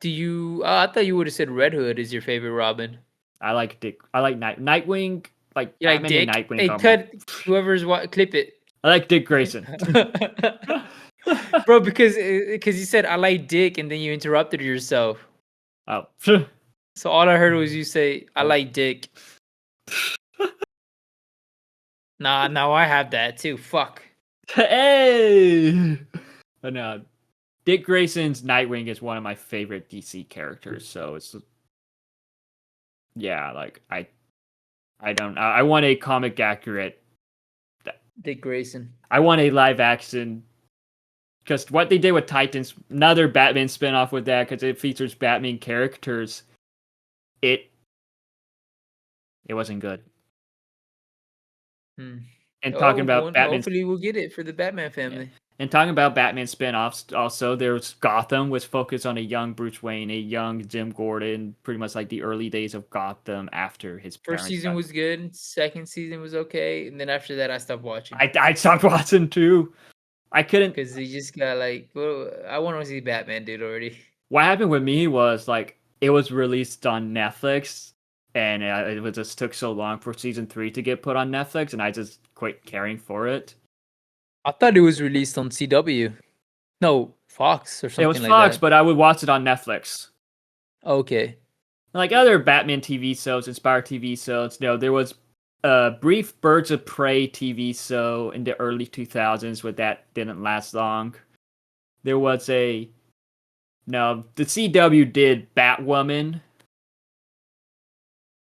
Do you? I thought you would have said Red Hood is your favorite Robin. I like Dick. I like Nightwing. Like You like Batman and Dick? Nightwing Hey, are my. cut whoever's clip it. I like Dick Grayson. Bro, because you said I like Dick and then you interrupted yourself. Oh. So all I heard was you say I like Dick. Nah, now I have that too. Fuck. Hey. But no, Dick Grayson's Nightwing is one of my favorite DC characters. So it's yeah, like I don't. I want a comic accurate. Dick Grayson. I want a live action. Because what they did with Titans, another Batman spinoff with that, because it features Batman characters, it wasn't good. Hmm. And talking Oh, about Batman's, hopefully we'll get it for the Batman yeah. family. And talking about Batman spinoffs, also there's Gotham, which focused on a young Bruce Wayne, a young Jim Gordon, pretty much like the early days of Gotham after his First parents season got. was good. Second season was okay, and then after that, I stopped watching I stopped watching too. I couldn't. because he just got like, well, I want to see Batman, dude. Already. What happened with me was like it was released on Netflix, and it just took so long for season 3 to get put on Netflix, and I just quit caring for it. I thought it was released on CW. No, Fox or It was something like Fox, that. but I would watch it on Netflix. Okay. Like other Batman TV shows, inspired TV shows, there was a brief Birds of Prey TV show in the early 2000s, but that didn't last long. There was the CW did Batwoman,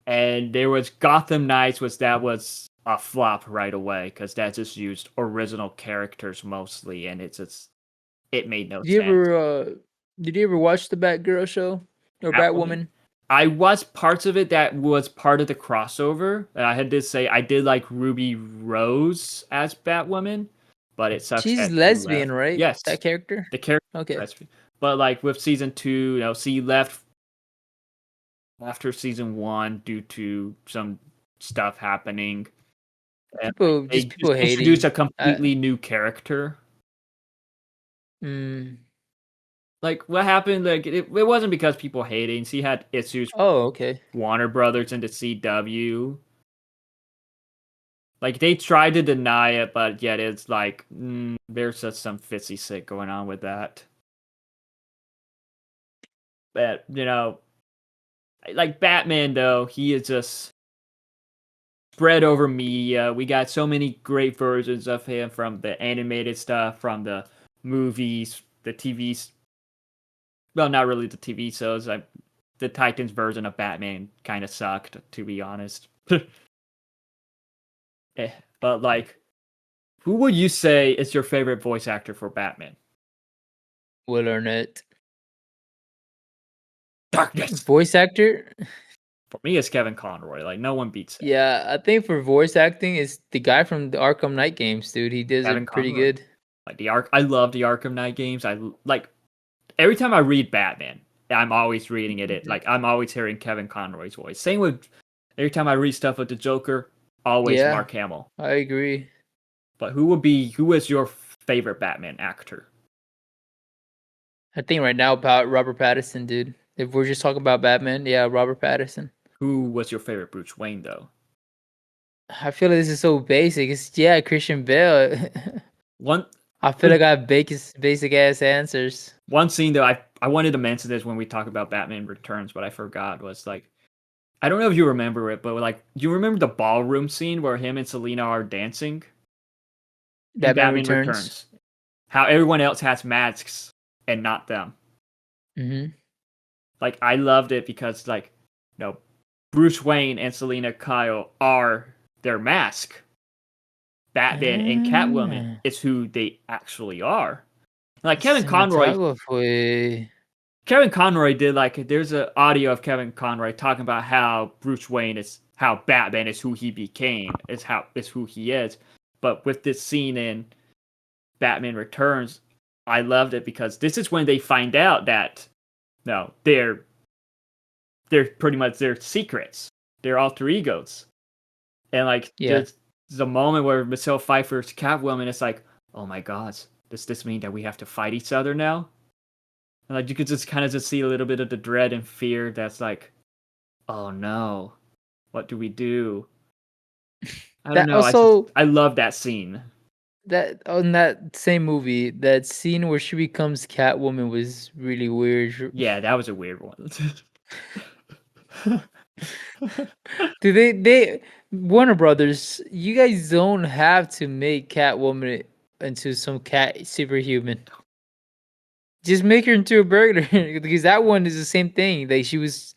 and there was Gotham Knights, that was a flop right away because that just used original characters mostly, and it made no Did you sense. ever did you ever watch the Batgirl show or Batwoman. Batwoman? I watched parts of it that was part of the crossover, and I had to say I did like Ruby Rose as Batwoman, but it sucks She's that she lesbian, left. right? Yes, That character. the character, Okay. but like with season 2, she left after season 1 due to some stuff happening. And like, People, they just people just introduced hating. a completely new character. Mm, Like what happened? Like it wasn't because people hating. She had issues oh, okay. with Warner Brothers and the CW. Like they tried to deny it, but yet it's like there's just some fizzy shit going on with that. But like Batman though, he is just spread over media. We got so many great versions of him from the animated stuff, from the movies, the TVs. Well, not really the TV shows. The Titans version of Batman kind of sucked, to be honest. But like, who would you say is your favorite voice actor for Batman? Will Arnett. Darkness. Voice actor? For me, it's Kevin Conroy. Like no one beats him. Yeah, I think for voice acting, it's the guy from the Arkham Knight games, dude. He does Kevin it pretty Conroy. good. Like I love the Arkham Knight games. I like every time I read Batman, I'm always reading it. Like I'm always hearing Kevin Conroy's voice. Same with every time I read stuff with the Joker, always Yeah, Mark Hamill. I agree. But who is your favorite Batman actor? I think right now about Robert Pattinson, dude. If we're just talking about Batman, yeah, Robert Pattinson. Who was your favorite Bruce Wayne though? I feel like this is so basic. It's Christian Bale. One I feel like I have basic ass answers. one scene though, I wanted to mention this when we talk about Batman Returns, but I forgot, was like I don't know if you remember it, but like do you remember the ballroom scene where him and Selena are dancing in Batman Batman Returns. Returns? How everyone else has masks and not them. Mm-hmm. Like I loved it because like Bruce Wayne and Selina Kyle are their mask. Batman and Catwoman Ah, is who they actually are. Like cinematography. Kevin Conroy did like there's an audio of Kevin Conroy talking about how Bruce Wayne is how Batman is who he became, is who he is. But with this scene in Batman Returns, I loved it because this is when they find out that no, they're pretty much their secrets. They're alter egos. And like Yeah. there's a moment where Michelle Pfeiffer's Catwoman is like, oh my god, does this mean that we have to fight each other now? And like you could just kind of just see a little bit of the dread and fear that's like, oh no, what do we do? I don't That know. also I love that scene. that on that same movie, that scene where she becomes Catwoman was really weird. Yeah, that was a weird one. Do they Warner Brothers, you guys don't have to make Catwoman into some cat superhuman. Just make her into a burglar because that one is the same thing. Like she was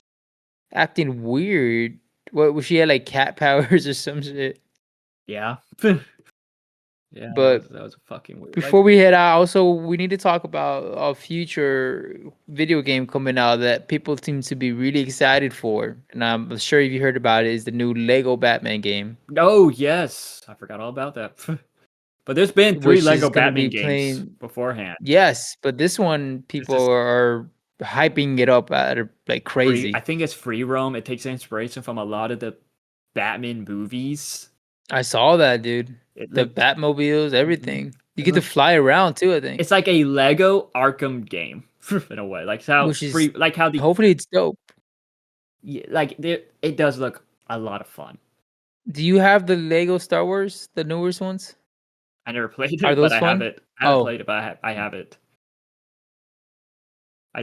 acting weird. What was she had like cat powers or some shit? Yeah. Yeah, But that was fucking weird. Like, before we head out, also we need to talk about a future video game coming out that people seem to be really excited for, and I'm sure if you heard about it, is the new Lego Batman game, oh yes, I forgot all about that. But there's been three which is Lego gonna Batman be games playing. beforehand. Yes, but this one This people is are hyping it up at like free. I crazy. think it's free roam. It takes inspiration from a lot of the Batman movies. I saw that, dude. It The looked. Batmobiles, Mhm. everything. You It get to looked. fly around too, I think, It's like a Lego Arkham game in a way. Like how which is free. Like how the. hopefully it's dope. Yeah, like it does look a lot of fun. Do you have the Lego Star Wars, the newest ones? I never played Are it, but those fun? I haven't Oh, played it, but I have it.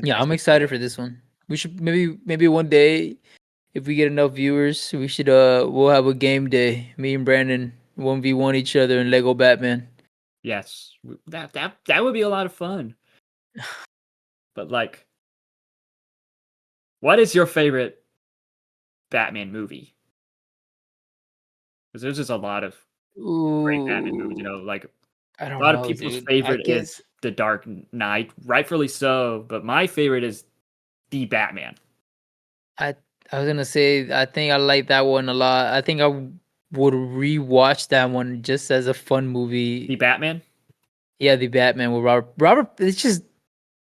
yeah, I I'm should play excited it. for this one. We should maybe one day if we get enough viewers, we should we'll have a game day. Me and Brandon 1v1 each other in Lego Batman. Yes, that would be a lot of fun. But like, what is your favorite Batman movie? Because there's just a lot of great Batman movies. You know, Ooh, like I a don't lot of know, people's dude. I favorite is guess. The Dark Knight, rightfully so. But my favorite is the Batman. I I was gonna say I think I like that one a lot. I think I would rewatch that one just as a fun The movie. Batman. Yeah, the Batman with Robert. Robert, it's just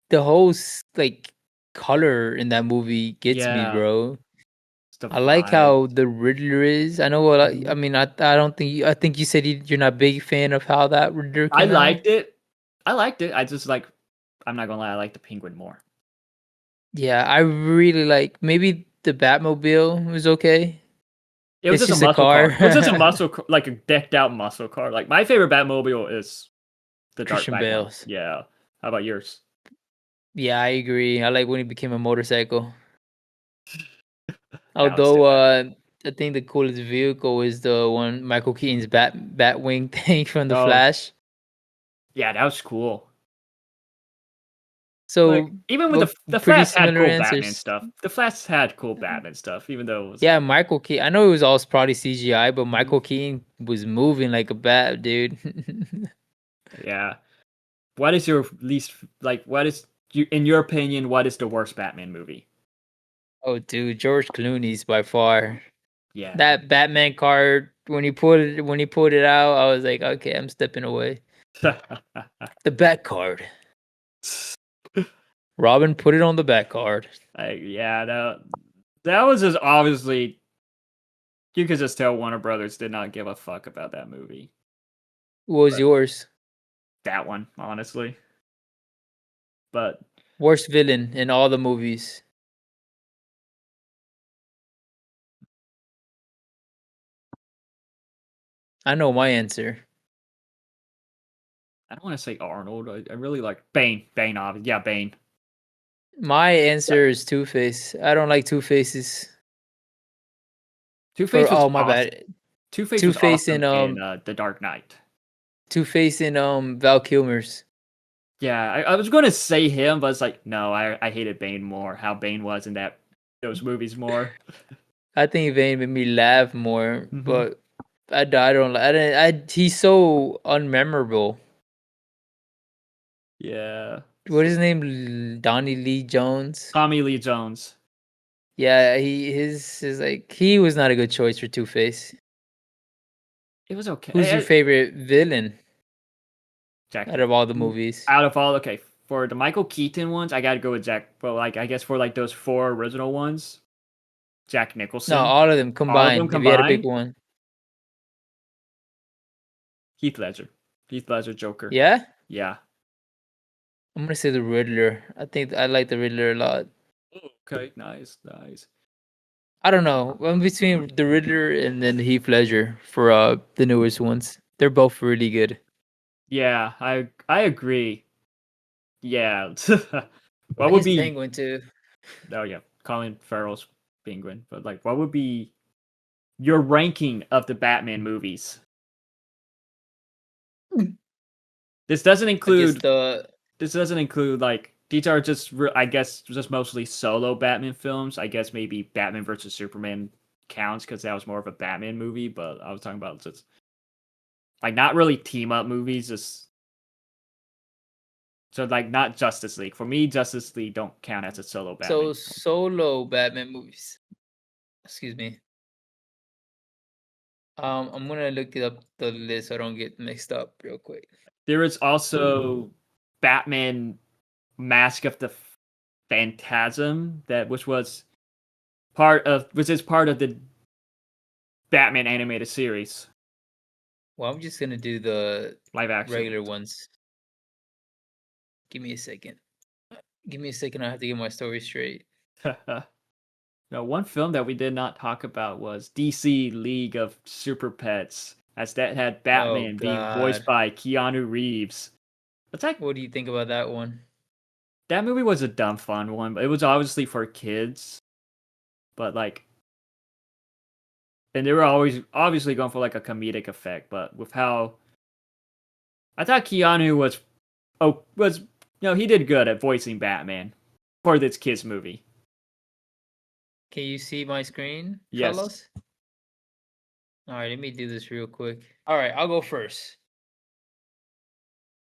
the whole like color in that movie gets me, Yeah, bro. it's the I like vibe. how the Riddler is. I know what I Mhm. mean. I don't think I think you said you're not a big fan of how that Riddler I came out. liked it. I liked it. I just like. I'm not gonna lie. I like the Penguin more. Yeah, I really like. Maybe the Batmobile was okay. It was It's just a just a muscle car. car. It was just a like a decked out muscle car. Like my favorite Batmobile is the Dark Christian Knight one. Bale's. Yeah. How about yours? Yeah, I agree. I like when he became a motorcycle. That was too Although epic. I think the coolest vehicle is the one Michael Keaton's Batwing thing from the Oh, Flash. yeah, that was cool. So Like even with both the pretty Flash had similar cool Batman answers. stuff. The Flash had cool Batman stuff, even though it was Yeah, Michael Keaton. I know it was all probably CGI, but Mhm. Michael Keaton was moving like a bat, dude. Yeah. What is your least like? What is you in your opinion? What is the worst Batman movie? Oh, dude, George Clooney's by far. Yeah. That Batman card when he pulled it out, I was like, okay, I'm stepping away. The Bat card. Robin put it on the Bat card. Yeah, that was just obviously you could just tell Warner Brothers did not give a fuck about that movie. What was But yours? that one, honestly. But Worst villain in all the movies. I know my answer. I don't want to say Arnold. I really like Bane. Bane, obviously. Yeah, Bane. My Yeah. answer is Two Face. I don't like Two Faces. Two Or Face was oh my awesome. bad. Two Face Two was Face awesome and in The Dark Knight. Two Face and Val Kilmer's. Yeah, I was going to say him, but it's like no, I hated Bane more. How Bane was in those movies more. I think Vane made me laugh more, Hmm. but I don't. I didn't. He's so unmemorable. Yeah. What is his name? Donnie Lee Jones. Tommy Lee Jones. Yeah, his like he was not a good choice for Two Face. It was okay. Who's your favorite villain Jack. out of all the movies? Out of all, okay, for the Michael Keaton ones, I gotta go with Jack. But like, I guess for like those four original ones, Jack No, Nicholson. all of them All of them combined. If you had to pick combined, one, Heath Ledger. Heath Ledger Joker. yeah, Yeah. I'm gonna say the Riddler. I think I like the Riddler a lot. Okay, nice, nice. I don't know. I'm between the Riddler and then Heath Ledger for the newest ones. They're both really good. Yeah, I agree. Yeah. What I would guess be? Penguin too. Oh yeah, Colin Farrell's Penguin. But like, what would be your ranking of the Batman movies? This doesn't I guess include. the This doesn't include like these are just I guess just mostly solo Batman films. I guess maybe Batman versus Superman counts because that was more of a Batman movie. But I was talking about just like not really team up movies. Just so like not Justice League. For me, Justice League don't count as a solo Batman. solo Batman movies. Excuse me. I'm gonna look it up the list so I don't get mixed up real quick. There is also Batman Mask of the Phantasm that which is part of the Batman animated series Well, I'm just gonna do the live action. regular ones. Give me a second. Give me a second. I have to get my story straight. Now, one film that we did not talk about was DC League of Super Pets, as that had Oh Batman being voiced God, by Keanu Reeves. But what do you think about that one? that movie was a dumb fun one, but it was obviously for kids. But like, and they were always obviously going for like a comedic effect. But with how I thought Keanu was he did good at voicing Batman for this kids movie. Can you see my screen, Yes. fellas? All right, let me do this real quick. All right, I'll go first.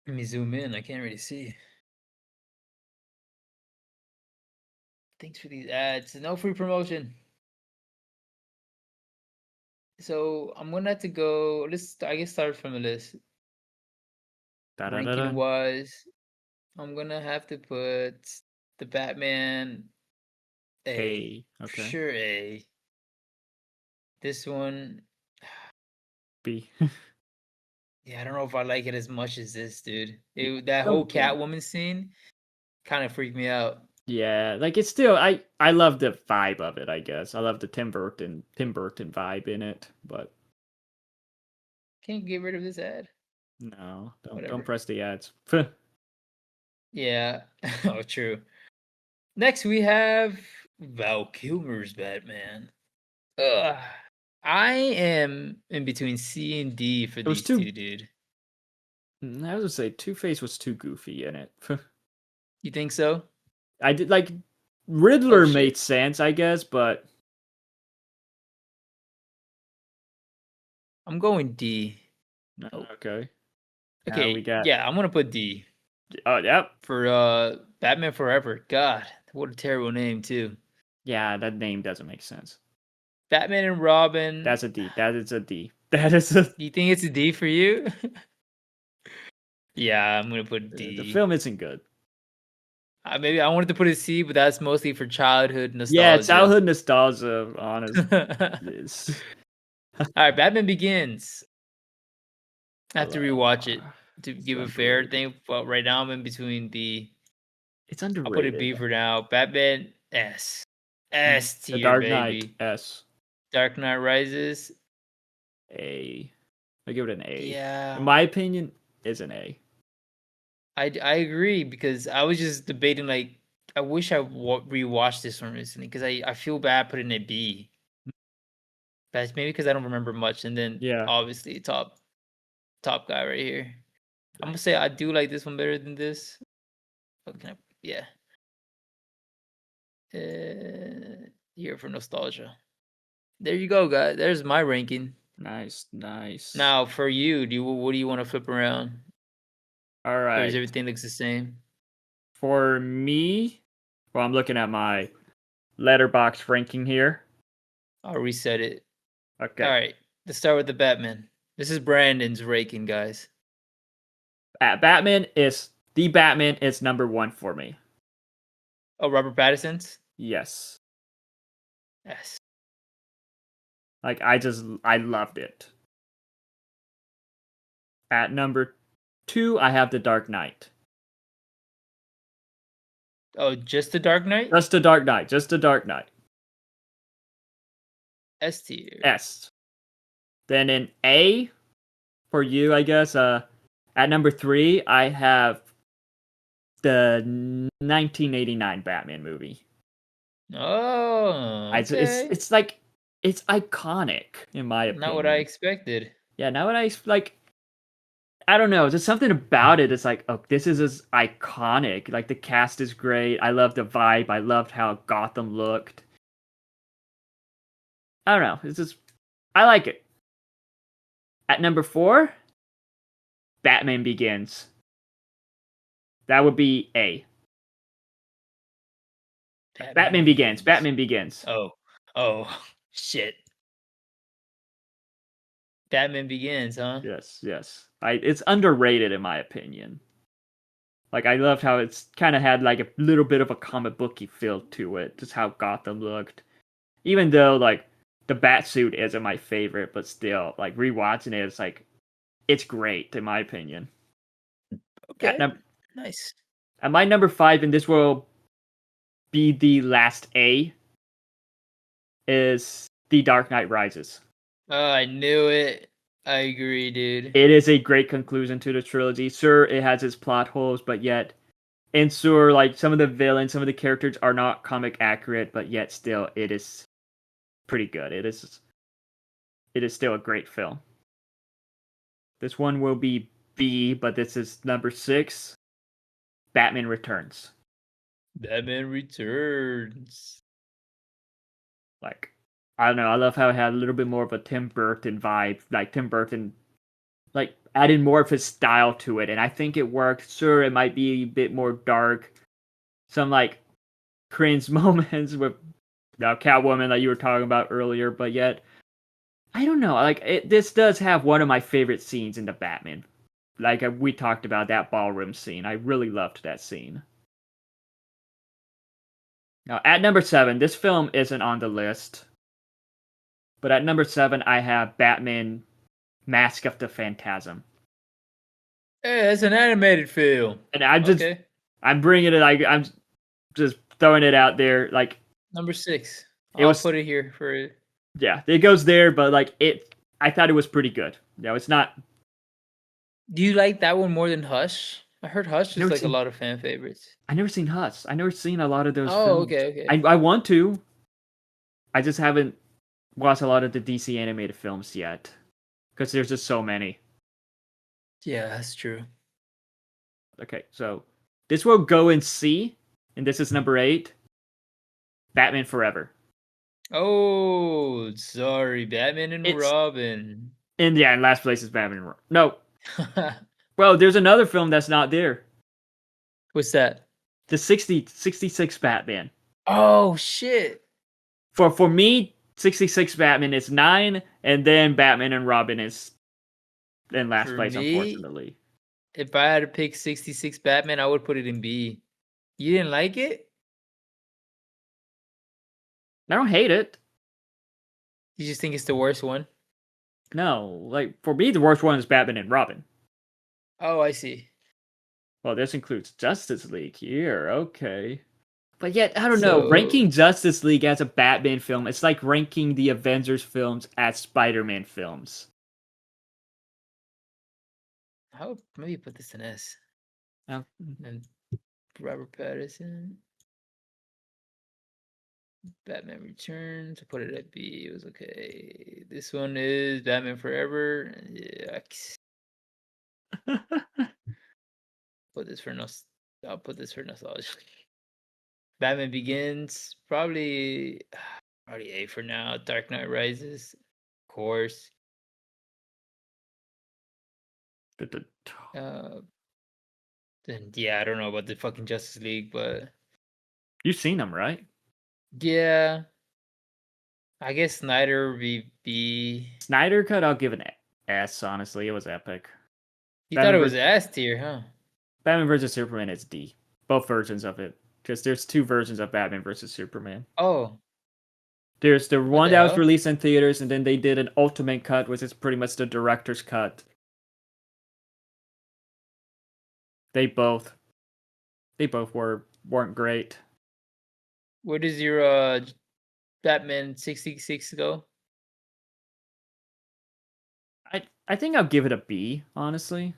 Let me zoom in. I can't really see. Thanks for these ads. No free promotion. So I'm gonna have to go. I guess start from the list. Ranking Da-da-da-da. wise, I'm gonna have to put the Batman A. A. For Okay. sure A. This one, B. yeah, I don't know if I like it as much as this, dude. That Still whole good. Catwoman scene kind of freaked me out. Yeah, like it's still I love the vibe of it, I guess. I love the Tim Burton vibe in it, but Can't get rid of this ad. no, don't Whatever. press the ads. Yeah. Oh, true. Next we have Val Kilmer's Batman. Ugh. I am in between C and D for It was these too two, dude. I was gonna say Two-Face was too goofy in it. You think so? I did like Oh Riddler shit. made sense, I guess, but I'm going D. Oh, okay. Now we okay. got Yeah, I'm gonna put D oh yep. for Batman Forever. God, what a terrible name too. Yeah, that name doesn't make sense. Batman and Robin. That's a D. That is a D. That is a You think it's a D for you? Yeah, I'm gonna put the D. film isn't good. Maybe I wanted to put a C, but that's mostly for childhood Yeah, nostalgia. childhood nostalgia, honest. All Is right, Batman Begins. I have to rewatch it to it's give a fair underrated. thing. But right now I'm in between B. It's I'll put it underrated. B for now. Batman S. S The tier, Dark Knight baby. S Dark Knight Rises. A. I give it an A. In Yeah, my opinion, is an A. I agree because I was just debating like I wish I rewatched this one recently because I feel bad putting it B. That's maybe because I don't remember much, and then Yeah. obviously top guy right here. I'm gonna say I do like this one better than this. Okay, yeah. Here for nostalgia. There you go, guys. There's my ranking. Nice, nice. Now, for you, what do you want to flip around, All or is right. everything looks the same? For me, well, I'm looking at my letterbox ranking here. I'll reset it. All Okay. right, let's start with the Batman. This is Brandon's ranking, guys. Batman is number one for me. Oh, Robert Pattinson's. Yes. Yes. Like I loved it. At number two, I have The Dark Knight. Oh, just the Dark Knight. Just The Dark Knight. Just The Dark Knight. S tier. S. Then in A for you, I guess. At number three, I have the 1989 Batman movie. Oh, okay. It's like it's iconic in my Not what I opinion. expected. Yeah, now what I like. I don't know. There's something about it. It's like, oh, this is as iconic. Like the cast is great. I love the vibe. I loved how Gotham looked. I don't know. It's just I like it. At number four, Batman Begins. That would be A. Batman Begins. Batman Begins. Oh, shit. Batman Begins, huh? Yes, yes. It's underrated in my opinion. Like I loved how it's kind of had like a little bit of a comic booky feel to it, just how Gotham looked. Even though like the Batsuit isn't my favorite, but still, like rewatching it, it's like it's great in my opinion. At, Okay, num- nice. at my number five, and this will be the last A, is The Dark Knight Rises. Oh, I knew it. I agree, dude. It is a great conclusion to the trilogy. Sure, it has its plot holes, but yet, and sure, like some of the villains, some of the characters are not comic accurate, but yet still, it is pretty good. It is still a great film. This one will be B, but this is number six. Batman Returns. Batman Returns. Like, I don't know. I love how it had a little bit more of a Tim Burton vibe. Like Tim Burton, like added more of his style to it, and I think it worked. Sure, it might be a bit more dark. Some like cringe moments with Catwoman that you were talking about earlier, but yet I don't know. Like this does have one of my favorite scenes in the Batman. Like we talked about that ballroom scene. I really loved that scene. Now, at number seven, this film isn't on the list, but at number seven, I have Batman: Mask of the Phantasm, Hey, it's an animated film. and Okay, I'm bringing it. Like I'm just throwing it out there. Like number 6. it I'll was, put it here for it. yeah, it goes there, but like it, I thought it was pretty good. It's not. Do you like that one more than Hush? I heard Hush is Never like a seen. lot of fan favorites. I never seen Huss. I never seen a lot of those Oh, films. okay, okay. I want to. I just haven't watched a lot of the DC animated films yet because there's just so many. Yeah, that's true. Okay, so this will go in C, and this is number 8. Batman Forever. Oh, sorry, Batman and It's Robin. and yeah, in last place is Batman. No, well, there's another film that's not there. What's that? The 66 Batman. Oh shit. For me, 66 Batman is 9, and then Batman and Robin is in last For place, me, unfortunately. if I had to pick 66 Batman, I would put it in B. You didn't like it? I don't hate it. You just think it's the worst one? No, like for me, the worst one is Batman and Robin. Oh, I see. Well, this includes Justice League here. Okay. But yet, I don't know. So, Ranking Justice League as a Batman film, it's like ranking the Avengers films as Spider-Man films. how maybe put this in S. Oh. And Robert Pattinson. Batman Returns. I put it at B. It was okay. This one is Batman Forever. Yikes. Put this for I'll put this for nostalgia. Batman Begins. Probably Already A for now. Dark Knight Rises, of course. Uh, then yeah, I don't know about the fucking Justice League, but You've seen them, right? yeah, I guess Snyder would be B. Snyder Cut, I'll give an S. Honestly, it was epic. You thought Batman it was vs. S tier, huh? Batman vs Superman is D. Both versions of it, because there's two versions of Batman vs Superman. Oh, There's the what one the that was hell? released in theaters, and then they did an ultimate cut, which is pretty much the director's cut. They both, they both weren't great. Where does your Batman 66 go? I think I'll give it a B. Honestly,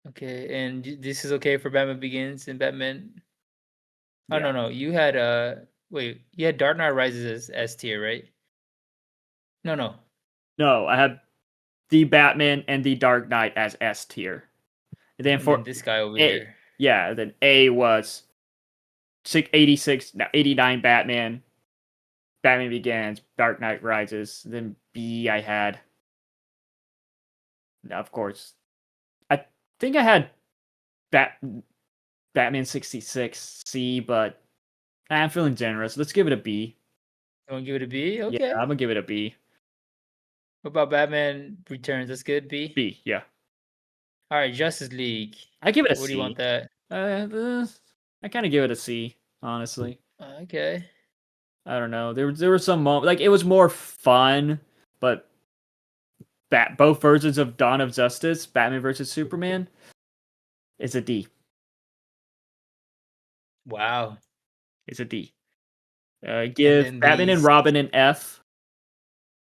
Okay, and this is okay for Batman Begins and Batman. Oh yeah. no, you had wait, you had Dark Knight Rises as S tier, right? No. No, I had the Batman and the Dark Knight as S tier. And then And then for this guy over A, here. yeah, then A was 86, no, 89 Batman, Batman Begins, Dark Knight Rises. Then B, I had, of course, I think I had Bat, Batman 66 C, but I'm feeling generous. Let's give it a B. You want to give it a B? Yeah, Okay. I'm gonna give it a B. What about Batman Returns? That's good. B. B, yeah. All right, Justice League. I give it a What do you want C. that? I kind of give it a C, honestly. Okay. I don't know. There were some moments like it was more fun, but both versions of Dawn of Justice, Batman versus Superman, is a D. Wow. It's a D. And Give then Batman and these. Robin an F,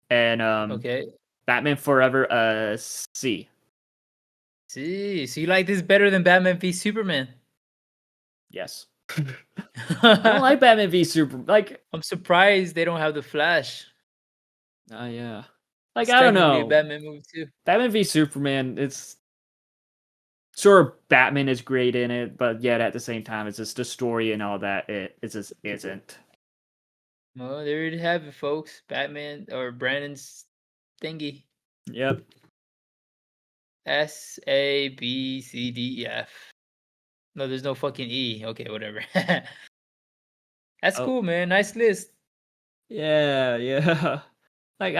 and Okay. Batman Forever a C. See, so you like this better than Batman v Superman? Yes. I don't like Batman v Super. Like, I'm surprised they don't have the Flash. yeah. Like, It's I don't technically a know. Batman movie too. Batman v Superman. It's sure Batman is great in it, but yet at the same time, it's just the story and all that. It just isn't. Well, there you have it, folks. Batman or Brandon's thingy. Yep. S A B C D E F. No, there's no fucking E. Okay, whatever. That's Oh, cool, man. Nice list. yeah, yeah. Like,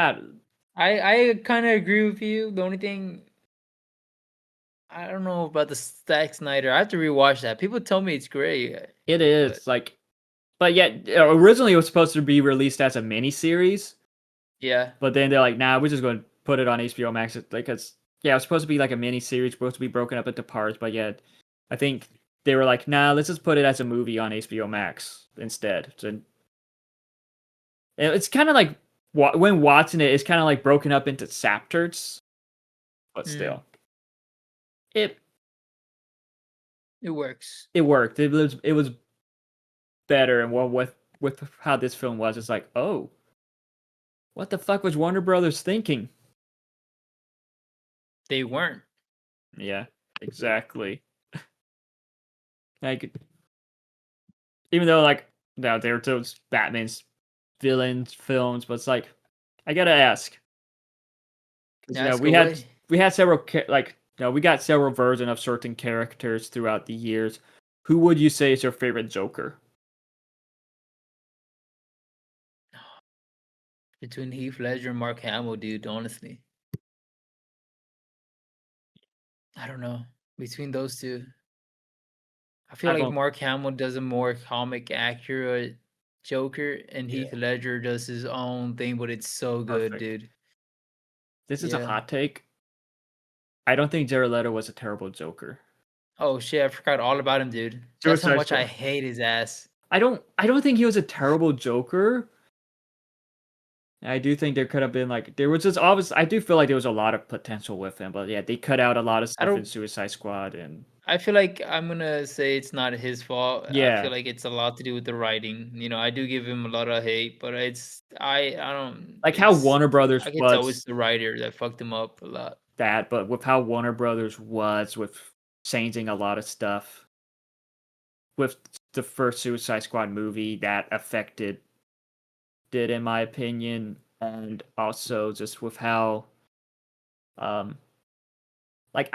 I kind of agree with you. The only thing I don't know about the Zack Snyder. I have to rewatch that. People tell me it's great, it but is like, but yet originally it was supposed to be released as a mini series, yeah, but then they're like, nah, we're just going to put it on HBO Max. Like, it's yeah, it was supposed to be like a mini series, supposed to be broken up into parts, but yet I think they were like, nah, let's just put it as a movie on HBO Max instead. So it's kind of like when watching it, it's kind of like broken up into chapters, but mm, still, it it works. it worked. It was better, and well, with how this film was, it's like, oh, what the fuck was Warner Brothers thinking? They weren't. Yeah, exactly. Like, even though like now they're those Batman's villains films, but it's like I gotta ask because Ask away. we had several like we got several versions of certain characters throughout the years. Who would you say is your favorite Joker? Between Heath Ledger and Mark Hamill, dude. Honestly, I don't know. Between those two, I feel I like don't. Mark Hamill does a more comic accurate Joker, and Yeah, Heath Ledger does his own thing, but it's so good, perfect. dude. This is a Yeah. hot take. I don't think Jared Leto was a terrible Joker. Oh shit, I forgot all about him, dude. That's how Suicide much I Squad. hate his ass. I don't think he was a terrible Joker. I do think there could have been like there was just obvious. I do feel like there was a lot of potential with him, but yeah, they cut out a lot of I stuff in don't. Suicide Squad, and I feel like I'm gonna say it's not his fault. I feel yeah, like it's a lot to do with the writing. You know, I do give him a lot of hate, but I don't. like how It's Warner Brothers I can tell it's was the writer that fucked him up a lot. that, but with how Warner Brothers was with changing a lot of stuff with the first Suicide Squad movie, that affected did, in my opinion, and also just with how, um, like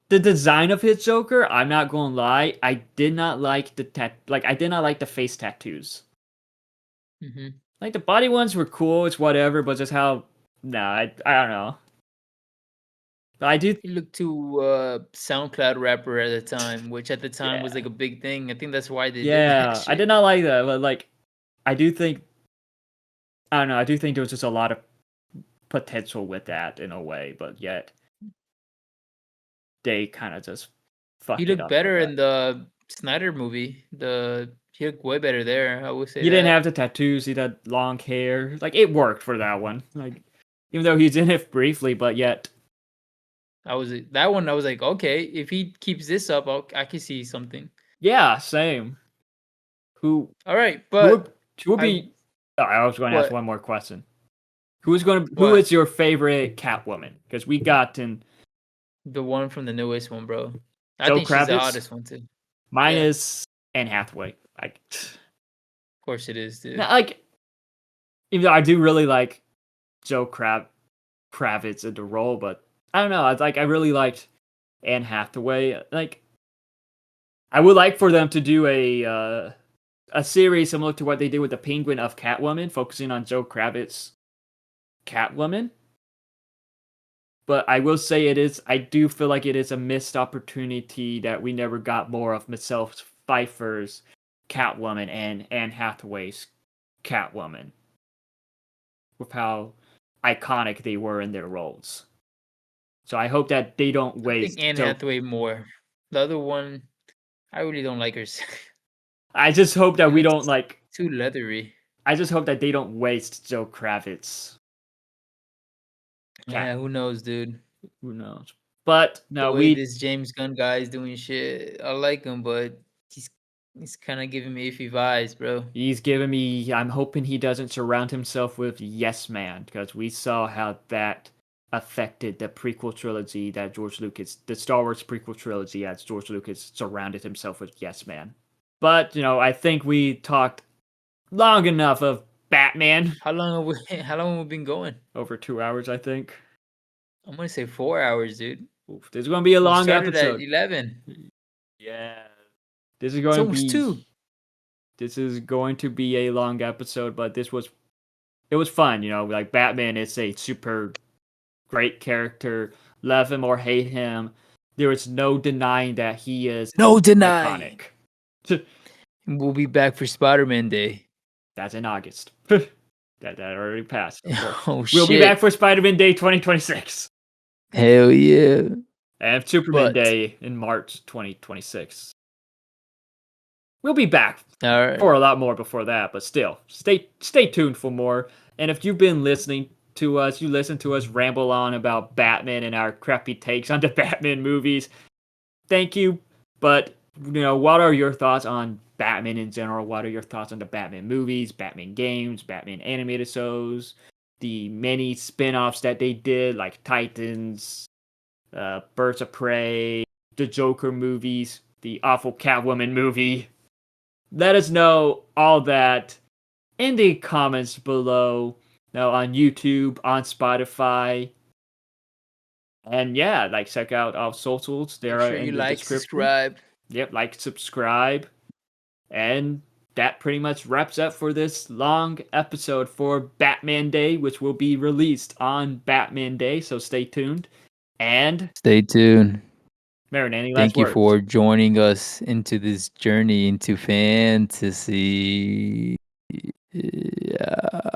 the design of his Joker. I'm not gonna lie, I did not like I did not like the face tattoos. Mm-hmm. Like the body ones were cool, it's whatever, but just how, nah, I don't know. But I do, He looked too SoundCloud rapper at the time, which at the time was yeah, like a big thing. I think that's why they did that yeah, I did shit. not like that, but like I do think, I don't know, I do think there was just a lot of potential with that in a way, but yet they kind of just He fucked it looked up with better that. in the Snyder movie. He looked way better there. I would say He didn't that. have the tattoos, he had long hair. Like it worked for that one. Like even though he's in it briefly, but yet, That one. I was like, okay, if he keeps this up, I can see something. yeah, same. Who All right, who would, but who would I be? Oh, I was going to ask what one more question. Who what is your favorite Catwoman? Because we got in the one from the newest one, bro. I Joe think she's the Kravitz. hottest one too. Mine Yeah, of is Anne Hathaway. Like, course it is, dude. now, like even though I do really like Joe Kravitz in the role, but I don't know. I really liked Anne Hathaway. Like I would like for them to do a series similar to what they did with the Penguin of Catwoman, focusing on Joe Kravitz Catwoman. But I will say I do feel like it is a missed opportunity that we never got more of Michelle Pfeiffer's Catwoman and Anne Hathaway's Catwoman, with how iconic they were in their roles. So I hope that they don't I think waste Anne Joe. Hathaway more. The other one, I really don't like her. I just hope that She we don't looks like. too leathery. I just hope that they don't waste Joe Kravitz. Cat. Yeah, who knows, dude? Who knows? But The no, way this James Gunn guy is doing shit, I like him, but he's he's kind of giving me iffy vibes, bro. he's giving me. I'm hoping he doesn't surround himself with yes man, because we saw how that affected the prequel trilogy that the Star Wars prequel trilogy, as George Lucas surrounded himself with yes man. But I think we talked long enough of Batman. How long have we? How long have we been going? Over 2 hours, I think. I'm gonna say 4 hours, dude. Oof, this is going to be a We long started at episode. 11. Yeah, this is It's going to almost be. 2. This is going to be a long episode, but it was fun. Like Batman is a super great character. Love him or hate him, there is no denying that he is No denying. iconic. We'll be back for Spider-Man Day. That's in August. that already passed. Oh We'll shit! be back for Spider-Man Day 2026. Hell yeah! And Superman But Day in March 2026. We'll be back all right, for a lot more before that, but still, stay tuned for more. And if you've been listening to us, you listen to us ramble on about Batman and our crappy takes on the Batman movies. Thank you, but what are your thoughts on Batman in general? What are your thoughts on the Batman movies, Batman games, Batman animated shows, the many spin-offs that they did, like Titans, Birds of Prey, the Joker movies, the awful Catwoman movie? Let us know all that in the comments below. Now on YouTube, on Spotify. And yeah, check out our socials. They make are sure in you the like, description. subscribe. Yep, subscribe. And that pretty much wraps up for this long episode for Batman Day, which will be released on Batman Day, so stay tuned. And Stay tuned. Marin, any last Thank you words? for joining us into this journey into fantasy. Yeah.